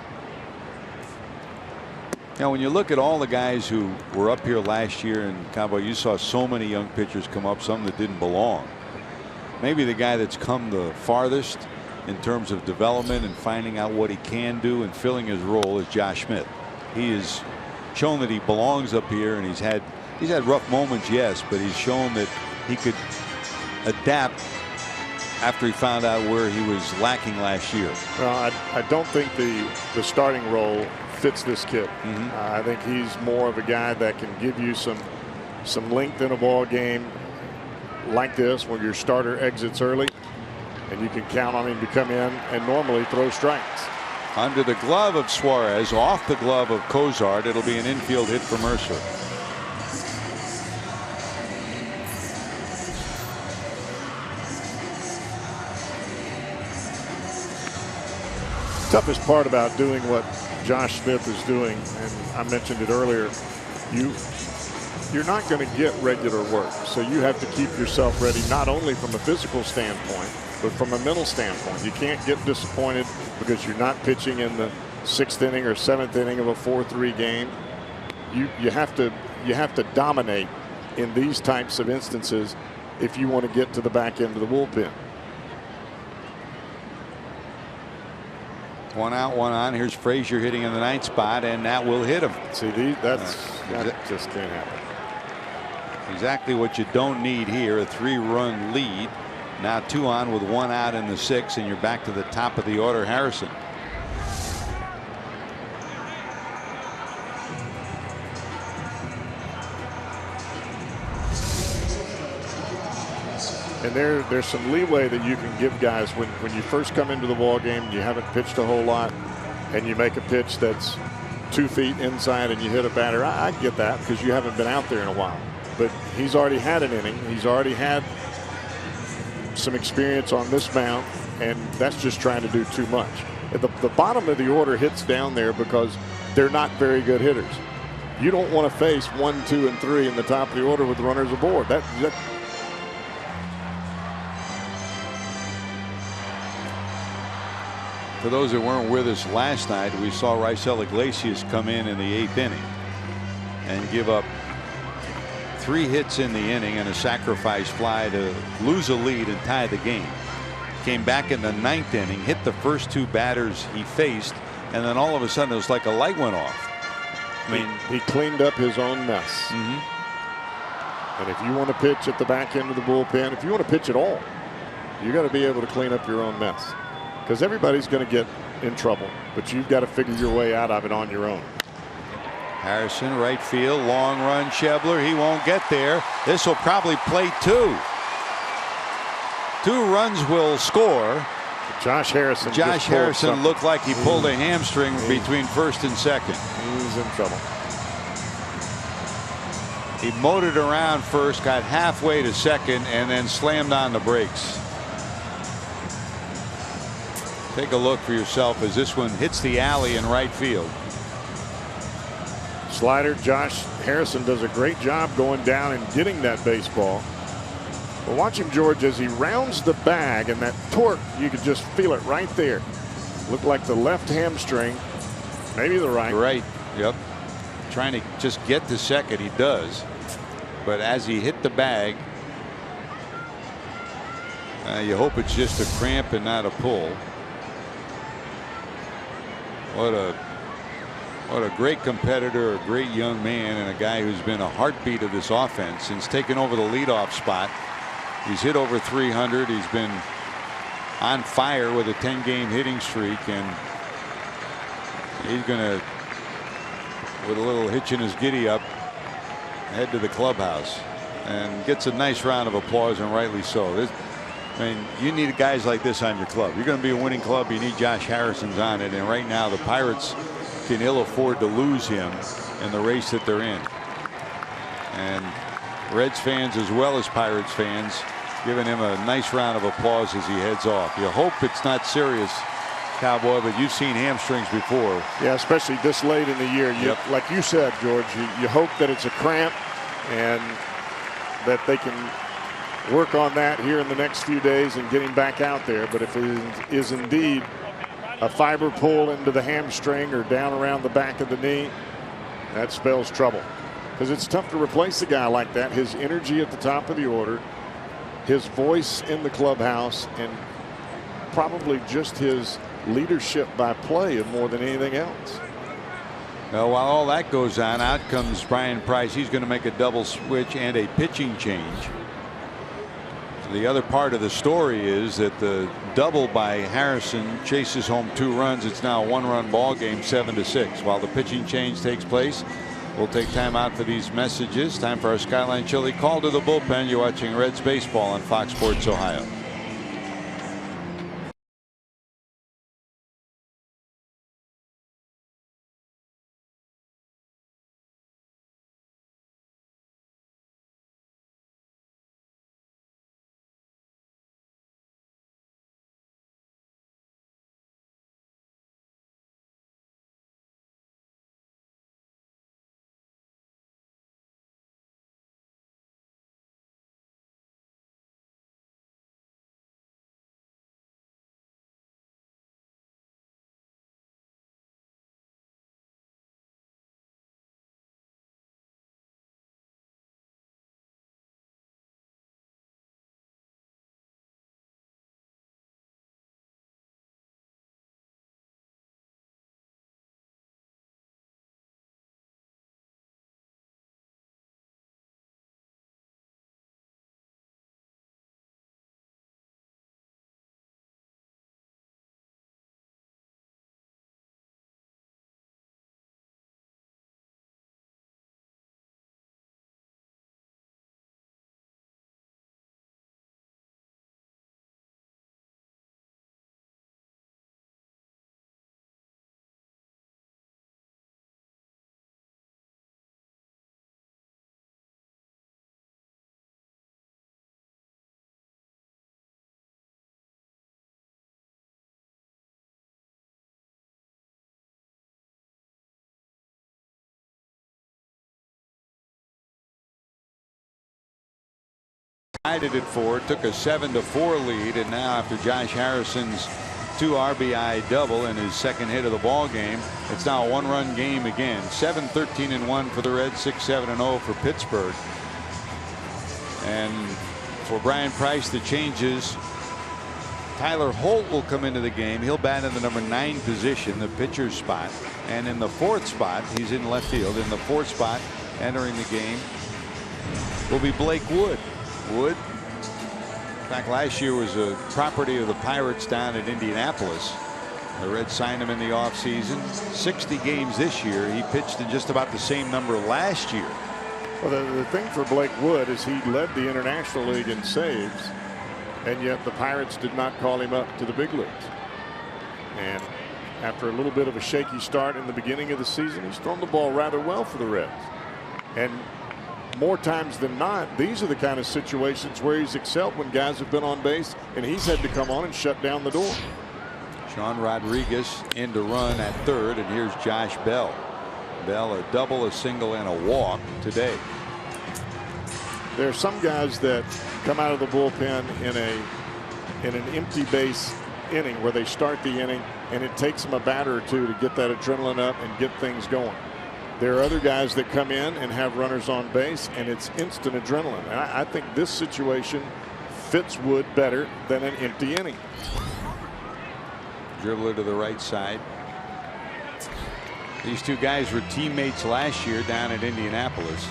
Now, when you look at all the guys who were up here last year in Cabo, you saw so many young pitchers come up, some that didn't belong. Maybe the guy that's come the farthest in terms of development and finding out what he can do and filling his role is Josh Smith. He has shown that he belongs up here, and he's had rough moments, yes, but he's shown that he could adapt after he found out where he was lacking last year. Well, I don't think the starting role fits this kid. I think he's more of a guy that can give you some length in a ball game like this, where your starter exits early and you can count on him to come in and normally throw strikes. Under the glove of Suarez, off the glove of Cozart, it'll be an infield hit for Mercer. Toughest part about doing what Josh Smith is doing, and I mentioned it earlier, you're not going to get regular work, so you have to keep yourself ready, not only from a physical standpoint but from a mental standpoint. You can't get disappointed because you're not pitching in the 6th inning or 7th inning of a 4-3 game. You have to dominate in these types of instances if you want to get to the back end of the bullpen. 1 out, 1 on. Here's Frazier hitting in the 9th spot, and that will hit him. See, that just can't happen. Exactly what you don't need here. A 3-run lead. Now 2 on with 1 out in the 6th, and you're back to the top of the order. Harrison. And there's some leeway that you can give guys when you first come into the ball game, you haven't pitched a whole lot, and you make a pitch that's 2 feet inside and you hit a batter. I get that because you haven't been out there in a while. But he's already had an inning. He's already had some experience on this mound, and that's just trying to do too much. The bottom of the order hits down there because they're not very good hitters. You don't want to face 1, 2, and 3 in the top of the order with runners aboard. For those that weren't with us last night, we saw Raisel Iglesias come in the 8th inning and give up 3 hits in the inning and a sacrifice fly to lose a lead and tie the game. Came back in the 9th inning, hit the first 2 batters he faced, and then all of a sudden it was like a light went off. I mean, he cleaned up his own mess. And if you want to pitch at the back end of the bullpen, if you want to pitch at all, you got to be able to clean up your own mess, because everybody's going to get in trouble, but you've got to figure your way out of it on your own. Harrison, right field, long run. Schebler, he won't get there. This will probably play 2. 2 runs will score. Josh Harrison. Josh Harrison looked like he pulled a hamstring between first and second. He's in trouble. He motored around first, got halfway to second, and then slammed on the brakes. Take a look for yourself as this one hits the alley in right field. Slider. Josh Harrison does a great job going down and getting that baseball. But watch him, George, as he rounds the bag, and that torque, you could just feel it right there. Looked like the left hamstring, maybe the right. Right. Yep. Trying to just get to second. He does. But as he hit the bag, you hope it's just a cramp and not a pull. What a great competitor, a great young man, and a guy who's been a heartbeat of this offense since taking over the leadoff spot. He's hit over 300. He's been on fire with a 10-game hitting streak, and he's going to, with a little hitch in his giddy up, head to the clubhouse and gets a nice round of applause, and rightly so. I mean, you need guys like this on your club. You're going to be a winning club. You need Josh Harrison's on it. And right now the Pirates can ill afford to lose him in the race that they're in. And Reds fans as well as Pirates fans giving him a nice round of applause as he heads off. You hope it's not serious, Cowboy, but you've seen hamstrings before. Yeah, especially this late in the year. Like you said, George, you hope that it's a cramp and that they can work on that here in the next few days and get him back out there. But if it is indeed a fiber pull into the hamstring or down around the back of the knee, that spells trouble, because it's tough to replace a guy like that. His energy at the top of the order, his voice in the clubhouse, and probably just his leadership by play more than anything else. Well, while all that goes on, out comes Brian Price. He's going to make a double switch and a pitching change. The other part of the story is that the double by Harrison chases home 2 runs. It's now a 1-run ball game, 7-6. While the pitching change takes place, we'll take time out for these messages. Time for our Skyline Chili call to the bullpen. You're watching Reds baseball on Fox Sports Ohio. Tied it at 4, took a 7-4 lead, and now after Josh Harrison's 2 RBI double and his second hit of the ball game, it's now a 1-run game again. 7-13-1 for the Reds, 6-7-0 for Pittsburgh. And for Brian Price, the changes. Tyler Holt will come into the game. He'll bat in the number 9 position, the pitcher's spot, and in the 4th spot, he's in left field. In the 4th spot, entering the game, will be Blake Wood. Wood, in fact, last year was a property of the Pirates down in Indianapolis. The Reds signed him in the offseason. 60 games this year. He pitched in just about the same number last year. Well, the thing for Blake Wood is he led the International League in saves, and yet the Pirates did not call him up to the big leagues. And after a little bit of a shaky start in the beginning of the season, he's thrown the ball rather well for the Reds. And more times than not, these are the kind of situations where he's excelled when guys have been on base and he's had to come on and shut down the door. Sean Rodriguez in to run at third, and here's Josh Bell. Bell a double, a single, and a walk today. There are some guys that come out of the bullpen in an empty base inning where they start the inning and it takes them a batter or two to get that adrenaline up and get things going. There are other guys that come in and have runners on base and it's instant adrenaline. And I think this situation fits Wood better than an empty inning. Dribbler to the right side. These two guys were teammates last year down at Indianapolis.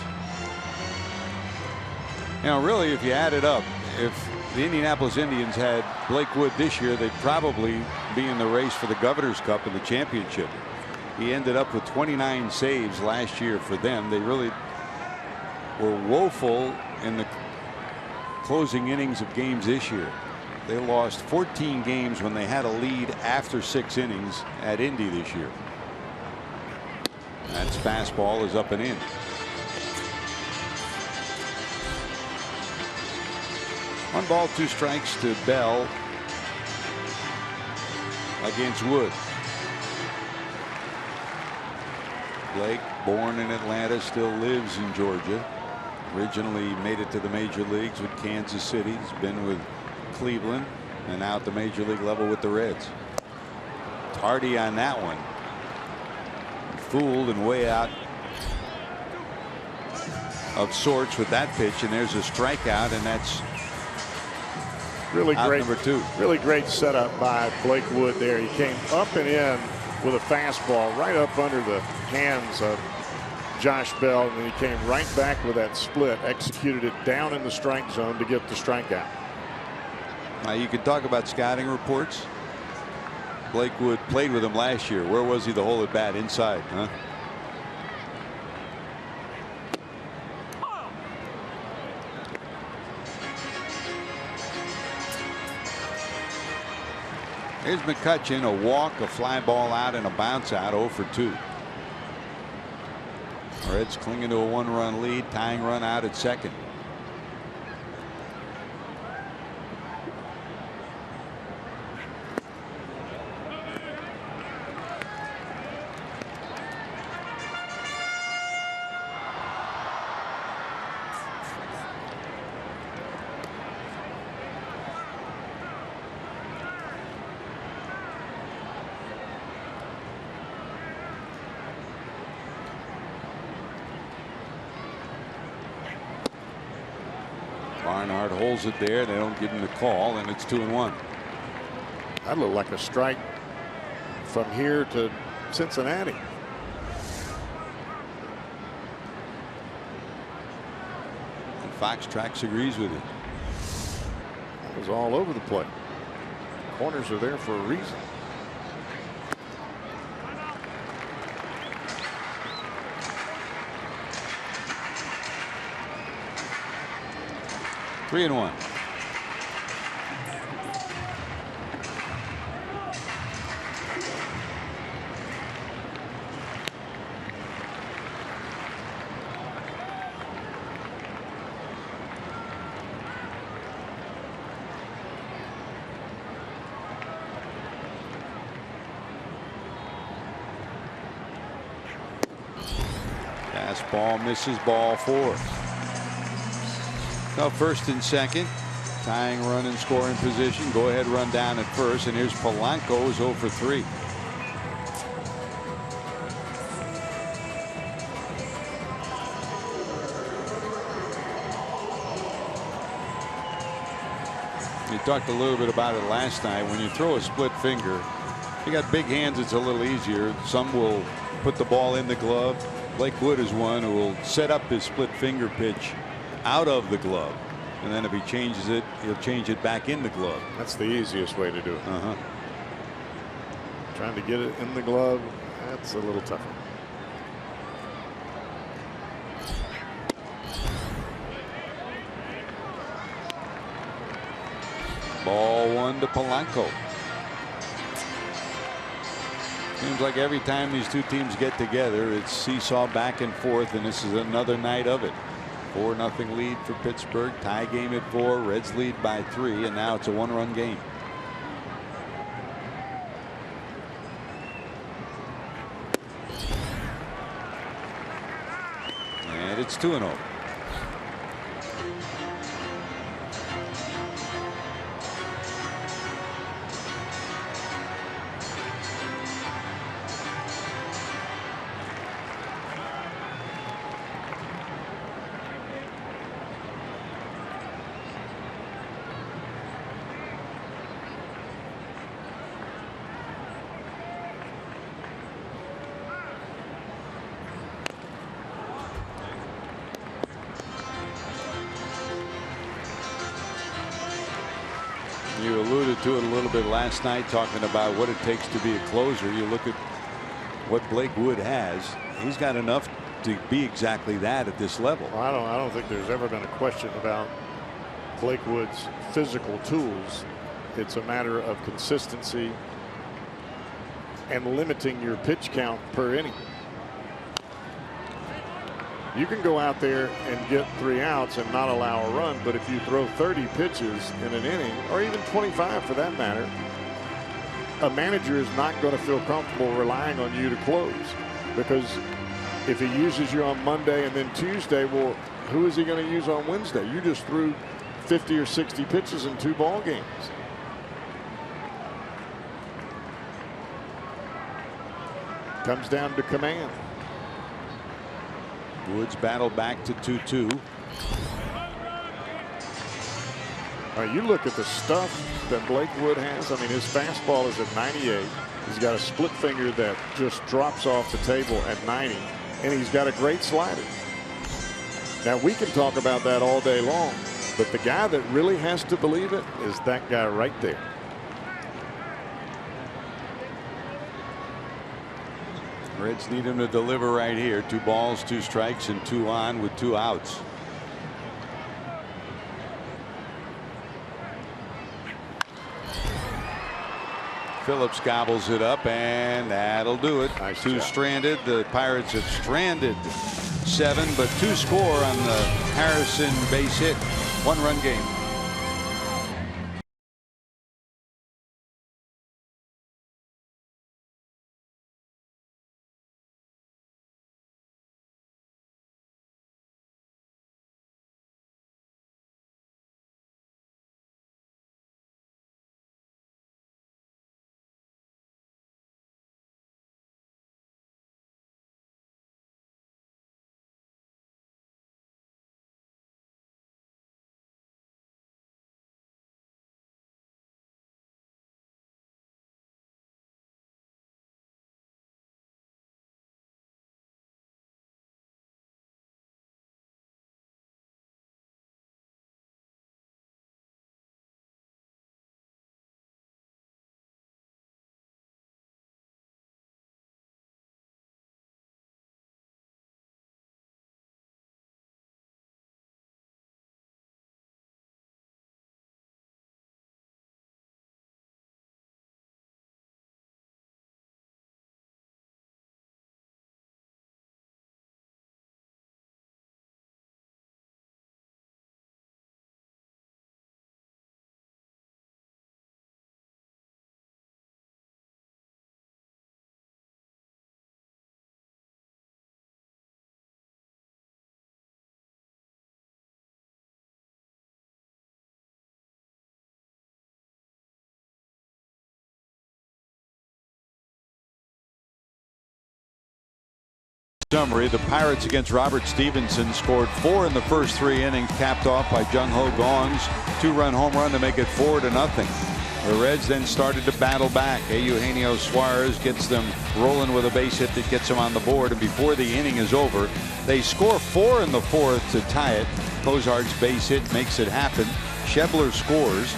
You know, really, if you add it up, if the Indianapolis Indians had Blake Wood this year, they'd probably be in the race for the Governor's Cup and the championship. He ended up with 29 saves last year for them. They really were woeful in the closing innings of games this year. They lost 14 games when they had a lead after 6 innings at Indy this year. That fastball is up and in. One ball, 2 strikes to Bell against Wood. Blake, born in Atlanta, still lives in Georgia. Originally made it to the major leagues with Kansas City. He's been with Cleveland and now at the major league level with the Reds. Tardy on that one. Fooled and way out of sorts with that pitch, and there's a strikeout, and that's really great. Number 2. Really great setup by Blake Wood there. He came up and in with a fastball right up under the hands of Josh Bell, and then he came right back with that split, executed it down in the strike zone to get the strikeout. Now you can talk about scouting reports. Blake Wood played with him last year. Where was he the whole at bat? Inside, huh? Here's McCutchen, a walk, a fly ball out, and a bounce out. 0 for 2. Reds clinging to a 1-run lead, tying run out at second. Barnhart holds it there. They don't give him the call, and it's 2-1. That looked like a strike from here to Cincinnati. And Fox Tracks agrees with it. It was all over the plate. Corners are there for a reason. Three and 1. Fastball misses, ball 4. Now first and second, tying run in scoring position. Go ahead, run down at first, and here's Polanco, who's 0 for 3. You talked a little bit about it last night. When you throw a split finger, you got big hands, it's a little easier. Some will put the ball in the glove. Blake Wood is one who will set up his split finger pitch out of the glove, and then if he changes it, he'll change it back in the glove. That's the easiest way to do it. Trying to get it in the glove, that's a little tougher. Ball one to Polanco. Seems like every time these two teams get together, it's seesaw back and forth, and this is another night of it. 4-0 lead for Pittsburgh. Tie game at 4. Reds lead by 3, and now it's a 1-run game. And it's 2-0. You alluded to it a little bit last night, talking about what it takes to be a closer. You look at what Blake Wood has. He's got enough to be exactly that at this level. Well, I don't think there's ever been a question about Blake Wood's physical tools. It's a matter of consistency and limiting your pitch count per inning. You can go out there and get 3 outs and not allow a run, but if you throw 30 pitches in an inning, or even 25 for that matter, a manager is not going to feel comfortable relying on you to close, because if he uses you on Monday and then Tuesday, well, who is he going to use on Wednesday? You just threw 50 or 60 pitches in 2 ball games. Comes down to command. Woods battle back to 2-2. You look at the stuff that Blake Wood has. I mean, his fastball is at 98. He's got a split finger that just drops off the table at 90, and he's got a great slider. Now, we can talk about that all day long, but the guy that really has to believe it is that guy right there. Reds need him to deliver right here. 2 balls, 2 strikes, and 2 on with 2 outs. Phillips gobbles it up, and that'll do it. Nice 2 job. stranded. The Pirates have stranded 7, but 2 score on the Harrison base hit. 1-run game. Summary: the Pirates against Robert Stevenson scored 4 in the first 3 innings, capped off by Jung Ho Gong's 2-run home run to make it 4-0. The Reds then started to battle back. Eugenio Suarez gets them rolling with a base hit that gets them on the board, and before the inning is over, they score 4 in the 4th to tie it. Cozart's base hit makes it happen. Schebler scores,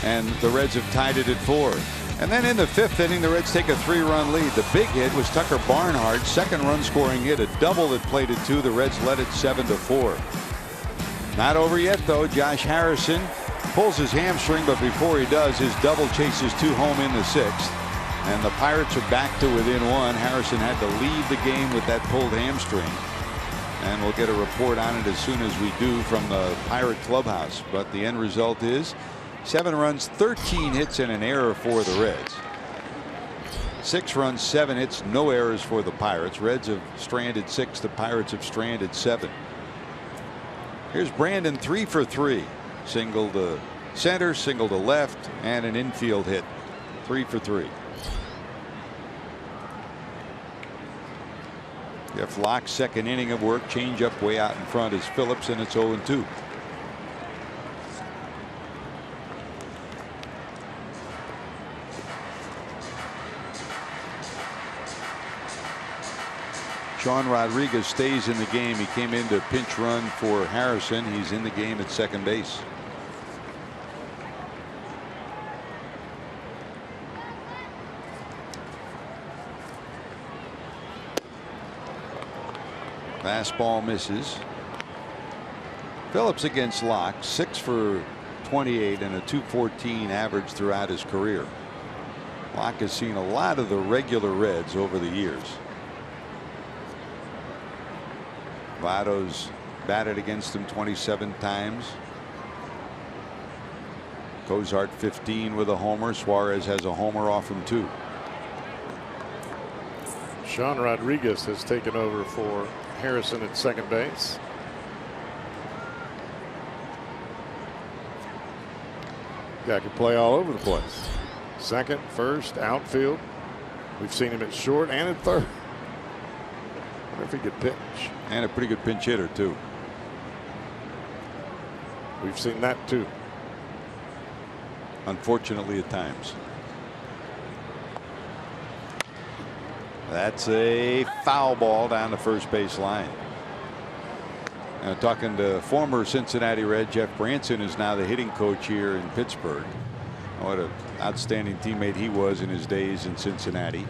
and the Reds have tied it at 4. And then in the 5th inning, the Reds take a 3-run lead. The big hit was Tucker Barnhart's 2nd run scoring hit, a double that played at 2. The Reds led it 7-4. Not over yet, though. Josh Harrison pulls his hamstring, but before he does, his double chases 2 home in the 6th. And the Pirates are back to within 1. Harrison had to leave the game with that pulled hamstring. And we'll get a report on it as soon as we do from the Pirate clubhouse. But the end result is 7 runs, 13 hits, and an error for the Reds. 6 runs, 7 hits, no errors for the Pirates. Reds have stranded 6. The Pirates have stranded 7. Here's Brandon, 3 for 3. Single to center, single to left, and an infield hit. 3 for 3. Jeff Locke's second inning of work. Change up way out in front is Phillips, and it's 0-2. Sean Rodriguez stays in the game. He came in to pinch run for Harrison. He's in the game at second base. Fastball misses. Phillips against Locke, 6 for 28 and a .214 average throughout his career. Locke has seen a lot of the regular Reds over the years. Votto's batted against him 27 times. Cozart 15 with a homer. Suarez has a homer off him too. Sean Rodriguez has taken over for Harrison at second base. Guy can play all over the place. Second, first, outfield. We've seen him at short and at third. I wonder if he could pitch. And a pretty good pinch hitter too. We've seen that too. Unfortunately at times. That's a foul ball down the first base line. Now talking to former Cincinnati Red Jeff Branson, is now the hitting coach here in Pittsburgh. What an outstanding teammate he was in his days in Cincinnati. You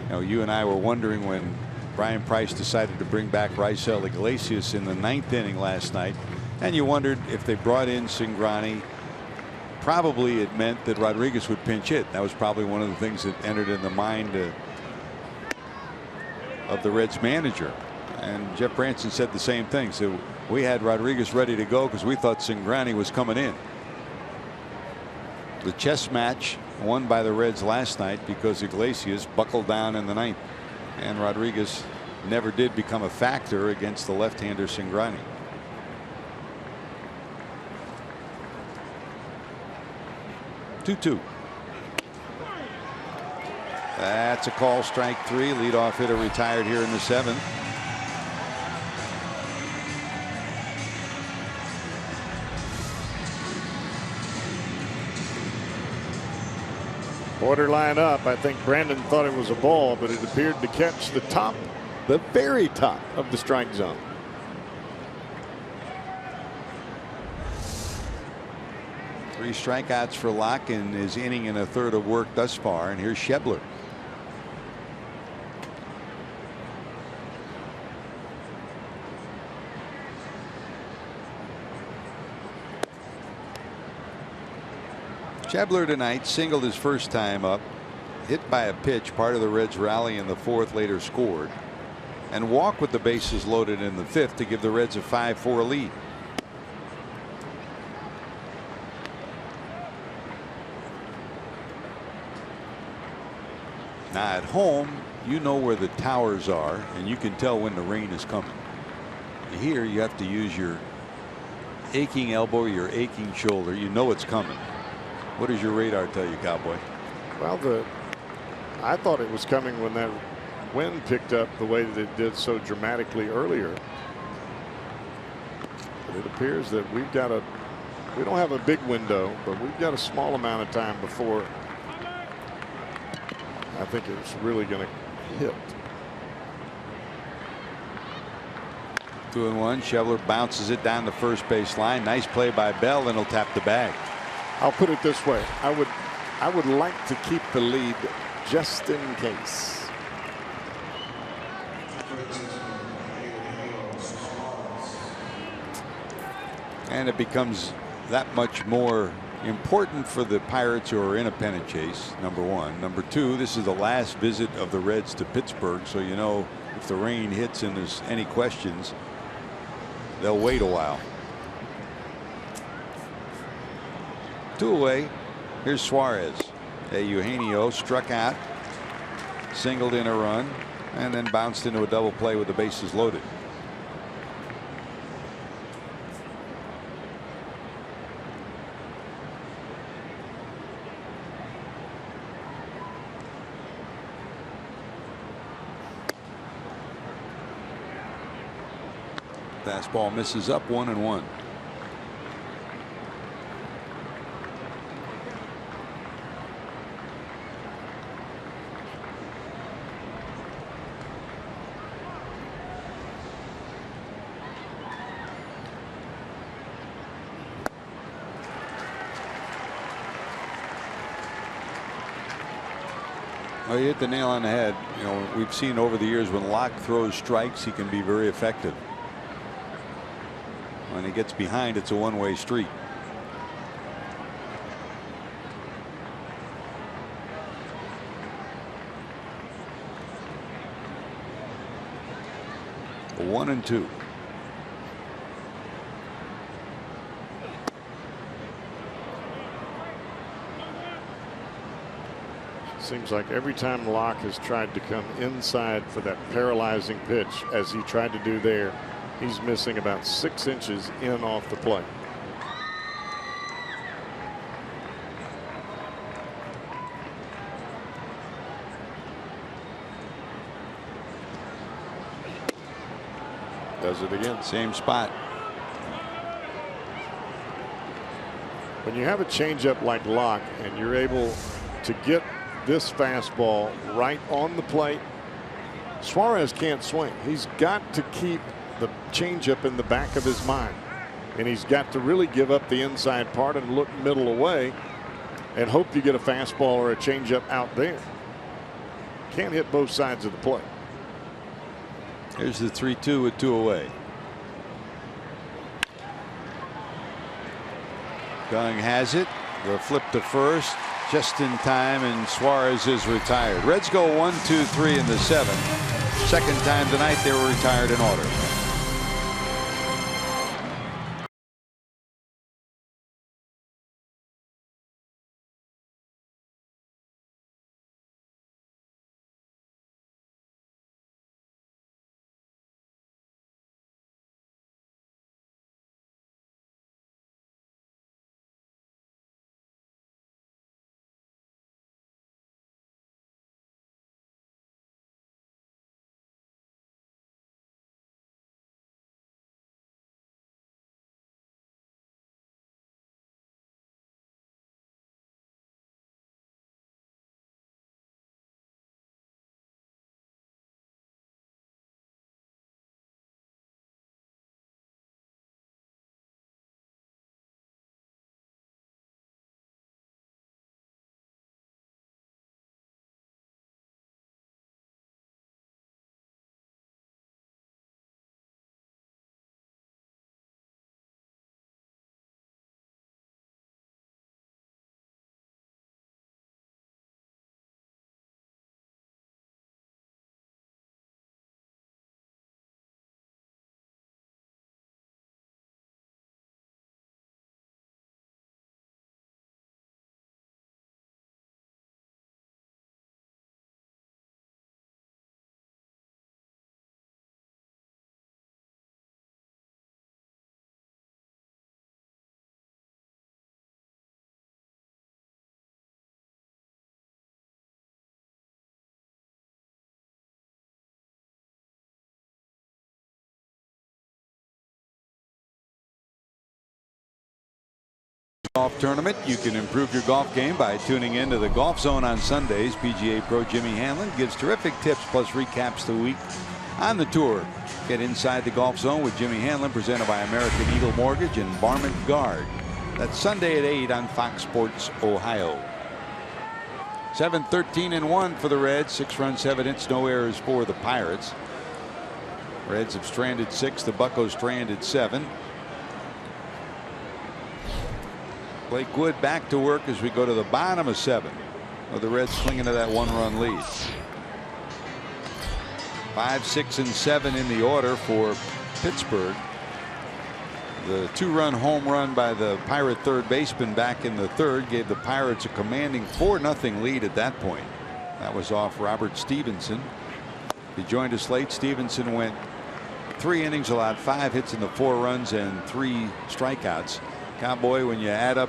know, you and I were wondering when Brian Price decided to bring back Raisel Iglesias in the 9th inning last night, and you wondered if they brought in Cingrani, probably it meant that Rodriguez would pinch hit. That was probably one of the things that entered in the mind of the Reds manager. And Jeff Branson said the same thing. So we had Rodriguez ready to go because we thought Cingrani was coming in. The chess match won by the Reds last night because Iglesias buckled down in the 9th, and Rodriguez never did become a factor against the left-hander Cingrani. Two. That's a call, strike 3. Leadoff hitter retired here in the 7th. Borderline up. I think Brandon thought it was a ball, but it appeared to catch the top, the very top of the strike zone. Three strikeouts for Locke in his inning and a third of work thus far. And here's Schebler. Schebler tonight singled his first time up, hit by a pitch, part of the Reds' rally in the 4th, later scored, and walked with the bases loaded in the 5th to give the Reds a 5-4 lead. Now at home, you know where the towers are, and you can tell when the rain is coming. Here, you have to use your aching elbow, your aching shoulder. You know it's coming. What does your radar tell you, Cowboy? Well, I thought it was coming when that wind picked up the way that it did so dramatically earlier. But it appears that we don't have a big window, but we've got a small amount of time before I think it's really going to hit. 2-1. Schebler bounces it down the first base line. Nice play by Bell, and he'll tap the bag. I'll put it this way. I would like to keep the lead just in case. And it becomes that much more important for the Pirates, who are in a pennant chase, number one. Number two, this is the last visit of the Reds to Pittsburgh, so you know if the rain hits and there's any questions, they'll wait a while. 2 away. Here's Suarez. Eugenio struck out, singled in a run, and then bounced into a double play with the bases loaded. Fastball misses up, 1-1. Well, you hit the nail on the head. You know, we've seen over the years when Locke throws strikes, he can be very effective. When he gets behind, it's a one-way street. A 1-2. Seems like every time Locke has tried to come inside for that paralyzing pitch, as he tried to do there, he's missing about 6 inches in off the plate. Does it again. Same spot. When you have a changeup like Locke and you're able to get this fastball right on the plate, Suarez can't swing. He's got to keep the changeup in the back of his mind, and he's got to really give up the inside part and look middle away and hope you get a fastball or a changeup out there. Can't hit both sides of the plate. Here's the 3-2 with 2 away. Young has it. The flip to first just in time, and Suarez is retired. Reds go 1-2-3 in the 7th. Second time tonight they were retired in order. Golf tournament. You can improve your golf game by tuning in to the Golf Zone on Sundays. PGA Pro Jimmy Hanlon gives terrific tips plus recaps the week on the tour. Get inside the Golf Zone with Jimmy Hanlon, presented by American Eagle Mortgage and Barment Guard. That's Sunday at 8 on Fox Sports Ohio. 7-13-1 for the Reds. 6 runs, 7 hits, no errors for the Pirates. Reds have stranded 6. The Buccos stranded 7. Blake Wood back to work as we go to the bottom of 7. Well, the Reds clinging to that 1-run lead. 5, 6, and 7 in the order for Pittsburgh. The 2-run home run by the Pirate third baseman back in the 3rd gave the Pirates a commanding 4-0 lead at that point. That was off Robert Stevenson. He joined us late. Stevenson went 3 innings, allowed 5 hits in the 4 runs and 3 strikeouts. Cowboy, when you add up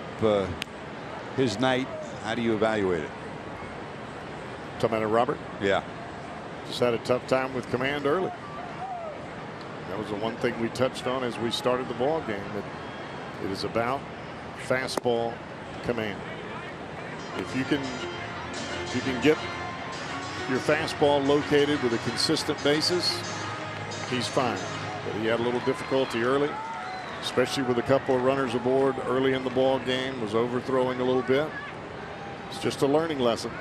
his night, how do you evaluate it? Talking about Robert? Yeah. Just had a tough time with command early. That was the one thing we touched on as we started the ball game, that it is about fastball command. If you can get your fastball located with a consistent basis, he's fine. But he had a little difficulty early, especially with a couple of runners aboard early in the ball game, was overthrowing a little bit. It's just a learning lesson.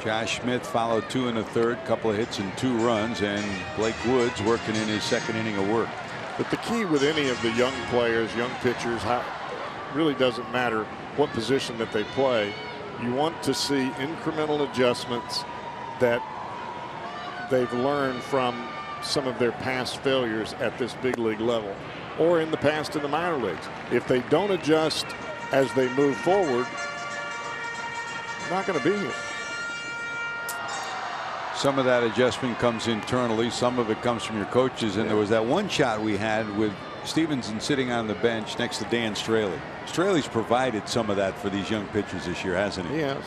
Josh Smith followed 2 in the 3rd, couple of hits and 2 runs, and Blake Woods working in his 2nd inning of work. But the key with any of the young players, young pitchers, really doesn't matter what position that they play. You want to see incremental adjustments that they've learned from some of their past failures at this big league level or in the past in the minor leagues. If they don't adjust as they move forward, they're not going to be here. Some of that adjustment comes internally. Some of it comes from your coaches. And there was that one shot we had with Stevenson sitting on the bench next to Dan Straley. Straley's provided some of that for these young pitchers this year, hasn't he? He has.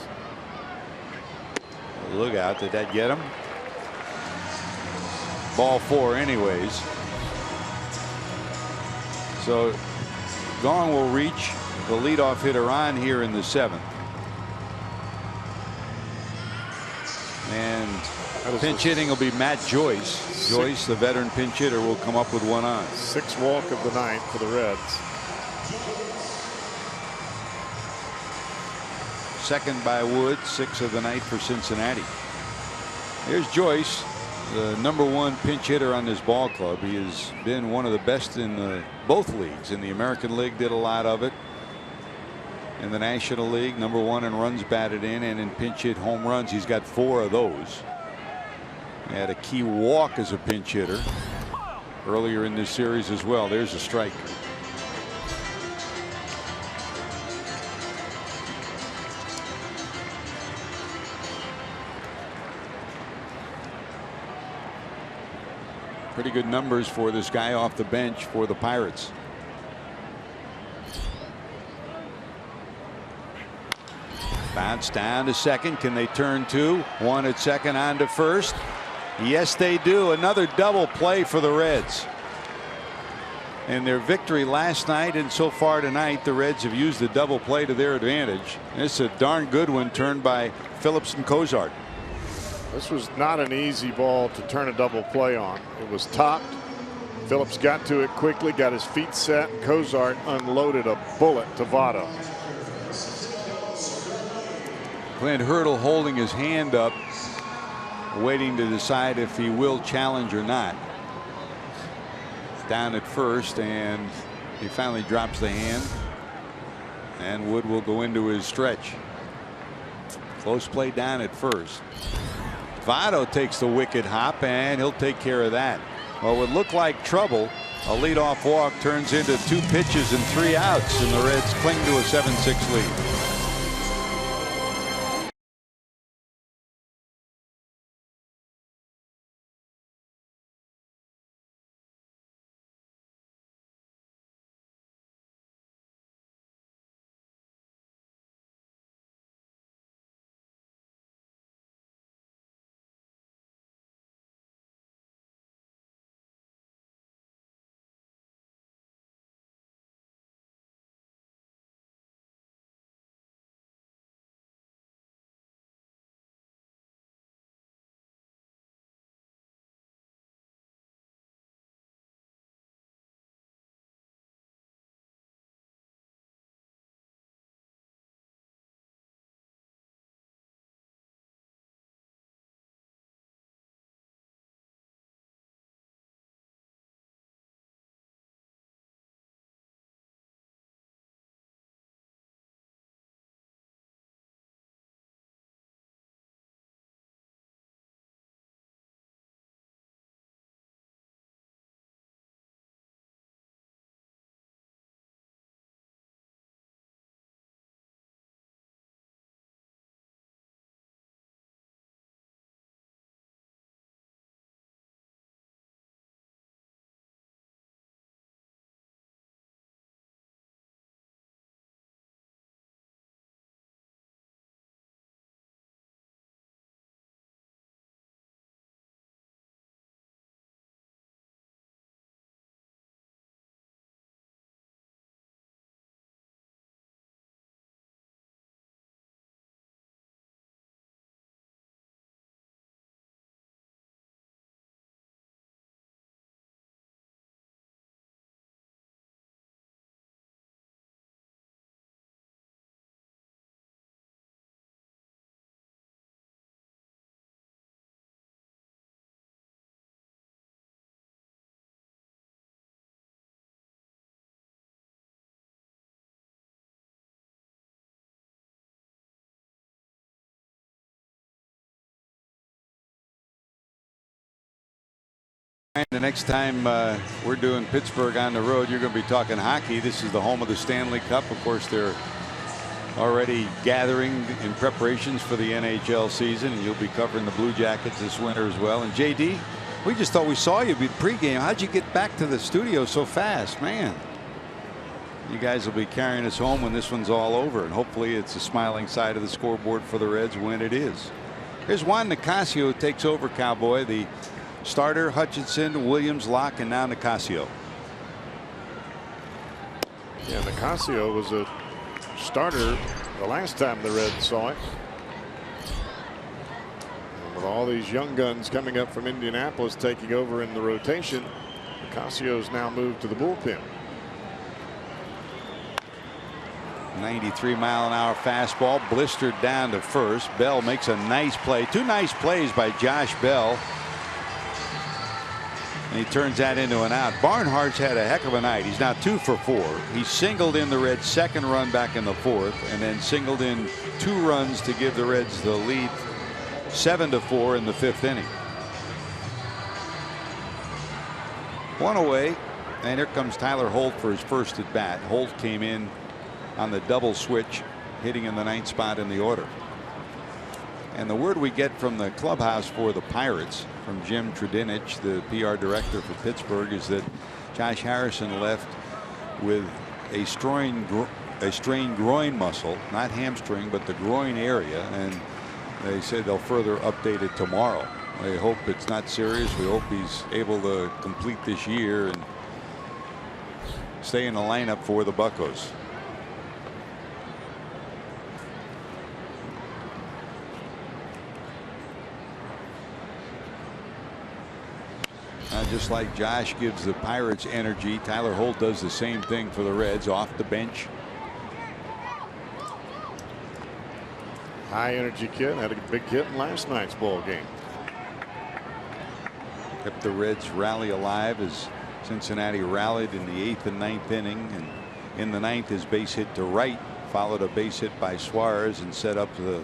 Look out. Did that get him? Ball 4 anyways. So Gong will reach the leadoff hitter on here in the 7th. And pinch hitting will be Matt Joyce. Joyce, the veteran pinch hitter, will come up with 1 on. 6th walk of the night for the Reds. 2nd by Wood, 6 of the night for Cincinnati. Here's Joyce, the #1 pinch hitter on this ball club. He has been one of the best in both leagues. In the American League, did a lot of it. In the National League, #1 in runs batted in, and in pinch hit home runs, he's got 4 of those. He had a key walk as a pinch hitter earlier in this series as well. There's a strike. Pretty good numbers for this guy off the bench for the Pirates. Bounce down to 2nd. Can they turn 2? 1 at 2nd, on to 1st. Yes, they do. Another double play for the Reds. And their victory last night and so far tonight, the Reds have used the double play to their advantage. It's a darn good one, turned by Phillips and Cozart. This was not an easy ball to turn a double play on. It was topped. Phillips got to it quickly, got his feet set. Cozart unloaded a bullet to Votto. Clint Hurdle holding his hand up, waiting to decide if he will challenge or not. Down at 1st, and he finally drops the hand, and Wood will go into his stretch. Close play down at 1st. Votto takes the wicket hop, and he'll take care of that. Well, it would look like trouble. A leadoff walk turns into 2 pitches and 3 outs, and the Reds cling to a 7-6 lead. The next time we're doing Pittsburgh on the road, you're going to be talking hockey. This is the home of the Stanley Cup. Of course, they're already gathering in preparations for the NHL season, and you'll be covering the Blue Jackets this winter as well. And JD, we just thought we saw you pregame. How'd you get back to the studio so fast, man? You guys will be carrying us home when this one's all over, and hopefully it's the smiling side of the scoreboard for the Reds when it is. Here's Juan Nicasio who takes over, Cowboy. The starter, Hutchinson, Williams, Locke, and now Nicasio. Yeah, Nicasio was a starter the last time the Reds saw it. And with all these young guns coming up from Indianapolis taking over in the rotation, Nicasio's now moved to the bullpen. 93-mile-an-hour fastball blistered down to first. Bell makes a nice play. Two nice plays by Josh Bell. And he turns that into an out. Barnhart's had a heck of a night. He's now 2 for 4. He singled in the Reds' second run back in the fourth, and then singled in 2 runs to give the Reds the lead 7-4 in the 5th inning. 1 away, and here comes Tyler Holt for his first at bat. Holt came in on the double switch, hitting in the 9th spot in the order. And the word we get from the clubhouse for the Pirates, from Jim Trudinich, the PR director for Pittsburgh, is that Josh Harrison left with a strained groin muscle, not hamstring, but the groin area, and they said they'll further update it tomorrow. I hope it's not serious. We hope he's able to complete this year and stay in the lineup for the Buccos. Just like Josh gives the Pirates energy, Tyler Holt does the same thing for the Reds off the bench. High energy kid, had a big hit in last night's ball game. Kept the Reds rally alive as Cincinnati rallied in the 8th and 9th inning, and in the 9th his base hit to right followed a base hit by Suarez and set up the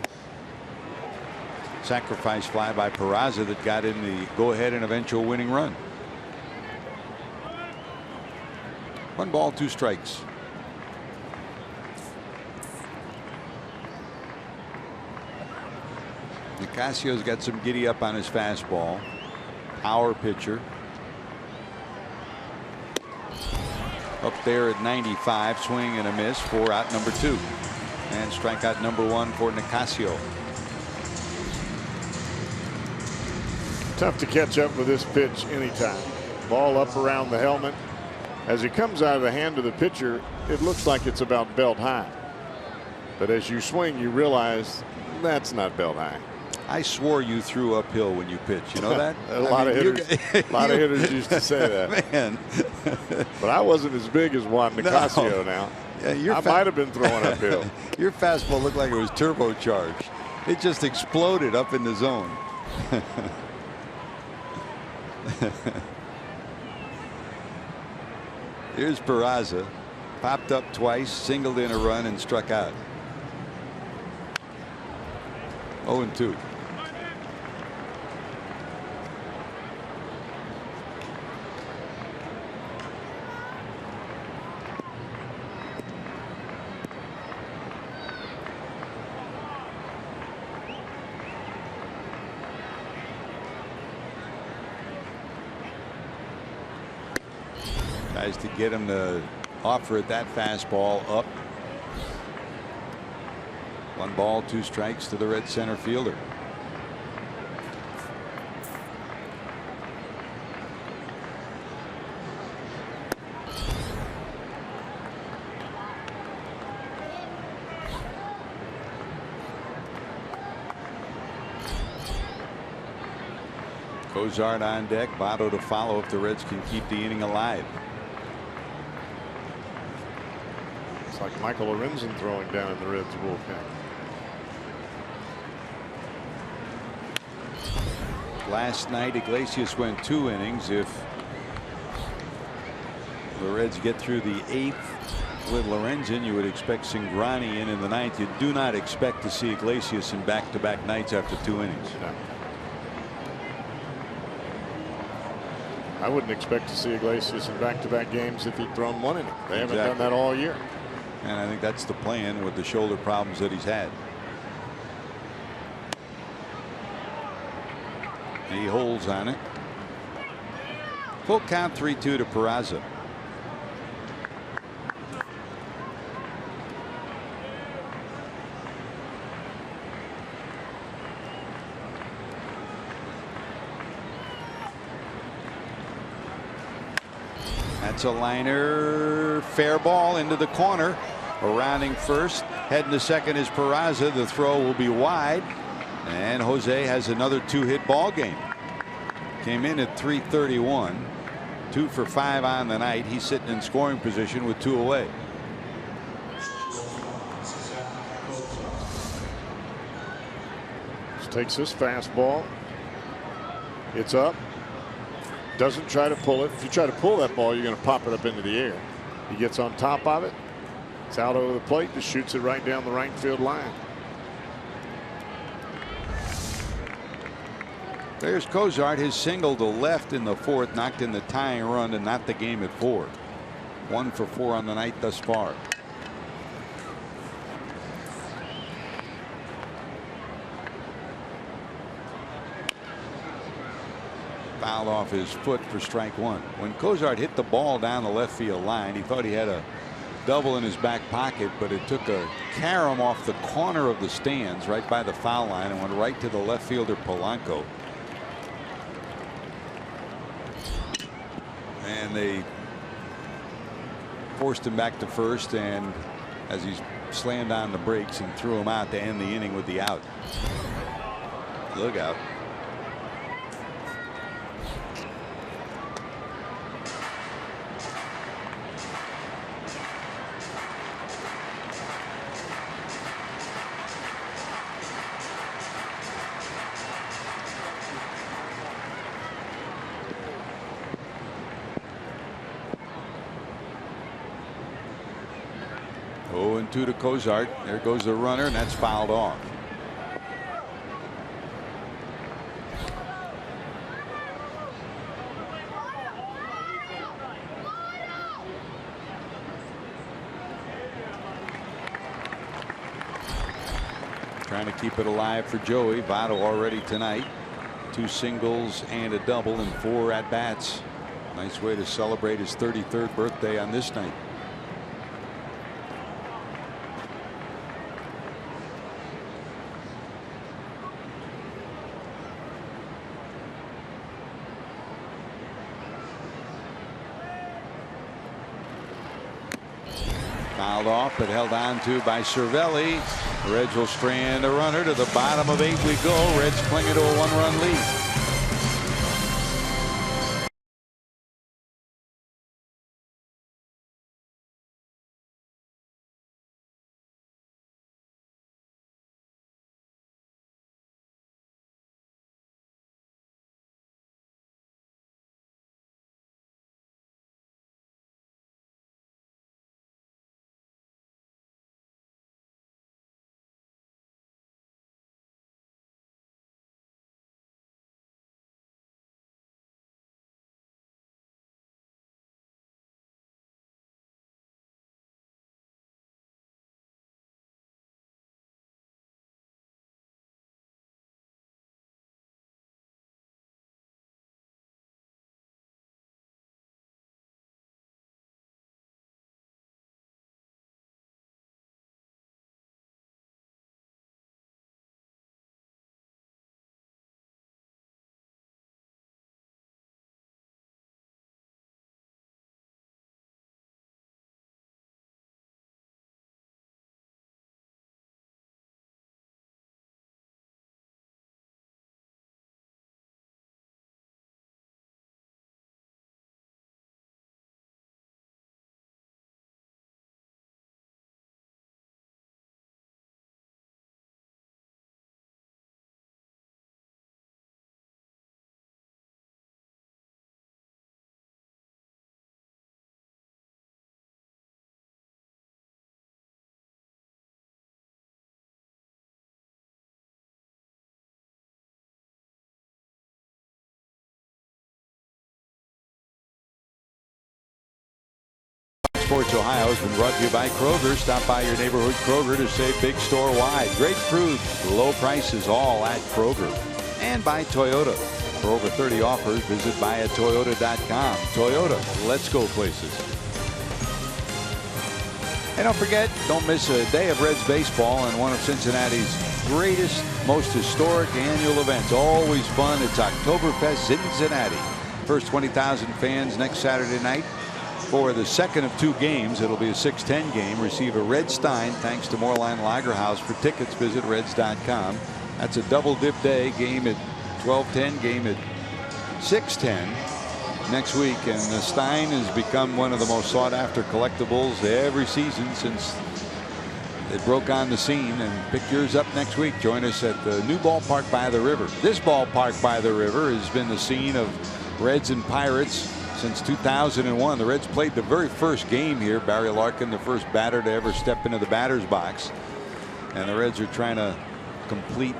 sacrifice fly by Peraza that got in the go ahead and eventual winning run. 1 ball, 2 strikes. Nicasio's got some giddy up on his fastball. Power pitcher. Up there at 95, swing and a miss for out number 2. And strikeout number 1 for Nicasio. Tough to catch up with this pitch anytime. Ball up around the helmet. As it comes out of the hand of the pitcher, it looks like it's about belt high. But as you swing, you realize that's not belt high. I swore you threw uphill when you pitch. You know that? A lot of hitters used to say that. Man. But I wasn't as big as Juan Nicasio now. Yeah, I might have been throwing uphill. Your fastball looked like it was turbocharged. It just exploded up in the zone. Here's Peraza. Popped up twice, singled in a run, and struck out. 0-2. Tries to get him to offer it that fastball up. 1 ball, 2 strikes to the Red center fielder. Cozart on deck, Votto to follow if the Reds can keep the inning alive. It's like Michael Lorenzen throwing down in the Reds bullpen. Last night Iglesias went 2 innings. If the Reds get through the 8th with Lorenzen, you would expect Cingrani in the 9th. You do not expect to see Iglesias in back-to-back nights after 2 innings. No. I wouldn't expect to see Iglesias in back-to-back games if he'd thrown 1 inning. They haven't done that all year. And I think that's the plan with the shoulder problems that he's had. He holds on it. Full count, 3-2 to Peraza. That's a liner, fair ball into the corner. Rounding first, heading to second is Peraza. The throw will be wide, and Jose has another 2-hit ball game. Came in at 331, 2 for 5 on the night. He's sitting in scoring position with 2 away. Just takes this fastball. It's up. Doesn't try to pull it. If you try to pull that ball, you're going to pop it up into the air. He gets on top of it. It's out over the plate. Just shoots it right down the right field line. There's Cozart. His single to left in the 4th knocked in the tying run and not the game at 4. 1 for 4 on the night thus far. Fouled off his foot for strike 1. When Cozart hit the ball down the left field line, he thought he had a double in his back pocket, but it took a carom off the corner of the stands right by the foul line and went right to the left fielder Polanco. And they forced him back to first, and as he slammed on the brakes and threw him out to end the inning with the out. Look out. Oh, and 2 to Cozart. There goes the runner, and that's fouled off. Trying to keep it alive for Joey Votto already tonight. 2 singles and a double and 4 at bats. Nice way to celebrate his 33rd birthday on this night. Fouled off, but held on to by Cervelli. Reds will strand a runner. To the bottom of 8 we go. Reds clinging to a 1-run lead. Sports Ohio has been brought to you by Kroger. Stop by your neighborhood Kroger to save big store wide. Great fruit, low prices, all at Kroger. And by Toyota. For over 30 offers, visit buyatoyota.com. Toyota, let's go places. And don't forget, don't miss a day of Reds baseball and one of Cincinnati's greatest, most historic annual events. Always fun. It's Oktoberfest Cincinnati. First 20,000 fans next Saturday night. For the second of 2 games, it'll be a 6:10 game. Receive a Red Stein thanks to Moorline Lager House. For tickets, visit reds.com. That's a double dip day. Game at 12:10, game at 6:10 next week. And the Stein has become one of the most sought after collectibles every season since it broke on the scene. And pick yours up next week. Join us at the new ballpark by the river. This ballpark by the river has been the scene of Reds and Pirates since 2001. The Reds played the very first game here. Barry Larkin, the first batter to ever step into the batter's box. And the Reds are trying to complete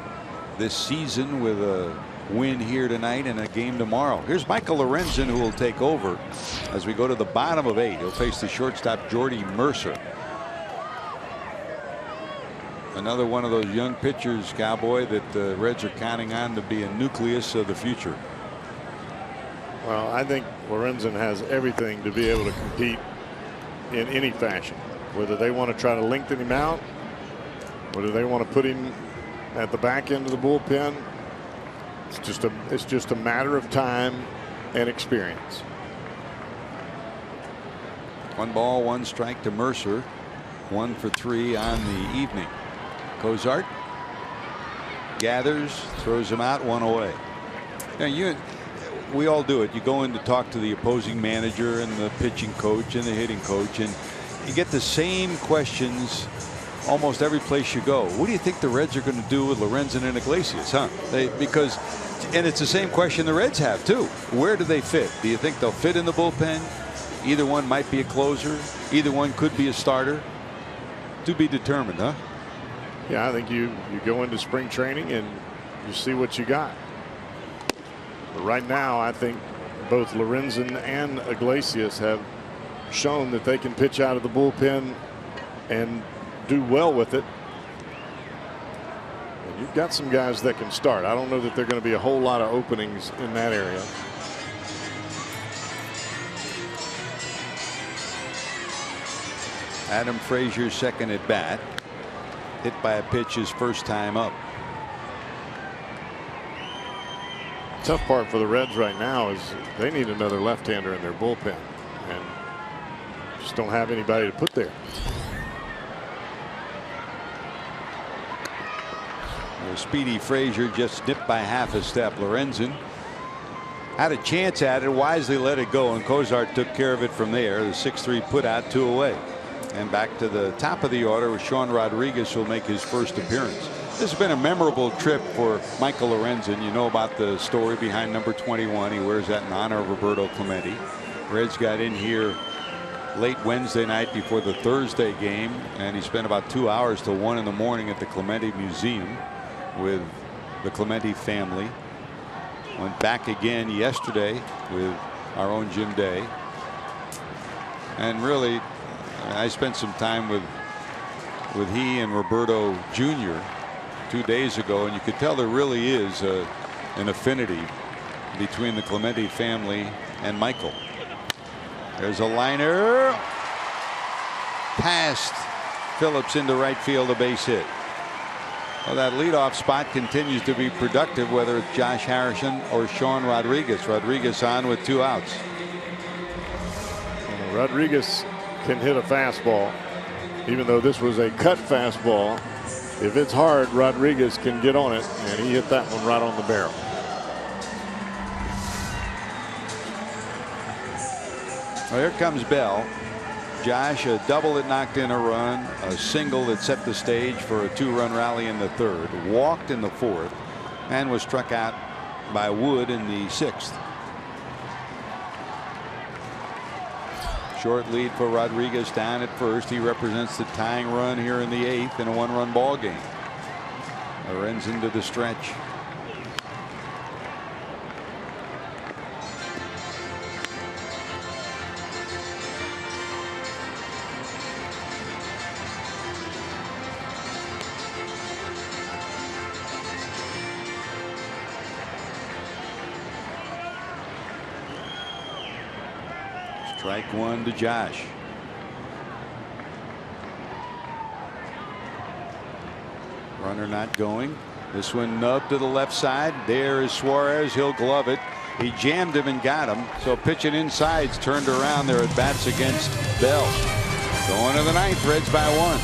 this season with a win here tonight and a game tomorrow. Here's Michael Lorenzen, who will take over as we go to the bottom of 8. He'll face the shortstop Jordy Mercer. Another one of those young pitchers, Cowboy, that the Reds are counting on to be a nucleus of the future. Well, I think Lorenzen has everything to be able to compete in any fashion. Whether they want to try to lengthen him out, whether they want to put him at the back end of the bullpen, it's just a matter of time and experience. 1 ball, 1 strike to Mercer. 1 for 3 on the evening. Cozart gathers, throws him out, 1 away. Now we all do it. You go in to talk to the opposing manager and the pitching coach and the hitting coach, and you get the same questions almost every place you go. What do you think the Reds are going to do with Lorenzen and Iglesias, huh? And it's the same question the Reds have too. Where do they fit? Do you think they'll fit in the bullpen? Either one might be a closer. Either one could be a starter. To be determined, huh? Yeah, I think you go into spring training and you see what you got. But right now, I think both Lorenzen and Iglesias have shown that they can pitch out of the bullpen and do well with it. And you've got some guys that can start. I don't know that there are going to be a whole lot of openings in that area. Adam Frazier's second at bat. Hit by a pitch his first time up. Tough part for the Reds right now is they need another left-hander in their bullpen and just don't have anybody to put there. Speedy Frazier just nipped by half a step. Lorenzen had a chance at it, wisely let it go, and Cozart took care of it from there. The 6-3 put out, 2 away. And back to the top of the order with Sean Rodriguez, who will make his first appearance. This has been a memorable trip for Michael Lorenzen. You know about the story behind number 21. He wears that in honor of Roberto Clemente. Reds got in here late Wednesday night before the Thursday game, and he spent about 2 hours till 1 in the morning at the Clemente Museum with the Clemente family. Went back again yesterday with our own Jim Day. And really, I spent some time with he and Roberto Jr. 2 days ago, and you could tell there really is an affinity between the Clemente family and Michael. There's a liner past Phillips into right field, a base hit. Well, that leadoff spot continues to be productive, whether it's Josh Harrison or Sean Rodriguez. Rodriguez on with 2 outs. Rodriguez can hit a fastball, even though this was a cut fastball. If it's hard, Rodriguez can get on it, and he hit that one right on the barrel. Well, here comes Bell. Josh, a double that knocked in a run, a single that set the stage for a 2-run rally in the 3rd, walked in the 4th, and was struck out by Wood in the 6th. Short lead for Rodriguez down at first. He represents the tying run here in the 8th in a 1-run ball game. Lorenzen to the stretch. Strike one to Josh. Runner not going. This one nubbed to the left side. There is Suarez. He'll glove it. He jammed him and got him. So pitching inside's turned around there at bats against Bell. Going to the ninth. Reds by 1.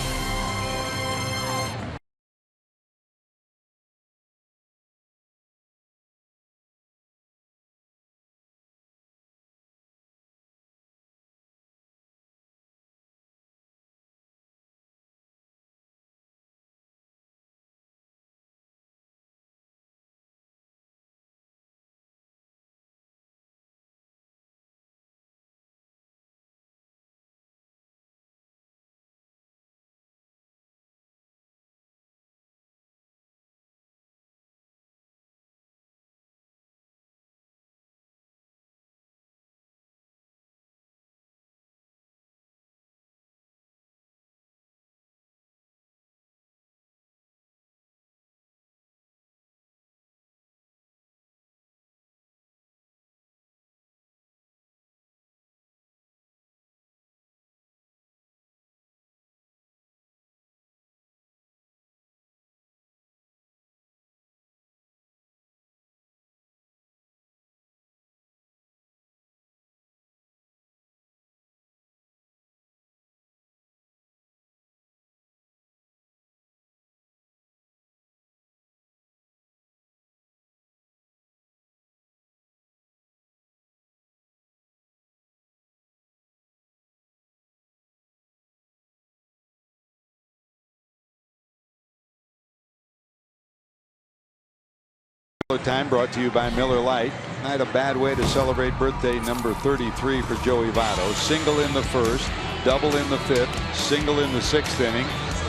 Time brought to you by Miller Lite. Not a bad way to celebrate birthday number 33 for Joey Votto. Single in the first, double in the fifth, single in the sixth inning.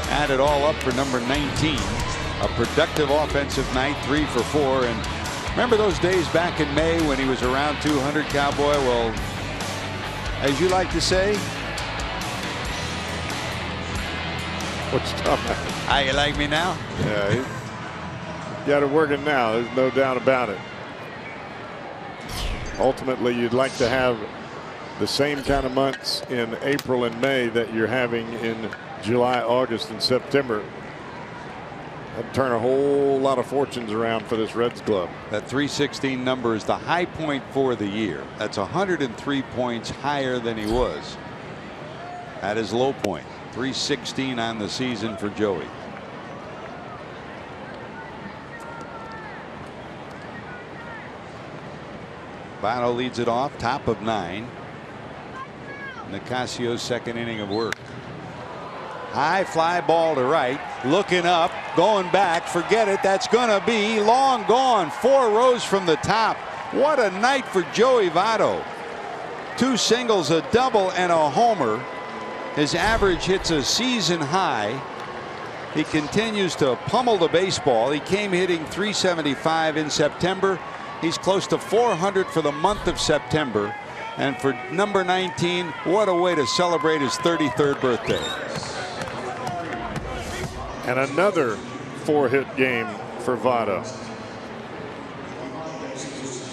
Add it all up for number 19. A productive offensive night, 3 for 4. And remember those days back in May when he was around 200, Cowboy? Well, as you like to say, What's tough? how you like me now? Yeah, got it working now. There's no doubt about it. Ultimately, you'd like to have the same kind of months in April and May that you're having in July, August, and September. That'd turn a whole lot of fortunes around for this Reds club. That 316 number is the high point for the year. That's 103 points higher than he was at his low point. 316 on the season for Joey. Votto leads it off, top of 9. Nicasio's second inning of work. High fly ball to right, looking up, going back, forget it, that's gonna be long gone. 4 rows from the top. What a night for Joey Votto. 2 singles, a double, and a homer. His average hits a season high. He continues to pummel the baseball. He came hitting .375 in September. He's close to 400 for the month of September. And for number 19, what a way to celebrate his 33rd birthday. And another 4-hit game for Votto.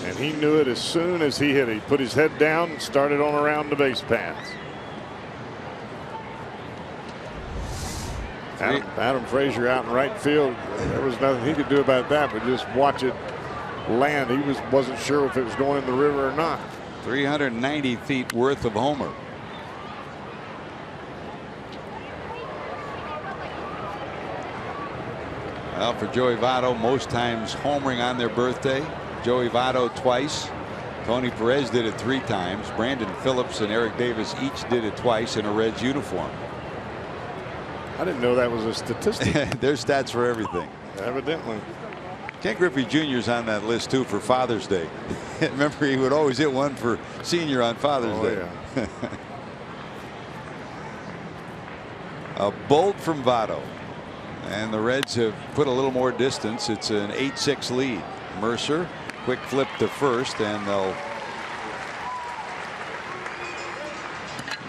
And he knew it as soon as he hit it. He put his head down and started on around the base paths. Adam Frazier out in right field. There was nothing he could do about that, but just watch it land. He wasn't sure if it was going in the river or not. 390 feet worth of homer. Well, for Joey Votto, most times homering on their birthday. Joey Votto twice. Tony Perez did it 3 times. Brandon Phillips and Eric Davis each did it twice in a Reds uniform. I didn't know that was a statistic. There's stats for everything. Evidently. Ken Griffey Jr.'s on that list too for Father's Day. Remember, he would always hit one for senior on Father's Day. Yeah. A bolt from Votto, and the Reds have put a little more distance. It's an 8-6 lead. Mercer, quick flip to first, and they'll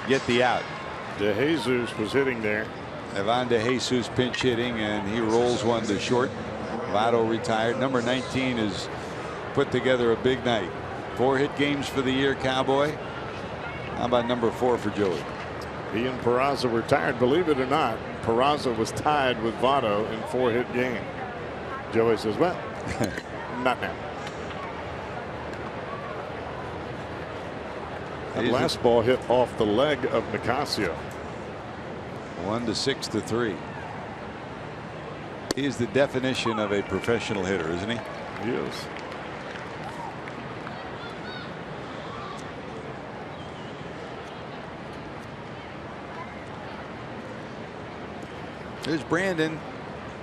get the out. De Jesus was hitting there. Ivan De Jesus pinch hitting, and he rolls one to short. Votto retired. Number 19 has put together a big night. 4 hit games for the year, Cowboy. How about number 4 for Joey? He and Peraza were tied. Believe it or not, Peraza was tied with Votto in 4-hit game. Joey says, well, not now. That last ball hit off the leg of Nicasio. 1-6-3. He is the definition of a professional hitter, isn't he? He is. There's Brandon.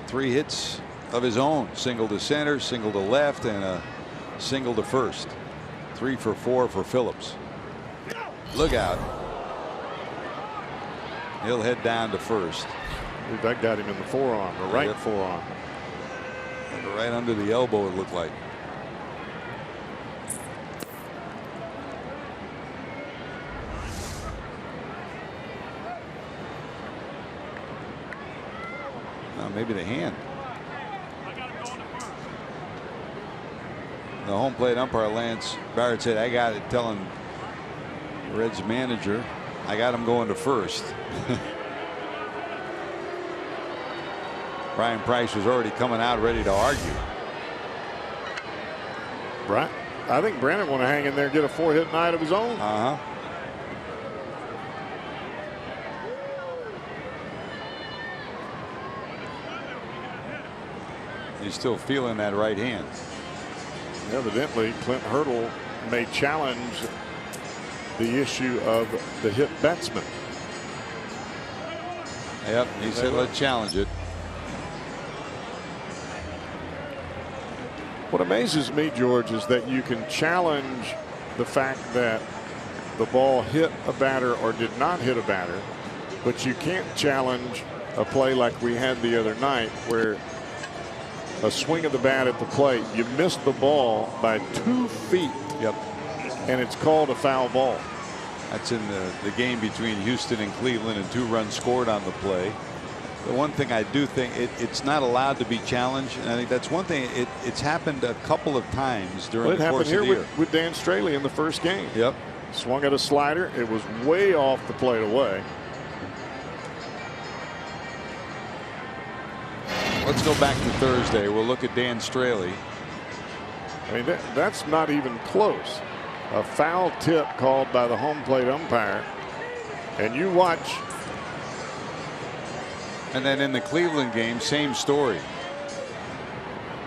3 hits of his own. Single to center, single to left, and a single to first. 3 for 4 for Phillips. Look out. He'll head down to first. That got him in the forearm, the right forearm. And right under the elbow, it looked like. Maybe the hand. The home plate umpire, Lance Barrett, said, I got it, telling Reds manager, I got him going to first. Brian Price was already coming out ready to argue. Right. I think Brandon want to hang in there, get a 4-hit night of his own. He's still feeling that right hand. Evidently, Clint Hurdle may challenge the issue of the hit batsman. Yep, he said, let's challenge it. What amazes me, George, is that you can challenge the fact that the ball hit a batter or did not hit a batter, but you can't challenge a play like we had the other night where a swing of the bat at the plate, you missed the ball by 2 feet. Yep. And it's called a foul ball. That's in the game between Houston and Cleveland, and 2 runs scored on the play. The one thing I do think it's not allowed to be challenged, and I think that's one thing. It's happened a couple of times during the course of the year. It happened here with Dan Straley in the first game. Yep. Swung at a slider. It was way off the plate away. Let's go back to Thursday. We'll look at Dan Straley. I mean, that's not even close. A foul tip called by the home plate umpire. And you watch. And then in the Cleveland game, same story.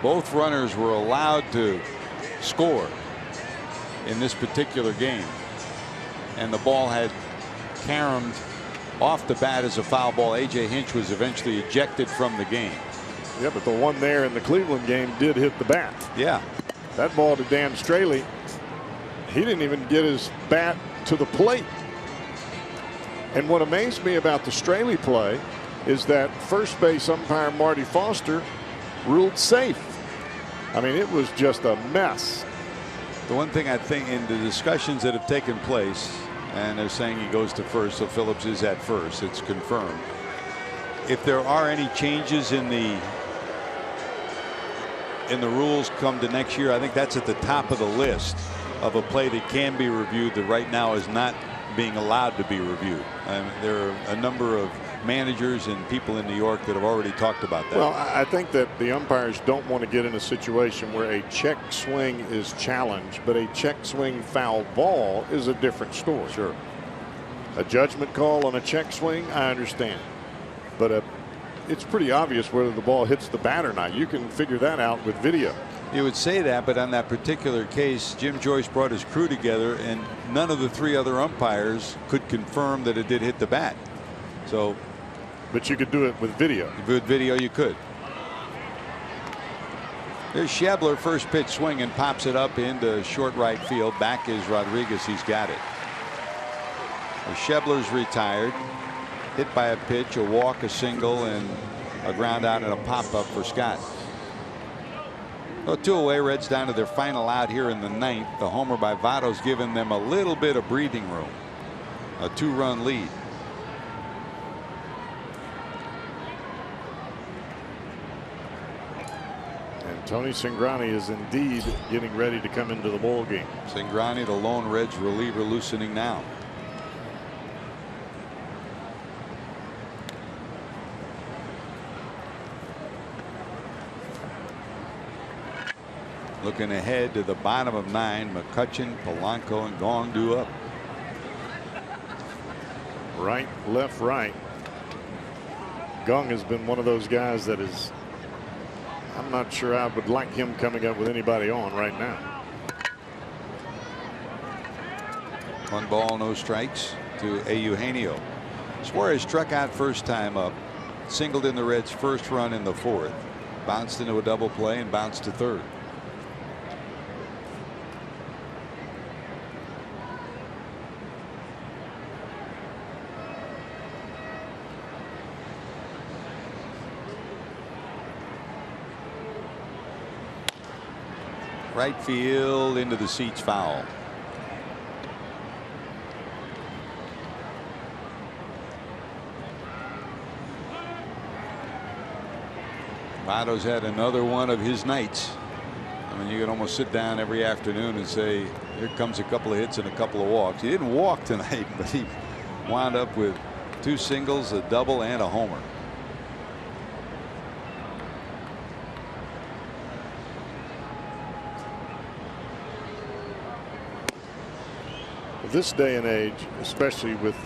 Both runners were allowed to score in this particular game. And the ball had caromed off the bat as a foul ball. A.J. Hinch was eventually ejected from the game. Yeah, but the one there in the Cleveland game did hit the bat. Yeah. That ball to Dan Straley, he didn't even get his bat to the plate. And what amazed me about the Straley play is that first base umpire Marty Foster ruled safe. I mean, it was just a mess. The one thing I think in the discussions that have taken place, and they're saying he goes to first, so Phillips is at first. It's confirmed. If there are any changes in the rules come to next year, I think that's at the top of the list of a play that can be reviewed that right now is not being allowed to be reviewed. There are a number of managers and people in New York that have already talked about that. Well, I think that the umpires don't want to get in a situation where a check swing is challenged, but a check swing foul ball is a different story. Sure. A judgment call on a check swing, I understand. But it's pretty obvious whether the ball hits the bat or not. You can figure that out with video. You would say that, but on that particular case, Jim Joyce brought his crew together, and none of the 3 other umpires could confirm that it did hit the bat. So, but you could do it with video. With video, you could. There's Schebler, first pitch swing, and pops it up into short right field. Back is Rodriguez. He's got it. Schebler's retired. Hit by a pitch, a walk, a single, and a ground out and a pop up for Scott. Well, 2 away. Reds down to their final out here in the 9th. The homer by Votto's given them a little bit of breathing room. A 2-run lead. And Tony Cingrani is indeed getting ready to come into the ball game. Cingrani, the lone Reds reliever, loosening now. Looking ahead to the bottom of 9, McCutchen, Polanco, and Gong due up. Right, left, right. Gong has been one of those guys that is, I'm not sure I would like him coming up with anybody on right now. 1 ball, no strikes to Eugenio. Suarez struck out first time up, singled in the Reds' first run in the 4th, bounced into a double play and bounced to 3rd. Right field into the seats, foul. Votto's had another one of his nights. I mean, you can almost sit down every afternoon and say, here comes a couple of hits and a couple of walks. He didn't walk tonight, but he wound up with 2 singles, a double, and a homer. This day and age, especially with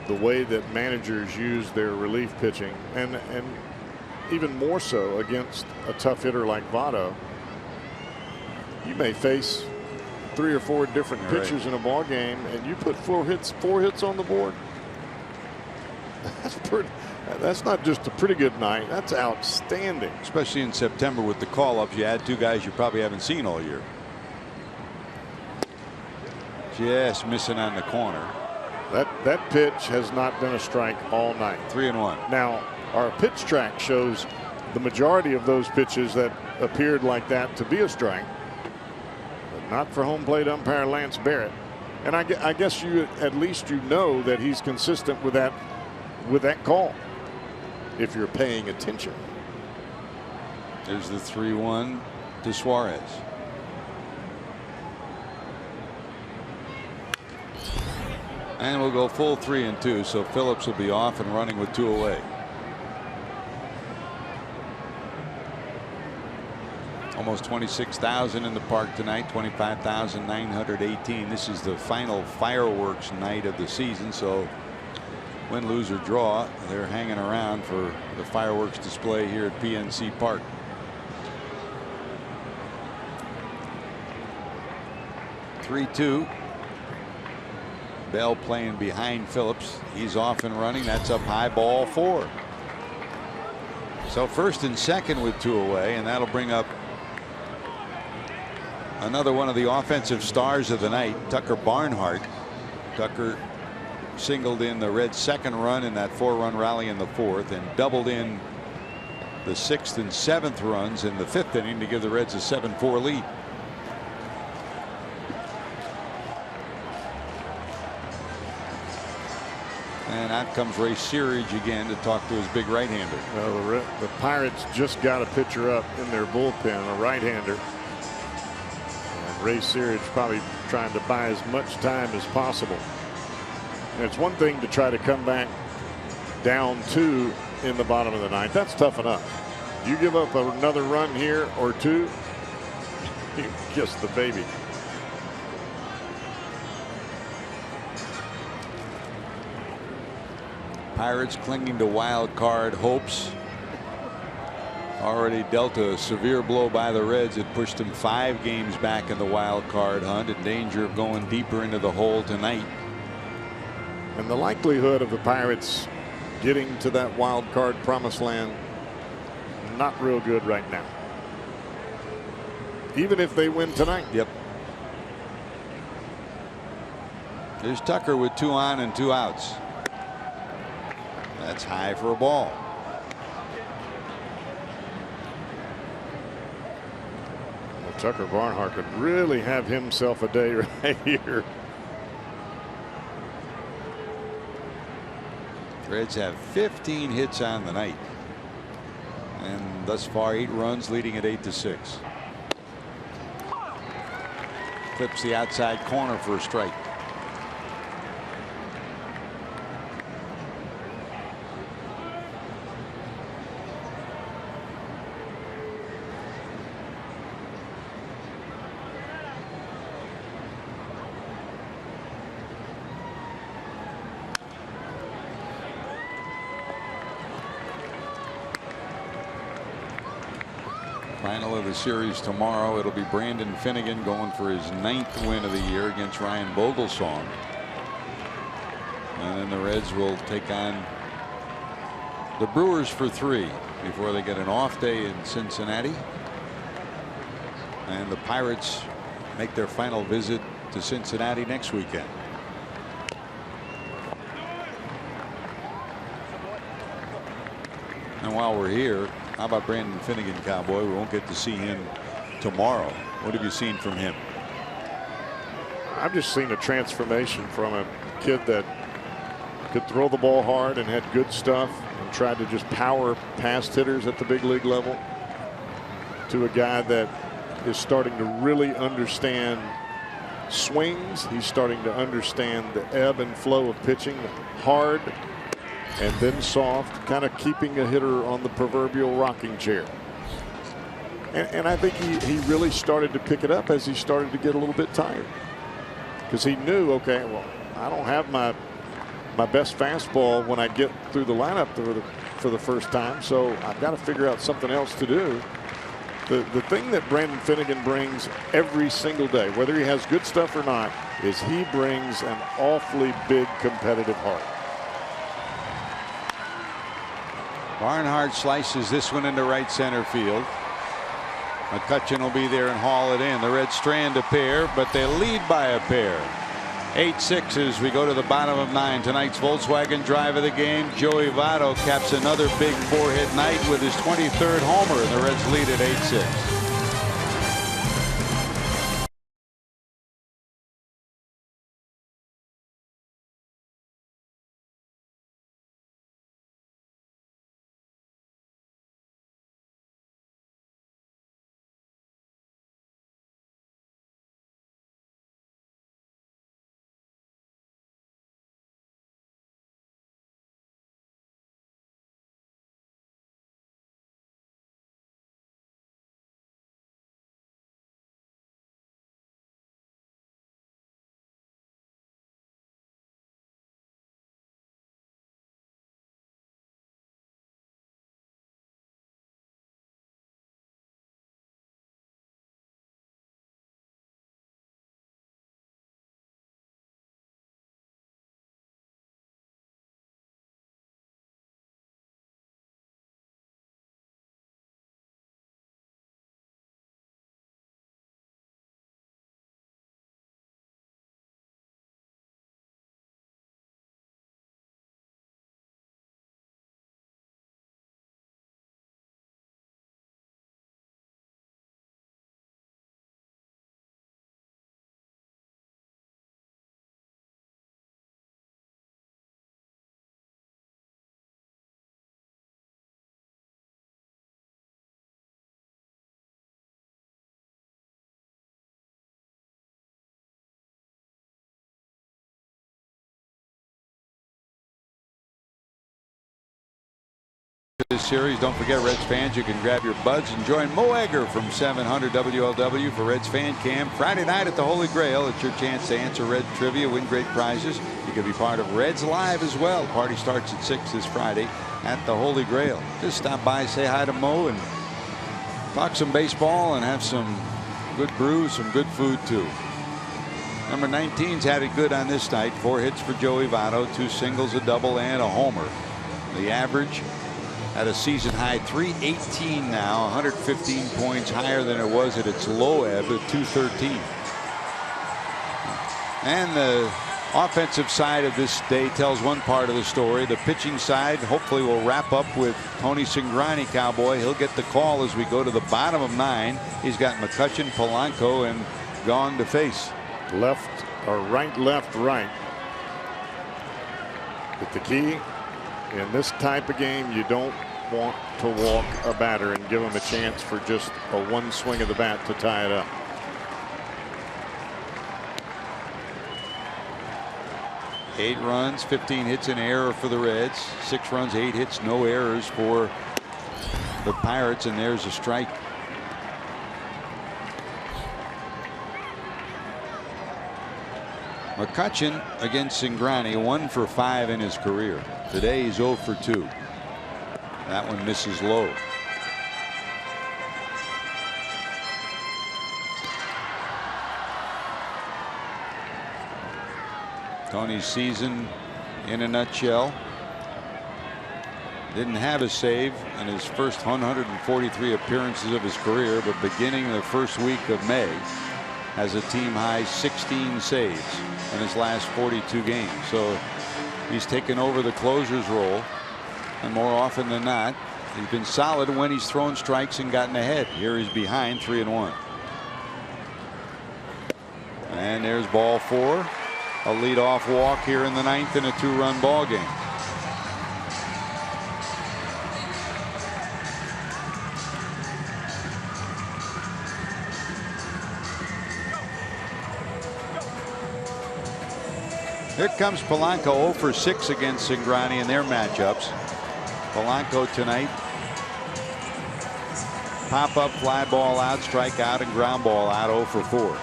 the way that managers use their relief pitching, and even more so against a tough hitter like Votto, you may face 3 or 4 different pitchers in a ball game, and you put 4 hits on the board. That's not just a pretty good night. That's outstanding. Especially in September with the call-ups, you add 2 guys you probably haven't seen all year. Just missing on the corner. That pitch has not been a strike all night. 3-1. Now, our pitch track shows the majority of those pitches that appeared like that to be a strike, but not for home plate umpire Lance Barrett. And I guess you at least know that he's consistent with that call if you're paying attention. There's the 3-1 to Suarez. And we'll go full 3-2, so Phillips will be off and running with 2 away. Almost 26,000 in the park tonight, 25,918. This is the final fireworks night of the season, so win, lose, or draw, they're hanging around for the fireworks display here at PNC Park. Three-2. Bell playing behind Phillips. He's off and running. That's up high, ball 4. So first and second with 2 away, and that'll bring up another one of the offensive stars of the night, Tucker Barnhart. Tucker singled in the Reds' second run in that 4-run rally in the 4th, and doubled in the 6th and 7th runs in the 5th inning to give the Reds a 7-4 lead. And out comes Ray Searage again to talk to his big right-hander. Well, the Pirates just got a pitcher up in their bullpen, a right-hander. And Ray Searage probably trying to buy as much time as possible. And it's one thing to try to come back down 2 in the bottom of the 9th. That's tough enough. You give up another run here or 2, you kiss the baby. Pirates clinging to wild card hopes. Already dealt a severe blow by the Reds. It pushed them 5 games back in the wild card hunt, in danger of going deeper into the hole tonight. And the likelihood of the Pirates getting to that wild card promised land, not real good right now. Even if they win tonight. Yep. There's Tucker with 2 on and 2 outs. That's high for a ball. Well, Tucker Barnhart could really have himself a day right here. Reds have 15 hits on the night, and thus far 8 runs, leading at 8-6. Clips the outside corner for a strike. Final of the series tomorrow. It'll be Brandon Finnegan going for his 9th win of the year against Ryan Vogelsong. And then the Reds will take on the Brewers for 3 before they get an off day in Cincinnati. And the Pirates make their final visit to Cincinnati next weekend. And while we're here, how about Brandon Finnegan, Cowboy? We won't get to see him tomorrow. What have you seen from him? I've just seen a transformation from a kid that could throw the ball hard and had good stuff and tried to just power past hitters at the big league level, to a guy that is starting to really understand swings. He's starting to understand the ebb and flow of pitching, hard and then soft, kind of keeping a hitter on the proverbial rocking chair. And I think he really started to pick it up as he started to get a little bit tired, because he knew, okay, well, I don't have my best fastball when I get through the lineup for the first time, so I've got to figure out something else to do. The thing that Brandon Finnegan brings every single day, whether he has good stuff or not, is he brings an awfully big competitive heart. Barnhart slices this one into right center field. McCutchen will be there and haul it in. The Reds strand a pair, but they lead by a pair. 8-6 as we go to the bottom of 9. Tonight's Volkswagen drive of the game. Joey Votto caps another big 4-hit night with his 23rd homer, and the Reds lead at 8-6. This series, don't forget, Reds fans, you can grab your buds and join Mo Egger from 700 WLW for Reds Fan Cam Friday night at the Holy Grail. It's your chance to answer Red trivia, win great prizes. You can be part of Reds Live as well. Party starts at 6 this Friday at the Holy Grail. Just stop by, say hi to Mo, and talk some baseball and have some good brews, some good food too. Number 19's had it good on this night. 4 hits for Joey Votto, 2 singles, a double, and a homer. The average at a season high 318 now, 115 points higher than it was at its low ebb at 213. And the offensive side of this day tells one part of the story. The pitching side hopefully will wrap up with Tony Cingrani, Cowboy. He'll get the call as we go to the bottom of 9. He's got McCutchen, Polanco, and Gong to face. Left or right, left, right. But the key in this type of game, you don't want to walk a batter and give him a chance for just a one swing of the bat to tie it up. Eight runs, 15 hits, an error for the Reds. 6 runs, 8 hits, no errors for the Pirates, and there's a strike. McCutchen against Cingrani, 1 for 5 in his career. Today he's 0 for 2. That one misses low. Tony's season in a nutshell. Didn't have a save in his first 143 appearances of his career, but beginning the first week of May has a team high 16 saves in his last 42 games. So he's taken over the closer's role, and more often than not he's been solid when he's thrown strikes and gotten ahead. Here he's behind 3-1. And there's ball 4. A leadoff walk here in the 9th in a 2-run ball game. Here comes Polanco, 0 for 6 against Cingrani in their matchups. Polanco tonight, pop up, fly ball out, strike out, and ground ball out, 0 for 4.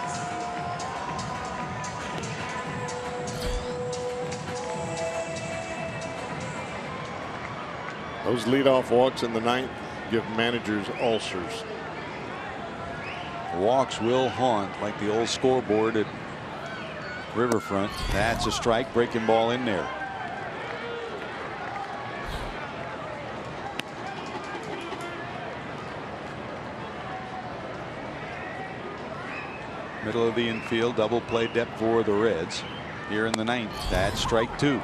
Those leadoff walks in the 9th give managers ulcers. Walks will haunt like the old scoreboard at Riverfront. That's a strike. Breaking ball in there. Middle of the infield, double play depth for the Reds here in the 9th. That's strike 2.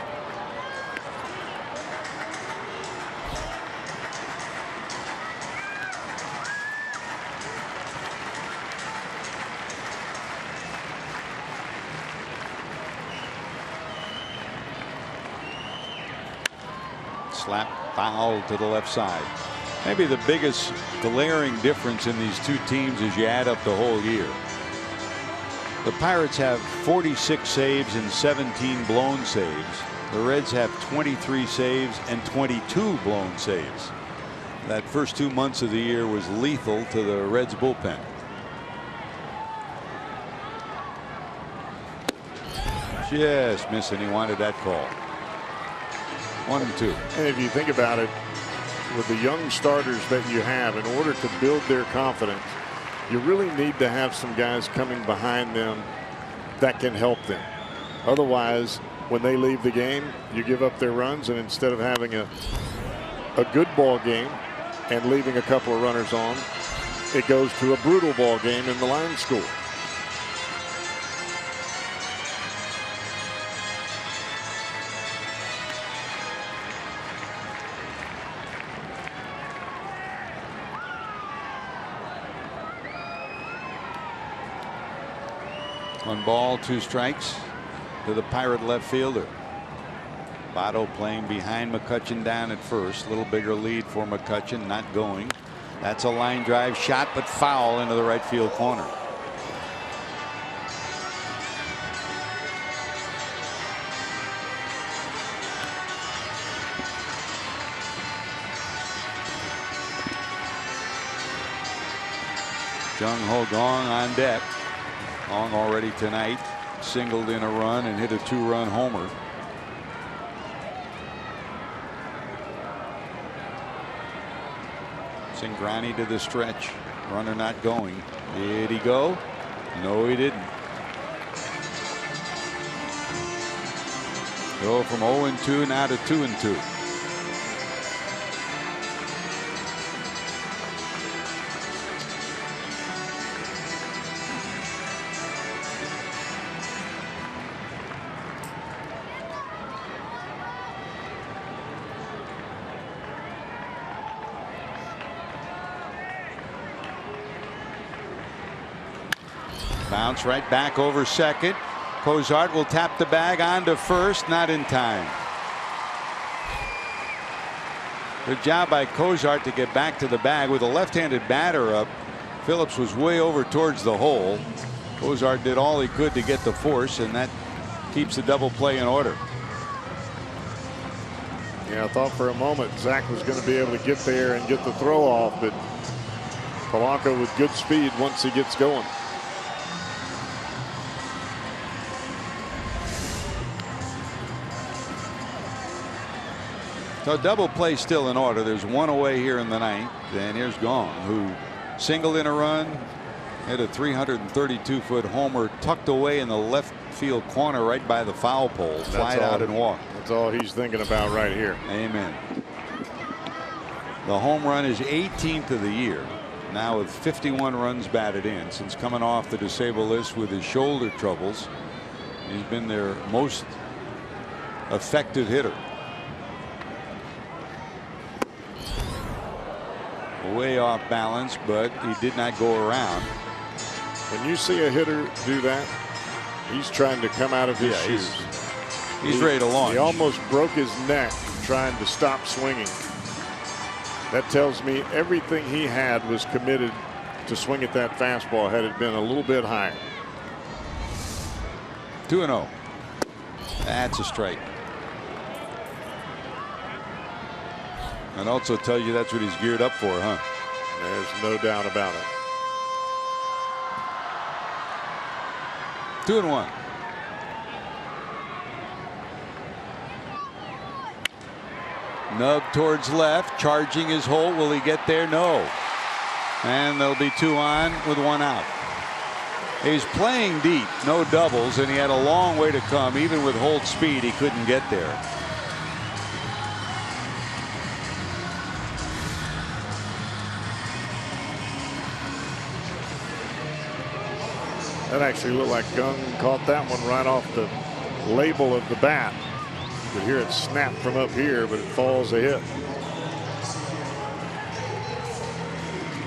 Slap foul to the left side. Maybe the biggest glaring difference in these two teams is you add up the whole year. The Pirates have 46 saves and 17 blown saves. The Reds have 23 saves and 22 blown saves. That first 2 months of the year was lethal to the Reds bullpen. Just missing. He wanted that call. 1-2. And if you think about it, with the young starters that you have, in order to build their confidence, you really need to have some guys coming behind them that can help them. Otherwise, when they leave the game, you give up their runs, and instead of having a good ball game and leaving a couple of runners on, it goes to a brutal ball game in the line score. One ball, 2 strikes to the Pirate left fielder. Votto playing behind McCutchen down at first. A little bigger lead for McCutchen, not going. That's a line drive shot, but foul into the right field corner. Jung Ho Gong on deck. Long already tonight singled in a run and hit a 2-run homer. Cingrani to the stretch. Runner not going. Did he go? No, he didn't. Go from 0-2 now to 2-2. Bounce right back over second. Cozart will tap the bag onto first, not in time. Good job by Cozart to get back to the bag with a left-handed batter up. Phillips was way over towards the hole. Cozart did all he could to get the force, and that keeps the double play in order. Yeah, I thought for a moment Zach was going to be able to get there and get the throw off, but Polanco with good speed once he gets going. So double play still in order. There's one away here in the 9th. And here's Gong, who singled in a run, hit a 332-foot homer tucked away in the left field corner right by the foul pole. Fly out and walk. That's all he's thinking about right here. Amen. The home run is 18th of the year. Now with 51 runs batted in since coming off the disabled list with his shoulder troubles. He's been their most effective hitter. Way off balance, but he did not go around. When you see a hitter do that, he's trying to come out of his shoes. He's ready to launch. He almost broke his neck trying to stop swinging. That tells me everything he had was committed to swing at that fastball had it been a little bit higher. 2-0. That's a strike. And also tells you that's what he's geared up for, huh? There's no doubt about it. 2-1. Nub towards left, charging his hole. Will he get there? No. And there'll be 2 on with 1 out. He's playing deep, no doubles, and he had a long way to come. Even with Holt's speed, he couldn't get there. That actually looked like Gung caught that one right off the label of the bat. You could hear it snap from up here, but it falls a hit.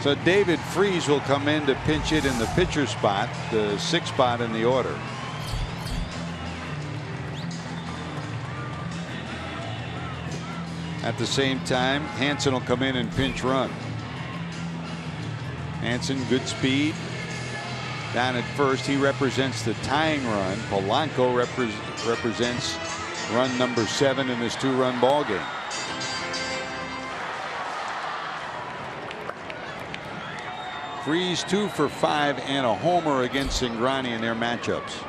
So David Freese will come in to pinch it in the pitcher spot, the 6th spot in the order. At the same time, Hansen will come in and pinch run. Hansen, good speed. Down at first, he represents the tying run. Polanco represents run number 7 in this 2-run ball game. Freese 2 for 5 and a homer against Cingrani in their matchups.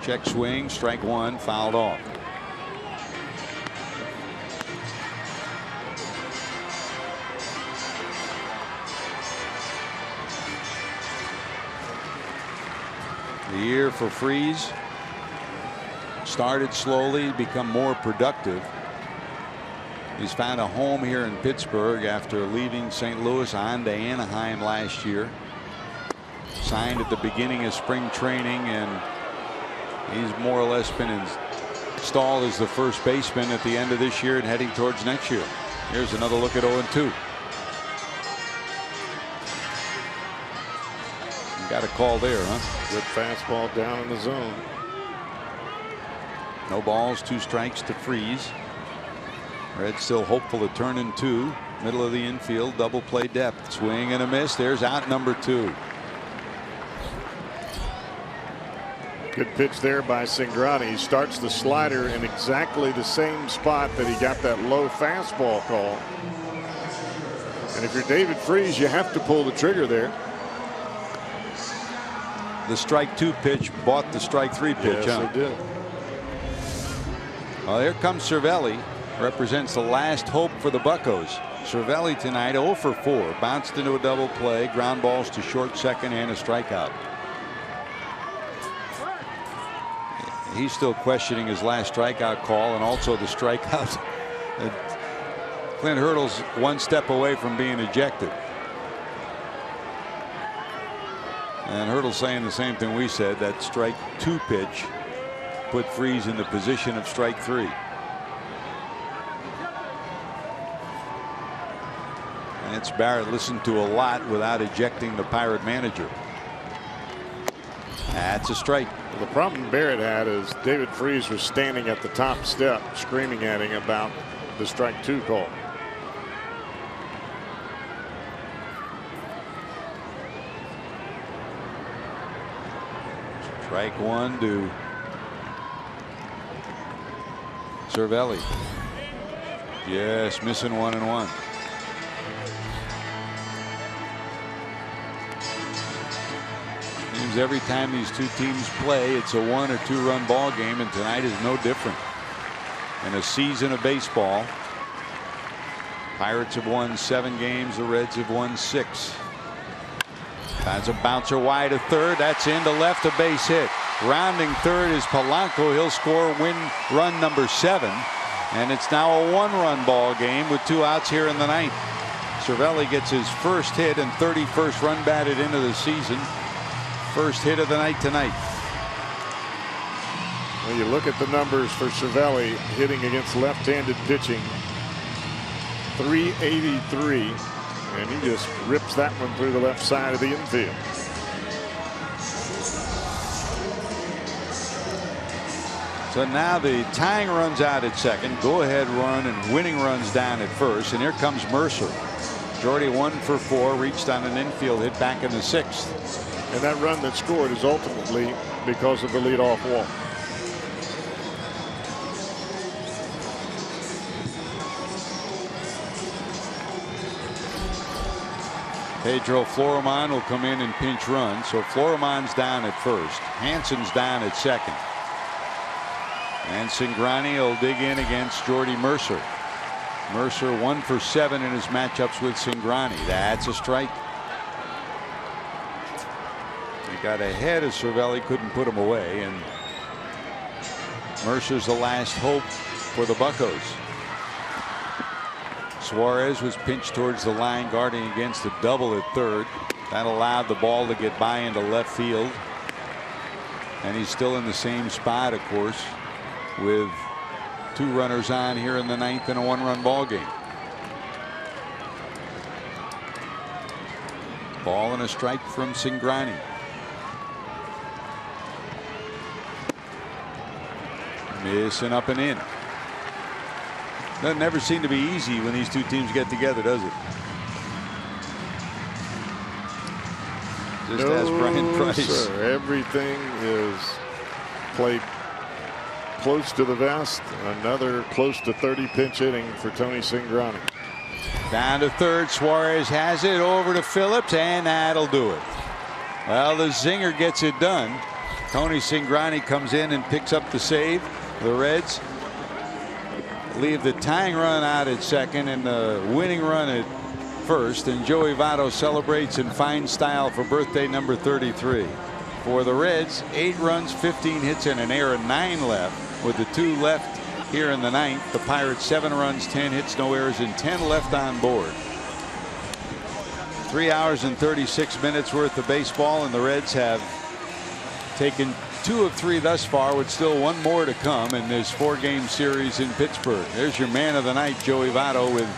Check swing, strike 1, fouled off. The year for Freese started slowly, become more productive. He's found a home here in Pittsburgh after leaving St. Louis on to Anaheim last year. Signed at the beginning of spring training, and he's more or less been installed as the first baseman at the end of this year and heading towards next year. Here's another look at 0-2. Got a call there, huh? Good fastball down in the zone. No balls, 2 strikes to Freese. Red still hopeful to turn in 2. Middle of the infield, double play depth. Swing and a miss. There's out number 2. Good pitch there by Cingrani. He starts the slider in exactly the same spot that he got that low fastball call. And if you're David Freese, you have to pull the trigger there. The strike 2 pitch bought the strike 3 pitch. Yes, huh? it did. Well, here comes Cervelli. Represents the last hope for the Buccos. Cervelli tonight 0 for 4. Bounced into a double play. Ground balls to short second and a strikeout. He's still questioning his last strikeout call and also the strikeout. Clint Hurdle's 1 step away from being ejected. And Hurdle's saying the same thing we said. That strike 2 pitch put Freese in the position of strike 3. Lance Barrett listened to a lot without ejecting the Pirate manager. That's a strike. Well, the problem Barrett had is David Freese was standing at the top step screaming at him about the strike 2 call. Strike 1 to Cervelli. Yes, missing 1-1. Seems every time these 2 teams play, it's a 1 or 2 run ball game, and tonight is no different. In a season of baseball, Pirates have won 7 games. The Reds have won 6. That's a bouncer wide to third. That's into left, a base hit. Rounding third is Polanco. He'll score run number 7. And it's now a 1-run ball game with 2 outs here in the 9th. Cervelli gets his first hit and 31st run batted into the season. First hit of the night tonight. When you look at the numbers for Cervelli hitting against left-handed pitching, 383, and he just rips that one through the left side of the infield. So now the tying runs out at second, go-ahead run and winning runs down at first, and here comes Mercer. Jordy 1 for 4, reached on an infield hit back in the 6th. And that run that scored is ultimately because of the leadoff walk. Pedro Florimon will come in and pinch run. So Florimon's down at first. Hansen's down at second. And Cingrani will dig in against Jordy Mercer. Mercer 1 for 7 in his matchups with Cingrani. That's a strike. He got ahead of Cervelli, couldn't put him away, and Mercer's the last hope for the Buccos. Suarez was pinched towards the line, guarding against a double at third. That allowed the ball to get by into left field. And he's still in the same spot, of course, with 2 runners on here in the 9th in a 1-run ball game. Ball and a strike from Cingrani. Missing up and in. Doesn't ever seem to be easy when these 2 teams get together, does it? Just as Brian Price. Sir. Everything is played close to the vest. Another close to 30 pinch inning for Tony Cingrani. Down to third. Suarez has it over to Phillips, and that'll do it. Well, the zinger gets it done. Tony Cingrani comes in and picks up the save. The Reds leave the tying run out at second and the winning run at first, and Joey Votto celebrates in fine style for birthday number 33. For the Reds, 8 runs, 15 hits, and an error, 9 left. With the 2 left here in the 9th, the Pirates 7 runs, 10 hits, no errors, and 10 left on board. 3 hours and 36 minutes worth of baseball, and the Reds have taken 2 of 3 thus far, with still 1 more to come in this 4-game series in Pittsburgh. There's your man of the night, Joey Votto, with